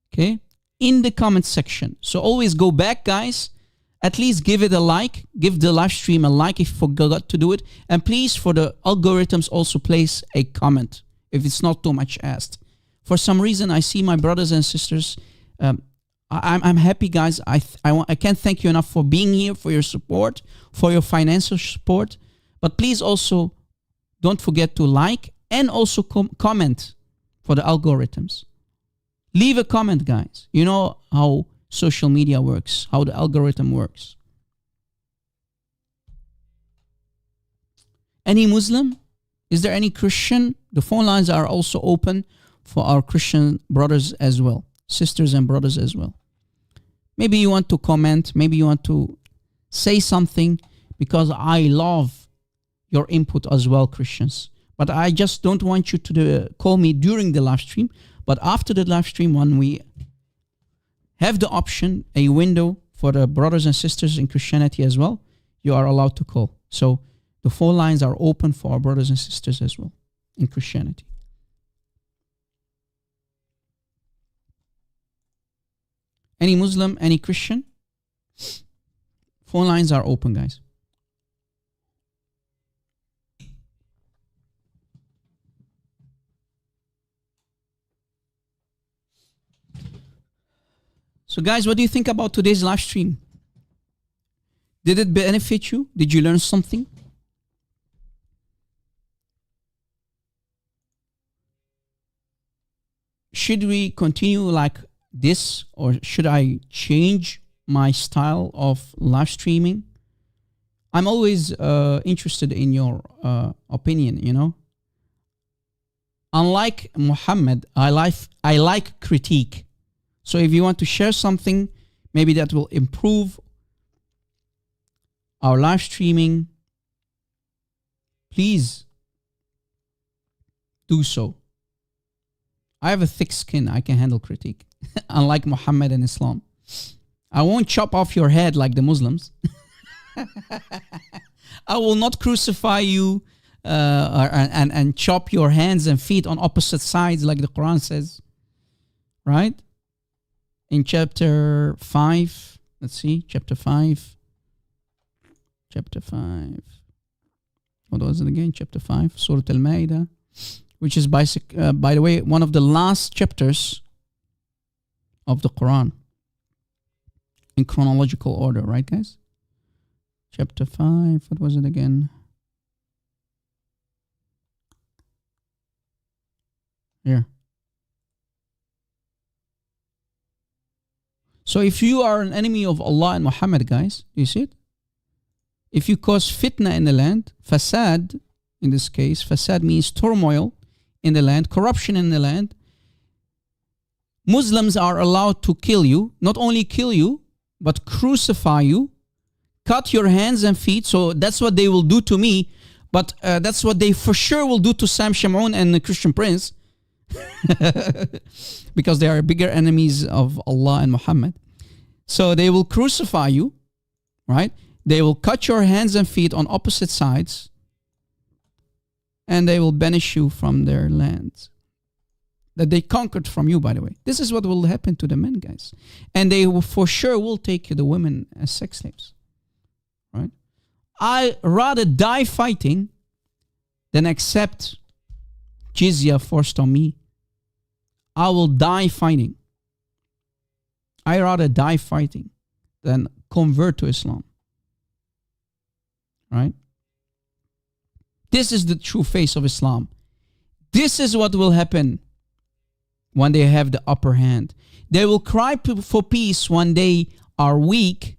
Okay? In the comment section. So always go back, guys. At least give it a like. Give the live stream a like if you forgot to do it. And please, for the algorithms, also place a comment if it's not too much asked. For some reason, I see my brothers and sisters. I'm happy, guys. I can't thank you enough for being here, for your support, for your financial support. But please also don't forget to like and also comment for the algorithms. Leave a comment, guys. You know how social media works, how the algorithm works. Any Muslim? Is there any Christian? The phone lines are also open for our Christian brothers as well, sisters and brothers as well. Maybe you want to comment, maybe you want to say something, because I love your input as well, Christians. But I just don't want you to call me during the live stream, but after the live stream, when we have the option, a window for the brothers and sisters in Christianity as well, you are allowed to call. So the phone lines are open for our brothers and sisters as well in Christianity. Any Muslim, any Christian? Phone lines are open, guys. So guys, what do you think about today's live stream? Did it benefit you? Did you learn something? Should we continue like this, or should I change my style of live streaming? I'm always interested in your opinion, you know. Unlike Muhammad, I like critique. So if you want to share something, maybe that will improve our live streaming, please do so. I have a thick skin. I can handle critique. Unlike Muhammad and Islam. I won't chop off your head like the Muslims. I will not crucify you and chop your hands and feet on opposite sides like the Quran says. Right? In chapter 5, let's see, chapter 5. What was it again? Chapter 5, Surah Al-Ma'idah, which is, by the way, one of the last chapters of the Quran in chronological order, right, guys? Chapter 5, what was it again? Here. So if you are an enemy of Allah and Muhammad, guys, do you see it? If you cause fitna in the land, fasad, in this case, fasad means turmoil in the land, corruption in the land, Muslims are allowed to kill you, not only kill you, but crucify you, cut your hands and feet. So that's what they will do to me, but that's what they for sure will do to Sam Shamoun and the Christian Prince, because they are bigger enemies of Allah and Muhammad. So they will crucify you, right? They will cut your hands and feet on opposite sides, and they will banish you from their lands that they conquered from you, by the way. This is what will happen to the men, guys. And they will, for sure will take the women as sex slaves. Right? I rather die fighting than accept jizya forced on me. I will die fighting. I rather die fighting than convert to Islam. Right? This is the true face of Islam. This is what will happen when they have the upper hand. They will cry for peace when they are weak,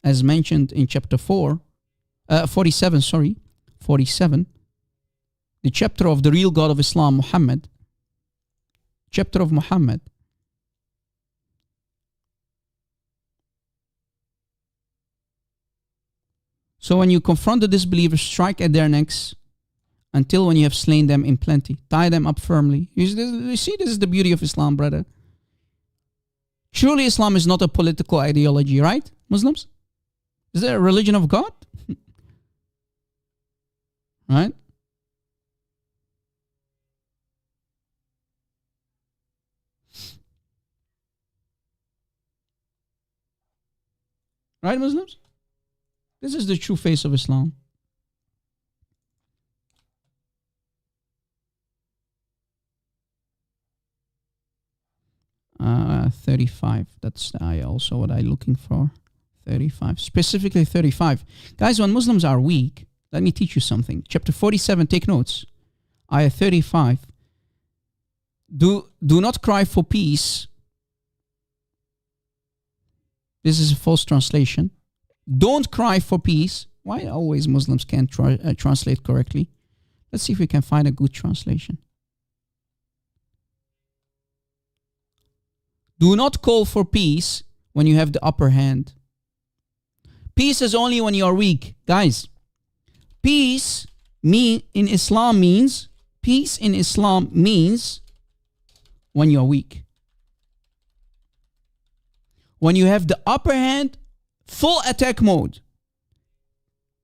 as mentioned in chapter 47, the chapter of the real God of Islam, Muhammad, chapter of Muhammad. So when you confront the disbelievers, strike at their necks until when you have slain them in plenty. Tie them up firmly. You see, this is the beauty of Islam, brother. Surely Islam is not a political ideology, right, Muslims? Is it a religion of God? Right? Right, Muslims? This is the true face of Islam. Uh, 35. That's also what I'm looking for. 35. Specifically 35. Guys, when Muslims are weak, let me teach you something. Chapter 47, take notes. Ayah 35. Do not cry for peace. This is a false translation. Don't cry for peace. Why always Muslims can't translate correctly? Let's see if we can find a good translation. Do not call for peace when you have the upper hand. Peace is only when you are weak. Guys, peace in Islam means when you are weak. When you have the upper hand, full attack mode.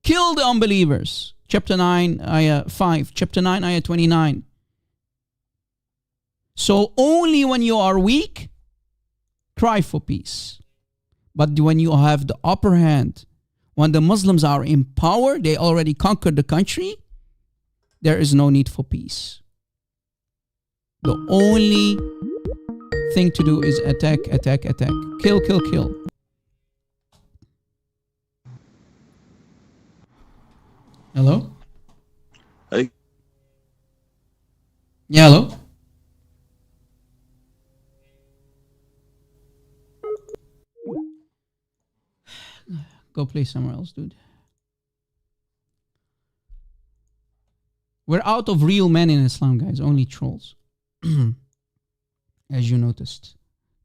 Kill the unbelievers. Chapter 9, ayah 5. Chapter 9, ayah 29. So only when you are weak, cry for peace. But when you have the upper hand, when the Muslims are in power, they already conquered the country, there is no need for peace. The only thing to do is attack, attack, attack. Kill, kill, kill. Hello? Hey. Yeah, hello? Go play somewhere else, dude. We're out of real men in Islam, guys. Only trolls. As you noticed.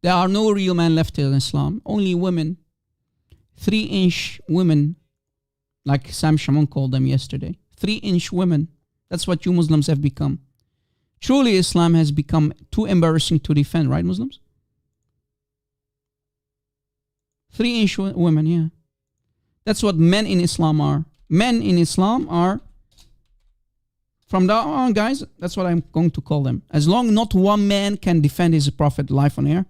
There are no real men left in Islam. Only women. 3-inch women. Like Sam Shamoun called them yesterday. 3-inch women. That's what you Muslims have become. Truly, Islam has become too embarrassing to defend, right, Muslims? 3-inch women, yeah. That's what men in Islam are. Men in Islam are, from now on, guys, that's what I'm going to call them. As long not one man can defend his prophet live on air,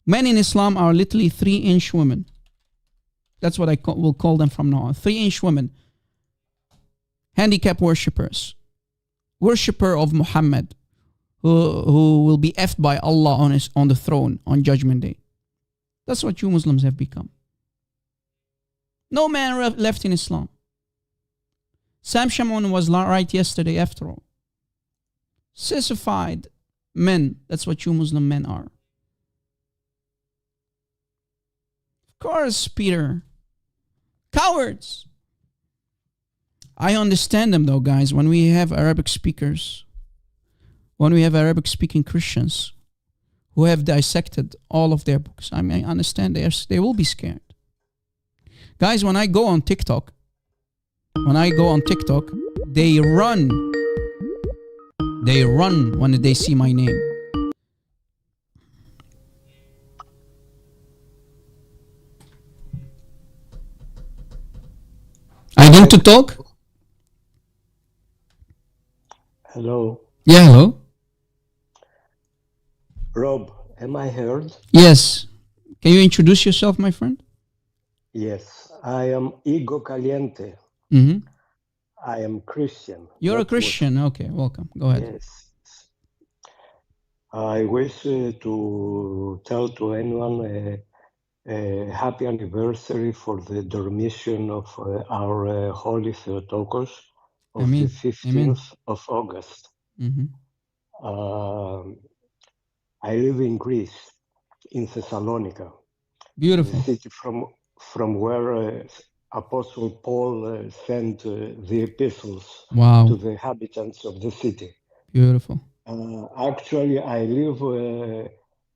men in Islam are literally 3-inch women. That's what I will call them from now on. 3-inch women. Handicap worshippers. Worshipper of Muhammad. Who will be effed by Allah on the throne on Judgment Day. That's what you Muslims have become. No man left in Islam. Sam Shamoun was right yesterday after all. Sissified men. That's what you Muslim men are. Of course, Peter. Cowards. I understand them though, guys. When we have Arabic speakers, when we have Arabic speaking Christians who have dissected all of their books, I mean, I understand they will be scared. Guys, when I go on TikTok, they run. They run when they see my name. want to talk? Hello, Yeah, hello. Rob. Am I heard? Yes. Can you introduce yourself, my friend? Yes, I am Igo Caliente. Mm-hmm. I am Christian. You're a not Christian. Okay, welcome. Go ahead. Muslim. Yes. I wish to tell to anyone a happy anniversary for the dormition of our Holy Theotokos of the Amen. 15th of August. Mm-hmm. I live in Greece, in Thessalonica, the Beautiful. city from where Apostle Paul sent the epistles Wow. to the inhabitants of the city. Beautiful. Actually, I live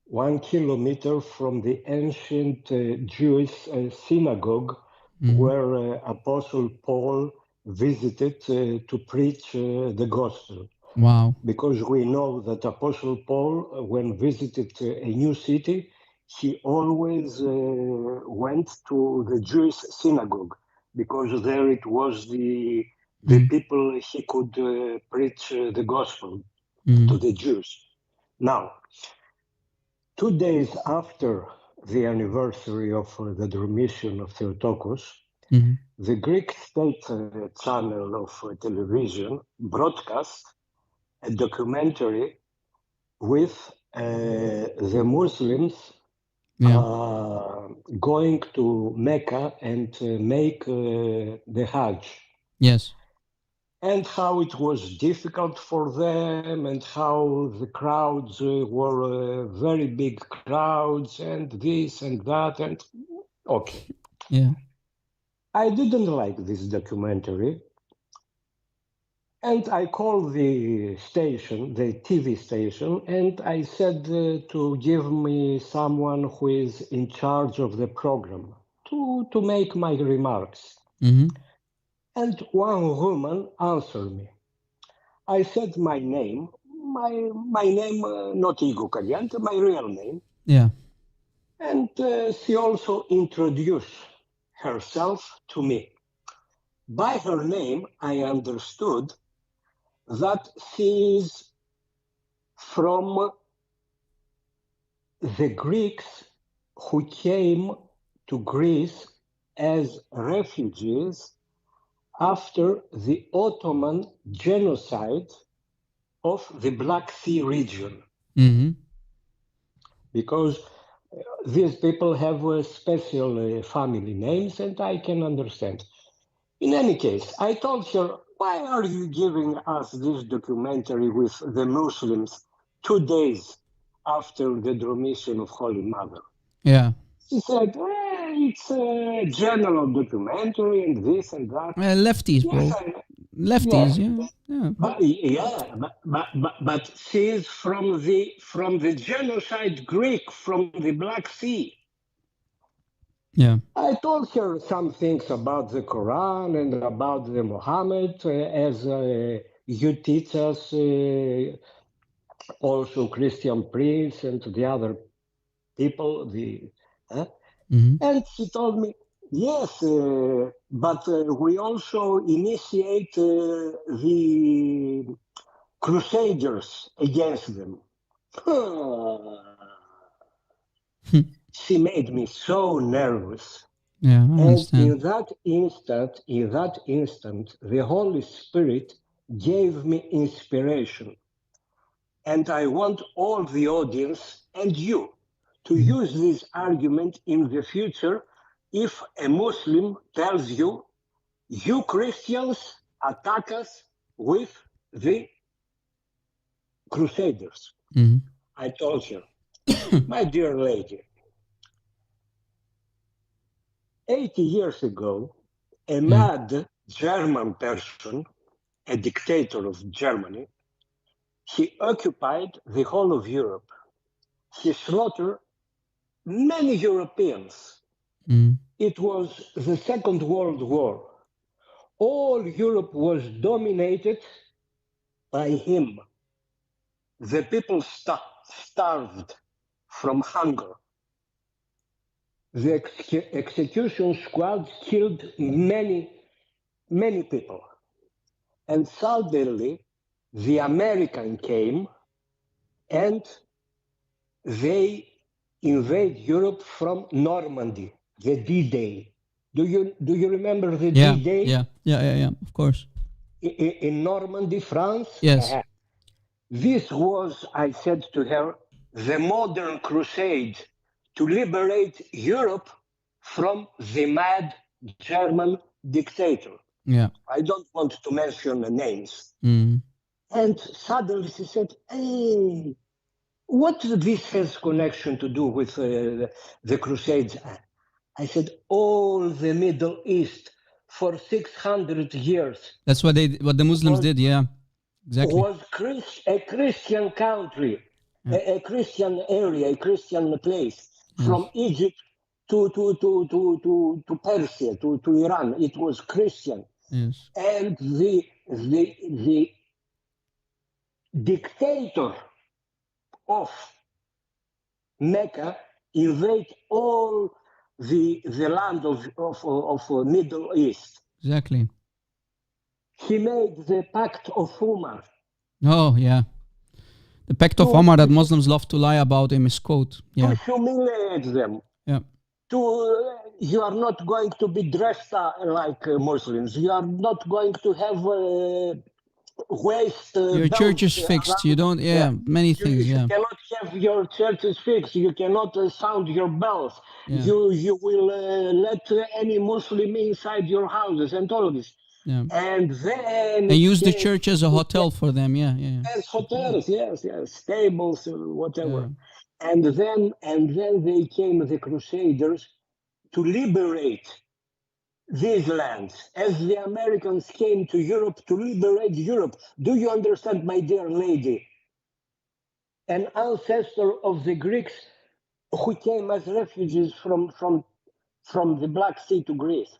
1 kilometer from the ancient Jewish synagogue where Apostle Paul visited to preach the gospel. Wow. Because we know that Apostle Paul, when visited a new city, he always went to the Jewish synagogue, because there it was the people he could preach the gospel to the Jews. Now, 2 days after the anniversary of the dormition of Theotokos, the Greek state channel of television broadcast a documentary with the Muslims going to Mecca and make the Hajj. Yes. And how it was difficult for them, and how the crowds were very big crowds, and this and that, and okay. Yeah. I didn't like this documentary, and I called the station, the TV station, and I said to give me someone who is in charge of the program to make my remarks. And one woman answered me. I said my name, not Igo Caliente, my real name. Yeah. And she also introduced herself to me. By her name, I understood that she is from the Greeks who came to Greece as refugees after the Ottoman genocide of the Black Sea region. Because these people have special family names, and I can understand. In any case, I told her, why are you giving us this documentary with the Muslims 2 days after the dormition of Holy Mother? Yeah. She said, it's a general documentary and this and that. Lefties, bro. Yes, Lefties, yeah. But she is from the genocide Greek, from the Black Sea. Yeah. I told her some things about the Quran and about the Muhammad, as you teach us, also Christian Prince and the other people. And she told me, yes, but we also initiate the crusaders against them. She made me so nervous. Yeah, I And understand. in that instant, the Holy Spirit gave me inspiration. And I want all the audience and you to use this argument in the future if a Muslim tells you, you Christians attack us with the crusaders. I told her, my dear lady, 80 years ago, a mad German person, a dictator of Germany, he occupied the whole of Europe. He slaughtered many Europeans. It was the Second World War. All Europe was dominated by him. The people starved from hunger. The execution squad killed many many people. And suddenly, the American came and they invade Europe from Normandy, the D-Day. Do you remember the Yeah, D-Day? yeah, of course. In Normandy, France? Yes. This was, I said to her, the modern crusade to liberate Europe from the mad German dictator. Yeah. I don't want to mention the names. Mm. And suddenly she said, hey, what this has connection to do with the Crusades? I said, all the Middle East for 600 years That's what the Muslims did. Yeah, exactly. was a Christian country, a Christian area, a Christian place. From Egypt to Persia, to Iran, it was Christian. Yes. And the dictator of Mecca invade all the land of Middle East. Exactly. He made the Pact of Umar. Oh, yeah. The Pact of Omar that Muslims love to lie about and misquote. Yeah. To humiliate them. Yeah. You are not going to be dressed like Muslims. You are not going to have waist. Your church is fixed. You don't. Yeah, many things. You Yeah. cannot have your churches fixed. You cannot sound your bells. Yeah. You will let any Muslim inside your houses and all of this. Yeah. And then And use the church as a hotel for them. Yeah. as hotels, yes, stables, whatever. And then they came, the Crusaders, to liberate these lands, as the Americans came to Europe to liberate Europe. Do you understand, my dear lady? An ancestor of the Greeks who came as refugees from the Black Sea to Greece.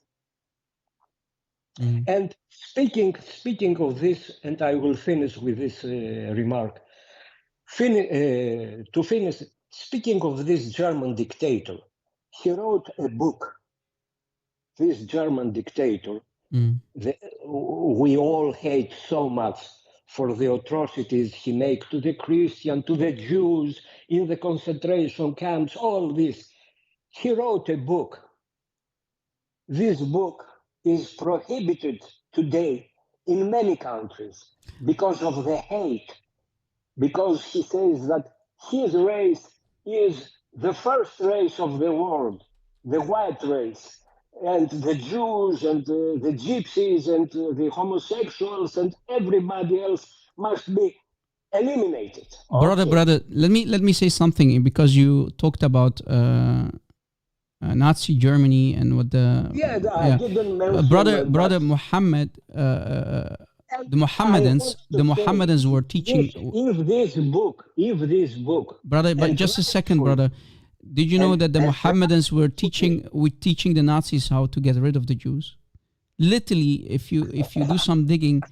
Mm. And speaking of this, and I will finish with this remark. To finish, speaking of this German dictator, he wrote a book. This German dictator, we all hate so much for the atrocities he made to the Christian, to the Jews in the concentration camps, all this. He wrote a book. This book is prohibited today in many countries because of the hate, because he says that his race is the first race of the world, the white race, and the Jews and the gypsies and the homosexuals and everybody else must be eliminated. Brother, let me say something, because you talked about Nazi Germany and what the I didn't mention brother Muhammad, the Mohammedans were teaching. If this book, brother, but just a second, brother. Did you know that the Mohammedans were teaching the Nazis how to get rid of the Jews? Literally, if you do some digging,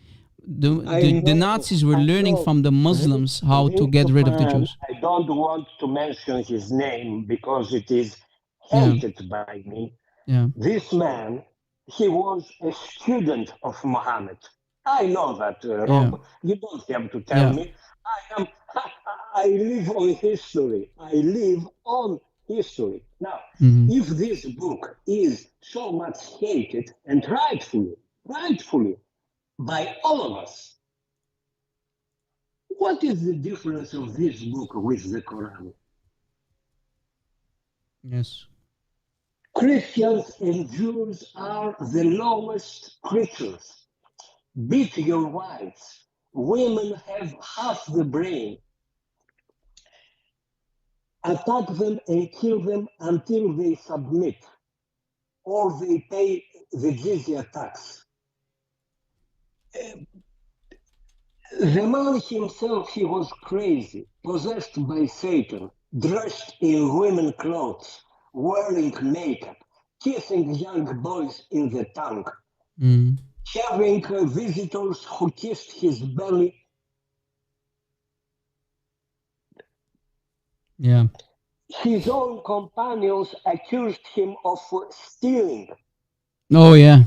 the Nazis were learning from the Muslims how to get rid of the Jews. I don't want to mention his name because it is hated by me. Yeah. This man, he was a student of Muhammad. I know that, Rob. You don't have to tell me. I live on history. Now, if this book is so much hated, and rightfully, by all of us, what is the difference of this book with the Quran? Yes. Christians and Jews are the lowest creatures. Beat your wives. Women have half the brain. Attack them and kill them until they submit, or they pay the jizya tax. The man himself, he was crazy, possessed by Satan, dressed in women clothes, wearing makeup, kissing young boys in the tongue, having visitors who kissed his belly. Yeah. His own companions accused him of stealing. Oh, yeah.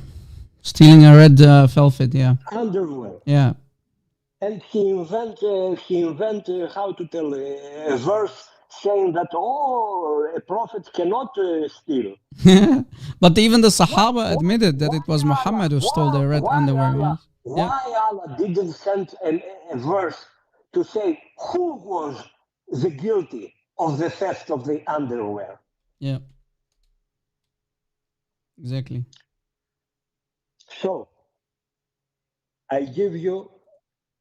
Stealing a red velvet, yeah. underwear. Yeah. And he invented how to tell a verse saying that, a prophet cannot steal. But even the Sahaba admitted that it was Muhammad who stole their red underwear. Yes. Yeah. Why Allah didn't send a verse to say who was the guilty of the theft of the underwear? Yeah. Exactly. So, I give you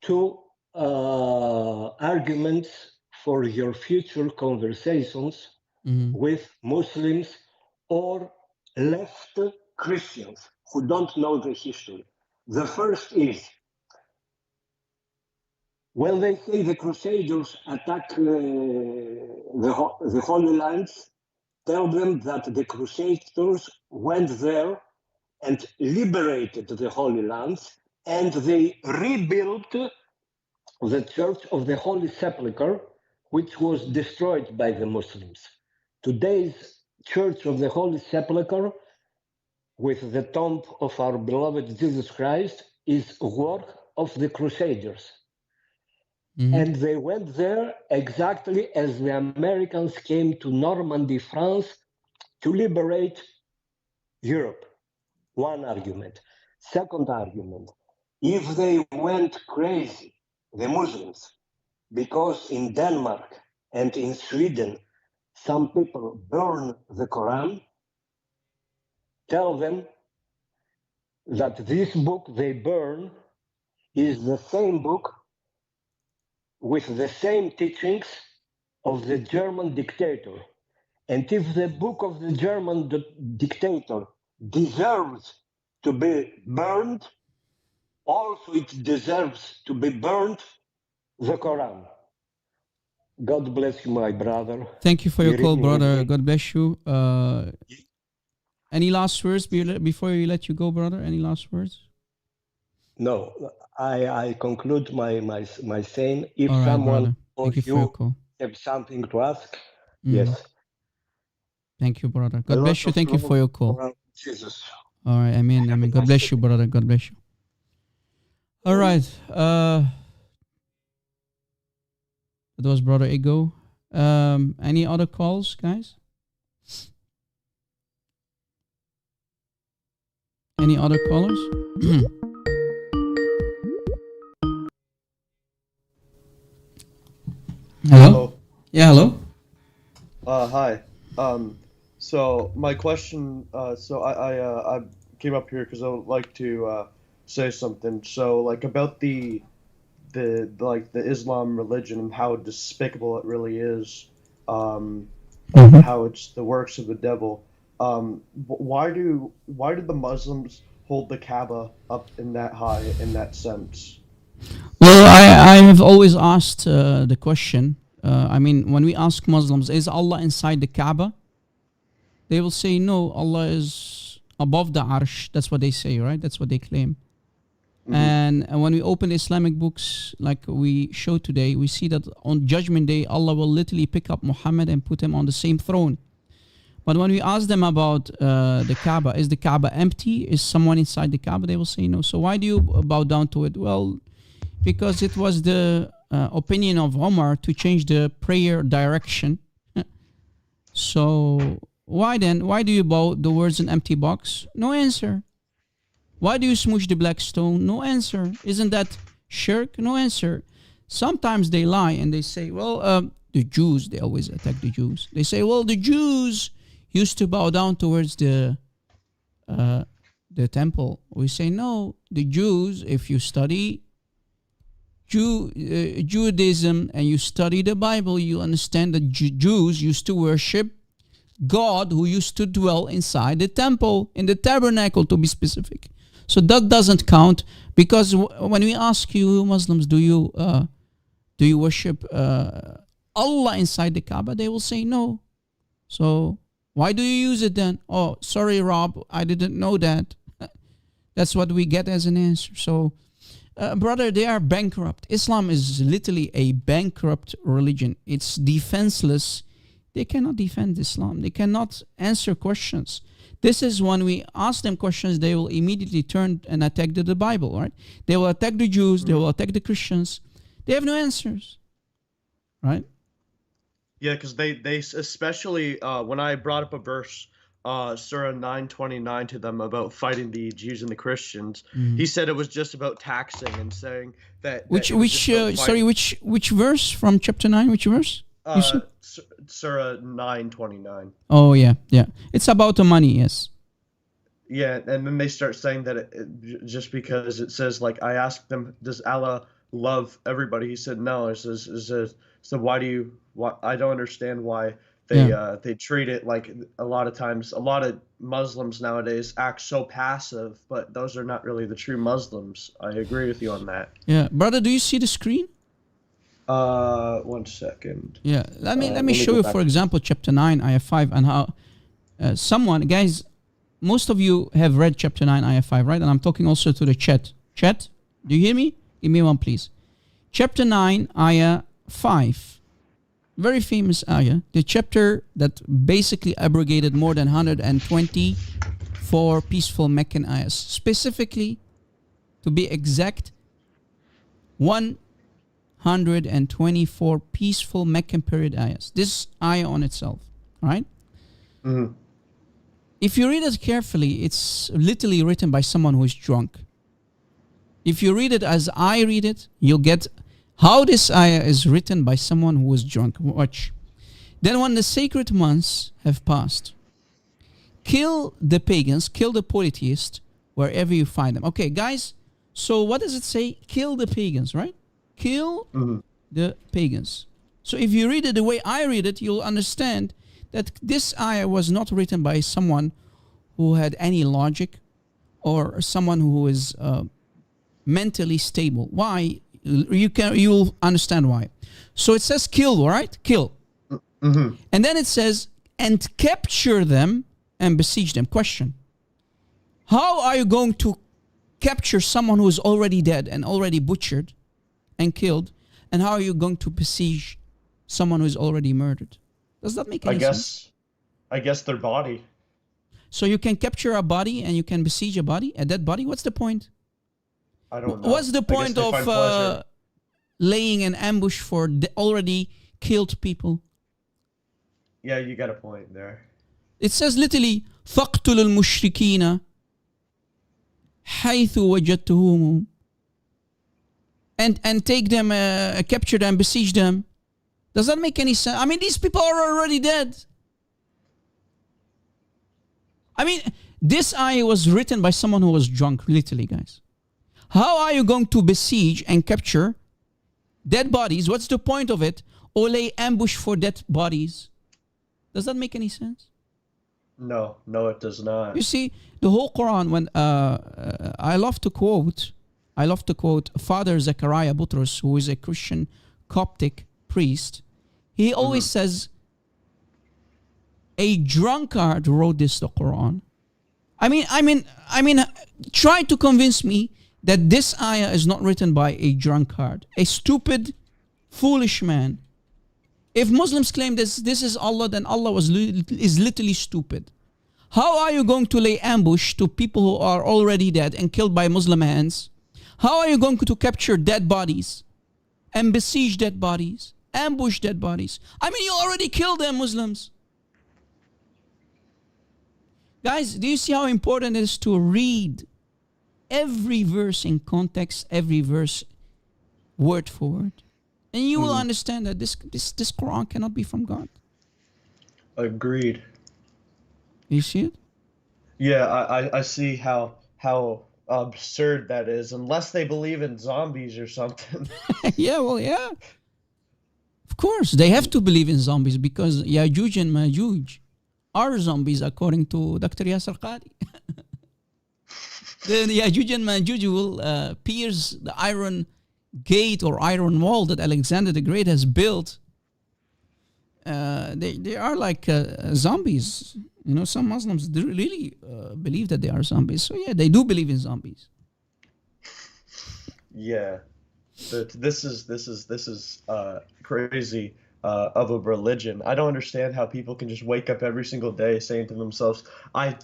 two arguments for your future conversations Mhm. with Muslims or left Christians who don't know the history. The first is when they say the Crusaders attack the Holy Lands, tell them that the Crusaders went there and liberated the Holy Lands, and they rebuilt the Church of the Holy Sepulchre, which was destroyed by the Muslims. Today's Church of the Holy Sepulchre, with the tomb of our beloved Jesus Christ, is work of the Crusaders. Mhm. And they went there exactly as the Americans came to Normandy, France, to liberate Europe. One argument. Second argument, if they went crazy, the Muslims, because in Denmark and in Sweden, some people burn the Quran, tell them that this book they burn is the same book with the same teachings of the German dictator. And if the book of the German dictator deserves to be burned, also it deserves to be burned, the Quran. God bless you, my brother. Thank you for your You call, read me brother. with- God bless you. Any last words before we let you go, brother? Any last words? No, I conclude my saying. If All right, someone brother. or Thank you for your you call. have something to ask, Mhm. yes. Thank you, brother. A God lot bless you. of Thank you love for your call. for Jesus. All right. Amen. Have a Amen. God nice bless day. you, brother. God bless you. All right. That was brother Ego. Any other calls, guys? Any other callers? Hello? Yeah, hello? Hi. So my question, so I came up here because I would like to say something. So like about the Islam religion and how despicable it really is, how it's the works of the devil. Why do the Muslims hold the Kaaba up in that high in that sense? Well, I have always asked the question. I mean, when we ask Muslims, is Allah inside the Kaaba? They will say no, Allah is above the Arsh. That's what they say, right? That's what they claim. And when we open Islamic books, like we show today, we see that on Judgment Day, Allah will literally pick up Muhammad and put him on the same throne. But when we ask them about the Kaaba, is the Kaaba empty? Is someone inside the Kaaba? They will say no. So why do you bow down to it? Well, because it was the opinion of Omar to change the prayer direction. So why then? Why do you bow the words an empty box? No answer. Why do you smoosh the black stone? No answer. Isn't that shirk? No answer. Sometimes they lie and they say, well, the Jews, they always attack the Jews. They say, well, the Jews used to bow down towards the temple. We say, no, the Jews, if you study Judaism and you study the Bible, you understand that Jews used to worship God who used to dwell inside the temple, in the tabernacle to be specific. So that doesn't count, because when we ask you Muslims, do you worship Allah inside the Kaaba? They will say no. So why do you use it then? Oh, sorry, Rob, I didn't know that. That's what we get as an answer. So, brother, they are bankrupt. Islam is literally a bankrupt religion. It's defenseless They cannot defend Islam. They cannot answer questions. This is when we ask them questions, they will immediately turn and attack the Bible, right? They will attack the Jews. They will attack the Christians. They have no answers, right? Yeah, because they especially when I brought up a verse, Surah 9:29 to them about fighting the Jews and the Christians, he said it was just about taxing and saying that. Which verse from chapter 9? Which verse? Surah 9:29. Oh yeah. It's about the money, yes. Yeah, and then they start saying that just because it says, like, I asked them, does Allah love everybody? He said no. It says so why I don't understand why they treat it like a lot of times. A lot of Muslims nowadays act so passive, but those are not really the true Muslims. I agree with you on that. Yeah, brother, do you see the screen? 1 second. Yeah, let me show you, for example, chapter 9, ayah 5, and how guys, most of you have read chapter 9, ayah 5, right? And I'm talking also to the chat. Chat, do you hear me? Give me one, please. Chapter 9, ayah 5. Very famous ayah. The chapter that basically abrogated more than 124 peaceful Meccan ayahs. Specifically, to be exact, 124 peaceful Meccan period ayahs. This ayah on itself, right? Mm-hmm. If you read it carefully, it's literally written by someone who is drunk. If you read it as I read it, you'll get how this ayah is written by someone who was drunk. Watch. Then when the sacred months have passed, kill the pagans, kill the polytheists, wherever you find them. Okay, guys, so what does it say? Kill the pagans, right? Kill the pagans. So if you read it the way I read it, you'll understand that this ayah was not written by someone who had any logic or someone who is mentally stable. Why? You'll understand why. So it says kill, right? Kill. Mm-hmm. And then it says, and capture them and besiege them. Question. How are you going to capture someone who is already dead and already butchered and killed? And how are you going to besiege someone who is already murdered? Does that make any sense? I guess their body. So you can capture a body and you can besiege a dead body? What's the point? I don't know. What's the point of laying an ambush for the already killed people? Yeah, you got a point there. It says literally, فَاقْتُلُوا الْمُشْرِكِينَ حَيْثُ وَجَدْتُهُمُ, and take them, capture them, besiege them. Does that make any sense? I mean, these people are already dead. I mean, this ayah was written by someone who was drunk, literally, guys. How are you going to besiege and capture dead bodies? What's the point of it? Or lay ambush for dead bodies? Does that make any sense? No, it does not. You see, the whole Quran, when I love to quote Father Zechariah Butros, who is a Christian Coptic priest. He always says, a drunkard wrote the Quran. I mean, try to convince me that this ayah is not written by a drunkard, a stupid, foolish man. If Muslims claim this is Allah, then Allah is literally stupid. How are you going to lay ambush to people who are already dead and killed by Muslim hands? How are you going to capture dead bodies and besiege dead bodies, ambush dead bodies? I mean, you already killed them, Muslims. Guys, do you see how important it is to read every verse in context, every verse word for word? And you will understand that this Quran cannot be from God. Agreed. You see it? Yeah, I see how absurd that is, unless they believe in zombies or something. Yeah. Of course, they have to believe in zombies because Yajuj and Majuj are zombies according to Dr. Yasser Qadi. The Yajuj and Majuj will pierce the iron gate or iron wall that Alexander the Great has built. They are like zombies. You know, some Muslims really believe that they are zombies. So yeah, they do believe in zombies. Yeah, but this is crazy. of a religion. I don't understand how people can just wake up every single day saying to themselves, the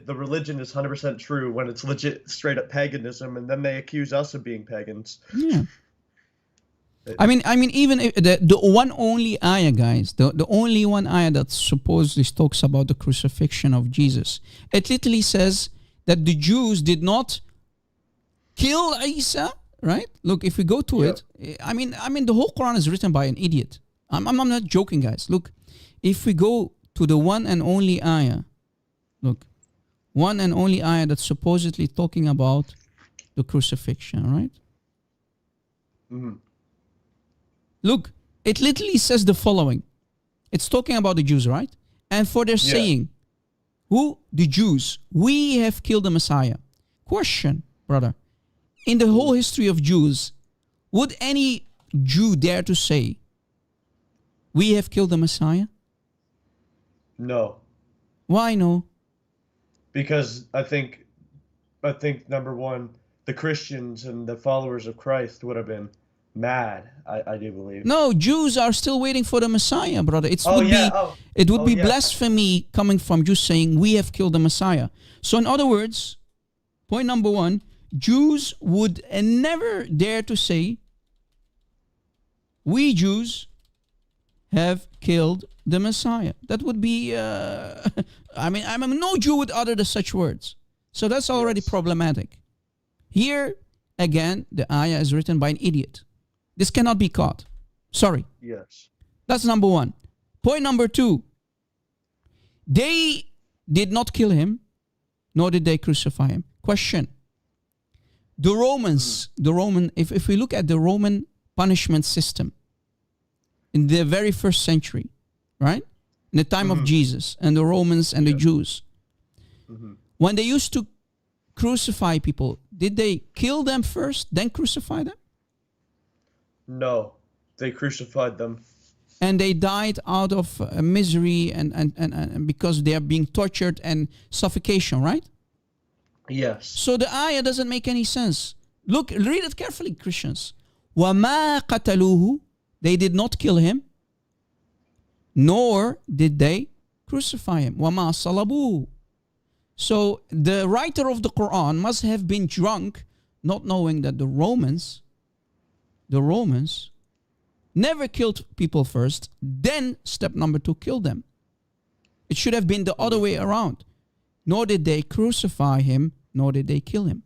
religion is 100% true when it's legit straight up paganism, and then they accuse us of being pagans. Yeah. I mean, even if the one only ayah, guys, the only one ayah that supposedly talks about the crucifixion of Jesus, it literally says that the Jews did not kill Isa, right? Look, if we go to it, I mean, the whole Quran is written by an idiot. I'm not joking, guys. Look, if we go to the one and only ayah, look, one and only ayah that's supposedly talking about the crucifixion, right? Mm-hmm. Look, it literally says the following. It's talking about the Jews, right? And for their saying, who? The Jews. We have killed the Messiah. Question, brother. In the whole history of Jews, would any Jew dare to say, we have killed the Messiah? No. Why no? Because I think number one, the Christians and the followers of Christ would have been mad. I do believe. No, Jews are still waiting for the Messiah, brother. It would be blasphemy coming from Jews saying we have killed the Messiah. So in other words, point number one, Jews would never dare to say we Jews have killed the Messiah. That would be no Jew would utter such words. So that's already problematic. Here again, the ayah is written by an idiot. This cannot be caught. Sorry. Yes. That's number one. Point number two. They did not kill him, nor did they crucify him. Question. The Romans, if we look at the Roman punishment system in the very first century, right? In the time of Jesus and the Romans and the Jews, when they used to crucify people, did they kill them first, then crucify them? No, they crucified them. And they died out of misery and because they are being tortured and suffocation, right? Yes. So the ayah doesn't make any sense. Look, read it carefully, Christians. وَمَا قَتَلُوهُ, they did not kill him, nor did they crucify him. وَمَا صَلَبُوهُ. So the writer of the Quran must have been drunk, not knowing that the Romans never killed people first, then step number two, kill them. It should have been the other way around. Nor did they crucify him, nor did they kill him.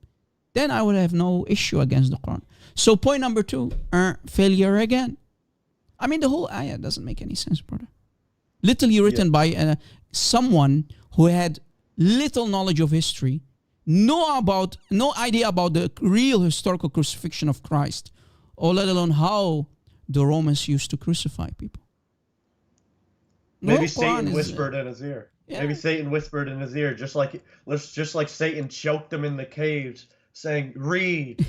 Then I would have no issue against the Quran. So point number two, failure again. I mean, the whole ayah doesn't make any sense, brother. Literally written by someone who had little knowledge of history, no idea about the real historical crucifixion of Christ, or let alone how the Romans used to crucify people. Maybe Satan whispered in his ear. Yeah. Maybe Satan whispered in his ear, just like Satan choked him in the caves, saying, "Read."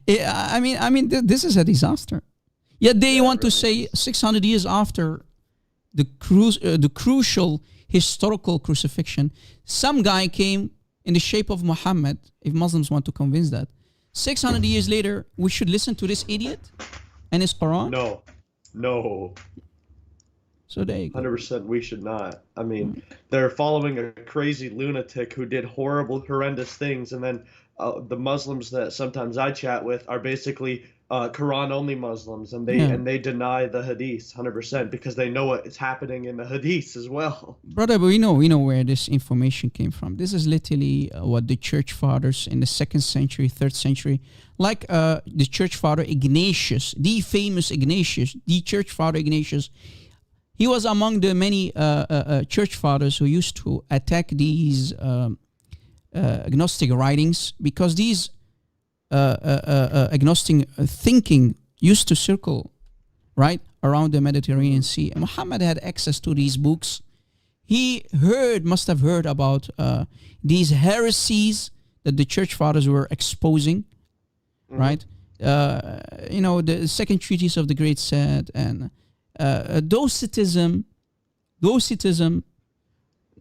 I mean, this is a disaster. Yet they want to say 600 years after the crucial historical crucifixion, some guy came in the shape of Muhammad, if Muslims want to convince that. 600 years later, we should listen to this idiot and his Quran? No. So there you go. 100% we should not. I mean, they're following a crazy lunatic who did horrendous things, and then the Muslims that sometimes I chat with are basically Quran-only Muslims, and they deny the Hadith 100% because they know what is happening in the Hadith as well. Brother, but we know where this information came from. This is literally what the church fathers in the 2nd century, 3rd century, like the church father Ignatius, the famous Ignatius, the church father Ignatius. He was among the many church fathers who used to attack these agnostic writings, because these agnostic thinking used to circle right around the Mediterranean Sea. And Muhammad had access to these books. He must have heard about these heresies that the church fathers were exposing, right? The second treatise of the Great Set and Docetism,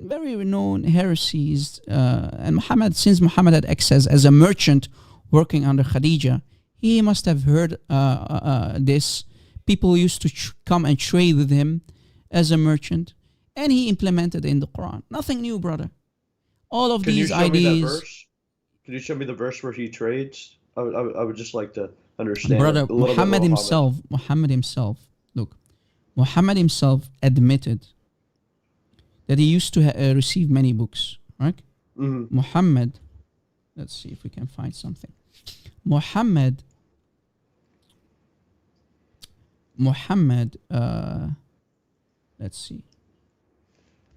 very renowned heresies. And since Muhammad had access as a merchant working under Khadija, He must have heard this. People used to come and trade with him as a merchant, and he implemented in the Quran. Nothing new, brother. All of Can you these show me that ideas. verse? Can you show me the verse where he trades? I would just like to understand Brother, a little Muhammad bit himself, look, Muhammad himself admitted that he used to receive many books, right? Mm-hmm. Muhammad, let's see if we can find something. Muhammad, let's see.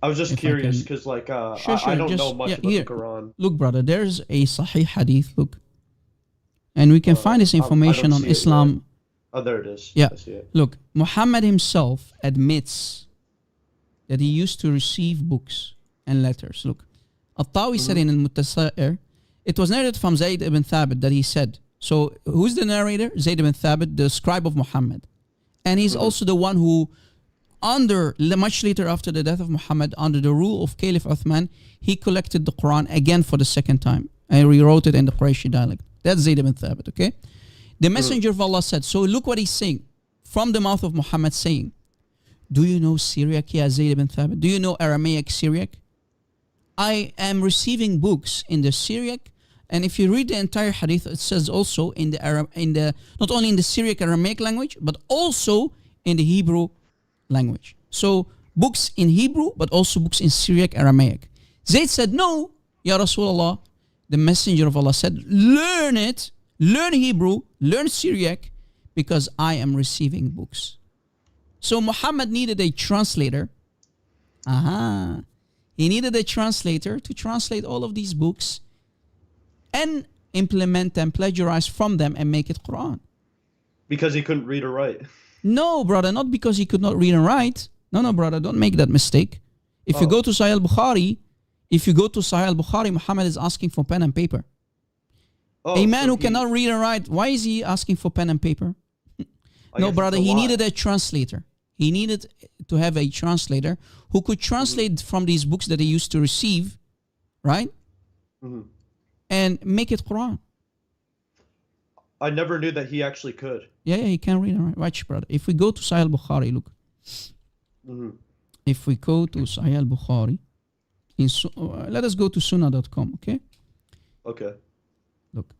I was just If I curious can- because, like, Sure, I don't just- know much yeah, about here. the Quran. Look, brother, there's a Sahih Hadith, look. And we can find this I information don't on see it Islam. yet. Oh, there it is. Yeah. I see it. Look, Muhammad himself admits that he used to receive books and letters. Look, At-Tawi said in Al-Muttasa'ir, it was narrated from Zayd ibn Thabit that he said, so who's the narrator? Zayd ibn Thabit, the scribe of Muhammad. And he's also the one who, much later after the death of Muhammad, under the rule of Caliph Uthman, he collected the Quran again for the second time and rewrote it in the Qurayshi dialect. That's Zayd ibn Thabit, okay? The Messenger of Allah said, so look what he's saying from the mouth of Muhammad saying, do you know Syriac, ya Zayd ibn Thabit? Do you know Aramaic Syriac? I am receiving books in the Syriac, and if you read the entire hadith, it says also in the not only in the Syriac Aramaic language, but also in the Hebrew language. So books in Hebrew, but also books in Syriac Aramaic. Zayd said, no, Ya Rasulullah. The Messenger of Allah said, learn it, learn Hebrew, learn Syriac, because I am receiving books. So Muhammad needed a translator. He needed a translator to translate all of these books and implement them, plagiarize from them, and make it Quran. Because he couldn't read or write. No, brother, not because he could not read and write. No, brother, don't make that mistake. If you go to Sahih al-Bukhari, Muhammad is asking for pen and paper. A man who cannot read and write, why is he asking for pen and paper? No, brother, he needed a translator. He needed to have a translator who could translate from these books that he used to receive, right? And make it Quran. I never knew that he actually could. Yeah, he can read and write. Watch, brother. If we go to Sahih al-Bukhari, look. If we go to Sahih al-Bukhari, let us go to sunnah.com, okay? Okay. Look.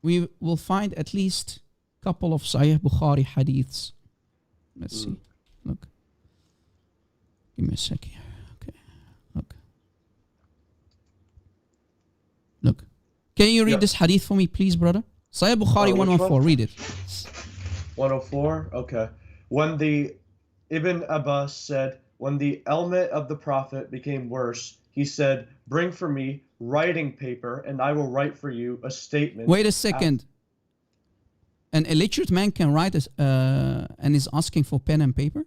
We will find at least a couple of Sahih Bukhari hadiths. Let's see. Look. Give me a sec here. Okay. Look. Can you read this hadith for me, please, brother? Sahih Bukhari 114. Read it. 104? Okay. When the Ibn Abbas said, when the ailment of the Prophet became worse, he said, bring for me writing paper, and I will write for you a statement. Wait a second. An illiterate man can write and is asking for pen and paper?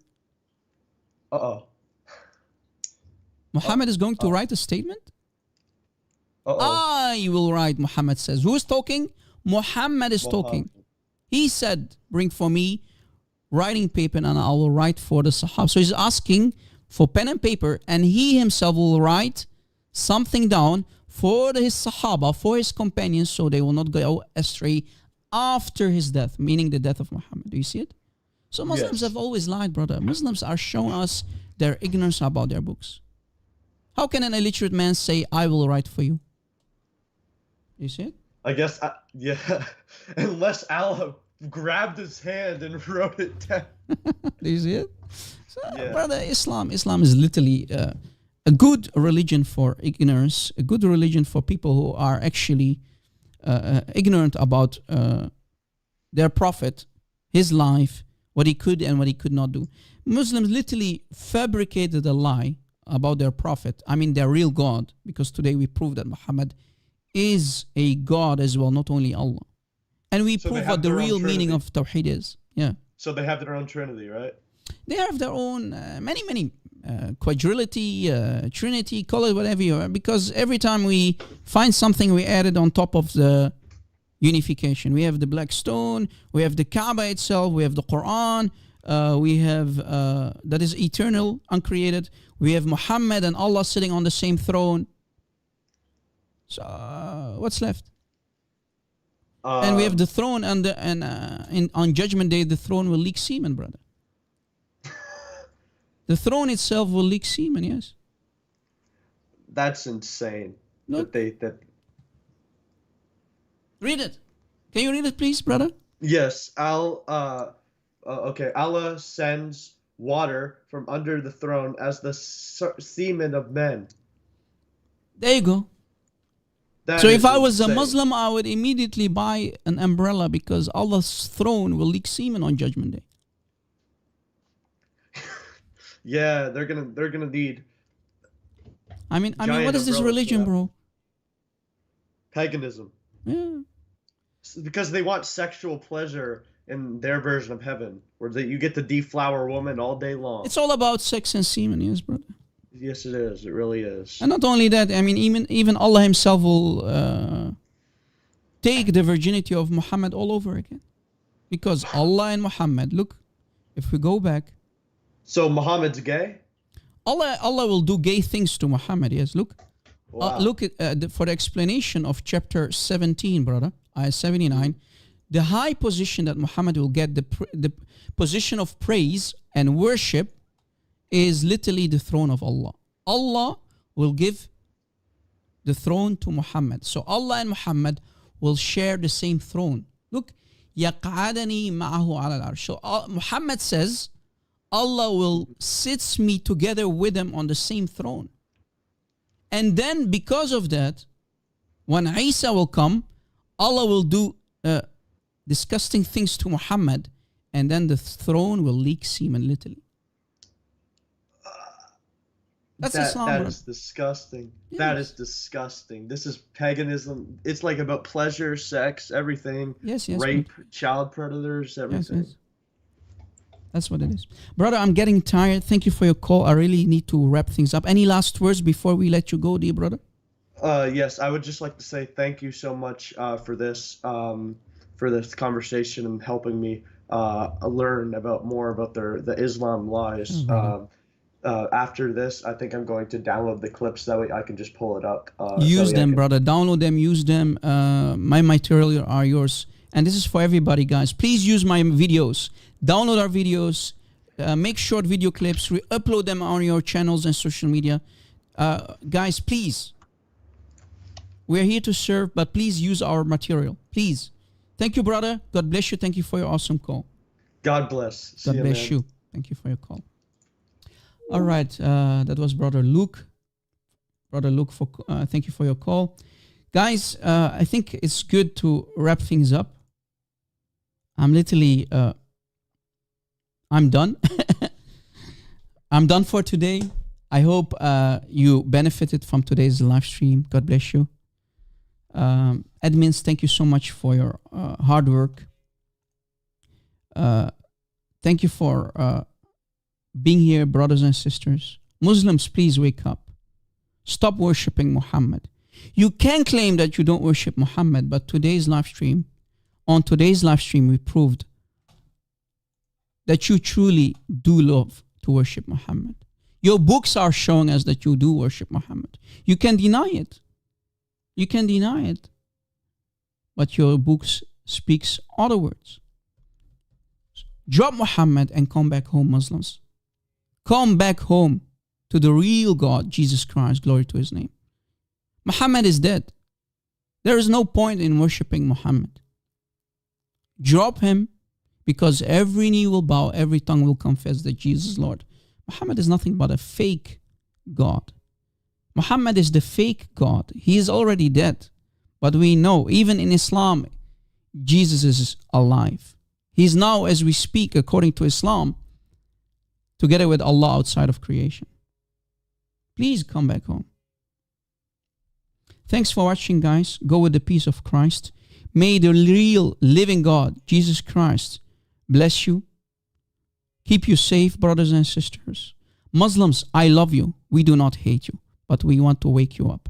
Muhammad is going to write a statement? I will write, Muhammad says. Who is talking? Muhammad is talking. He said, bring for me writing paper and I will write for the Sahaba. So he's asking for pen and paper, and he himself will write something down for his Sahaba, for his companions, so they will not go astray after his death, meaning the death of Muhammad. Do you see it? So Muslims have always lied, brother. Muslims are showing us their ignorance about their books. How can an illiterate man say, I will write for you? You see it? I guess, yeah. Unless Allah grabbed his hand and wrote it down. Do you see it? So, brother, Islam is literally a good religion for ignorance, a good religion for people who are actually ignorant about their prophet, his life, what he could and what he could not do. Muslims literally fabricated a lie about their prophet, I mean their real God, because today we prove that Muhammad is a God as well, not only Allah. And we prove what the real meaning of Tawheed is. Yeah. So they have their own Trinity, right? They have their own many quadrility, trinity, call it whatever you are, because every time we find something, we add it on top of the unification. We have the black stone, we have the Kaaba itself, we have the Quran, we have that is eternal, uncreated. We have Muhammad and Allah sitting on the same throne. So what's left? And we have the throne, and on Judgment Day, the throne will leak semen, brother. The throne itself will leak semen. Yes. That's insane. Look. That Read it. Can you read it, please, brother? Yes, okay. Allah sends water from under the throne as the semen of men. There you go. That So is if I was a insane. Muslim, I would immediately buy an umbrella because Allah's throne will leak semen on Judgment Day. Yeah, they're gonna need I mean, giant what is this umbrellas for religion, that. bro? paganism. Yeah. Because they want sexual pleasure in their version of heaven, where you get to deflower woman all day long. It's all about sex and semen, yes, brother. Yes, it is. It really is. And not only that, I mean, even Allah Himself will take the virginity of Muhammad all over again, because Allah and Muhammad. Look, if we go back, So Muhammad's gay? Allah will do gay things to Muhammad. Yes, look. Wow. Look at for the explanation of chapter 17, brother, ayah 79, the high position that Muhammad will get, the position of praise and worship, is literally the throne of Allah. Allah will give the throne to Muhammad. So Allah and Muhammad will share the same throne. Look, يَقْعَدَنِي مَعَهُ عَلَى الْعَرْشِ. So Muhammad says, Allah will sit me together with him on the same throne. And then because of that, when Isa will come, Allah will do disgusting things to Muhammad, and then the throne will leak semen literally. That's Islam, that bro. is disgusting. Yes. That is disgusting. This is paganism. It's like about pleasure, sex, everything. Yes, yes, Rape, child predators, everything. Yes. That's what it is. Brother, I'm getting tired. Thank you for your call. I really need to wrap things up. Any last words before we let you go, dear brother? Yes, I would just like to say thank you so much for this conversation and helping me learn more about the Islam lies. After this, I think I'm going to download the clips, that way I can just pull it up. Use them, brother. Download them, use them. My material are yours. And this is for everybody, guys. Please use my videos. Download our videos. Make short video clips. Re-upload them on your channels and social media. Guys, please. We're here to serve, but please use our material. Please. Thank you, brother. God bless you. Thank you for your awesome call. God bless. See God ya, bless man. you. Thank you for your call. All right. That was Brother Luke. Brother Luke, thank you for your call. Guys, I think it's good to wrap things up. I'm literally... I'm done. I'm done for today. I hope you benefited from today's live stream. God bless you. Admins, thank you so much for your hard work. Thank you for being here, brothers and sisters. Muslims, please wake up. Stop worshipping Muhammad. You can claim that you don't worship Muhammad, but on today's live stream, we proved that you truly do love to worship Muhammad. Your books are showing us that you do worship Muhammad. You can deny it. You can deny it. But your books speaks other words. Drop Muhammad and come back home, Muslims. Come back home to the real God, Jesus Christ. Glory to his name. Muhammad is dead. There is no point in worshipping Muhammad. Drop him, because every knee will bow, every tongue will confess that Jesus is Lord. Muhammad is nothing but a fake God. Muhammad is the fake God. He is already dead. But we know, even in Islam, Jesus is alive. He is now, as we speak, according to Islam, together with Allah outside of creation. Please come back home. Thanks for watching, guys. Go with the peace of Christ. May the real living God, Jesus Christ, bless you. Keep you safe, brothers and sisters. Muslims, I love you. We do not hate you, but we want to wake you up.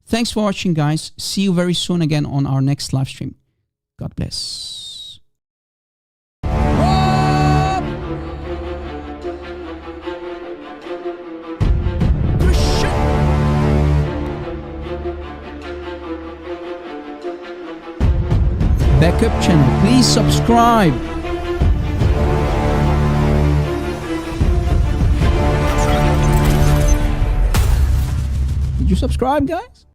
Thanks for watching, guys. See you very soon again on our next live stream. God bless. backup channel. Please subscribe. Did you subscribe, guys?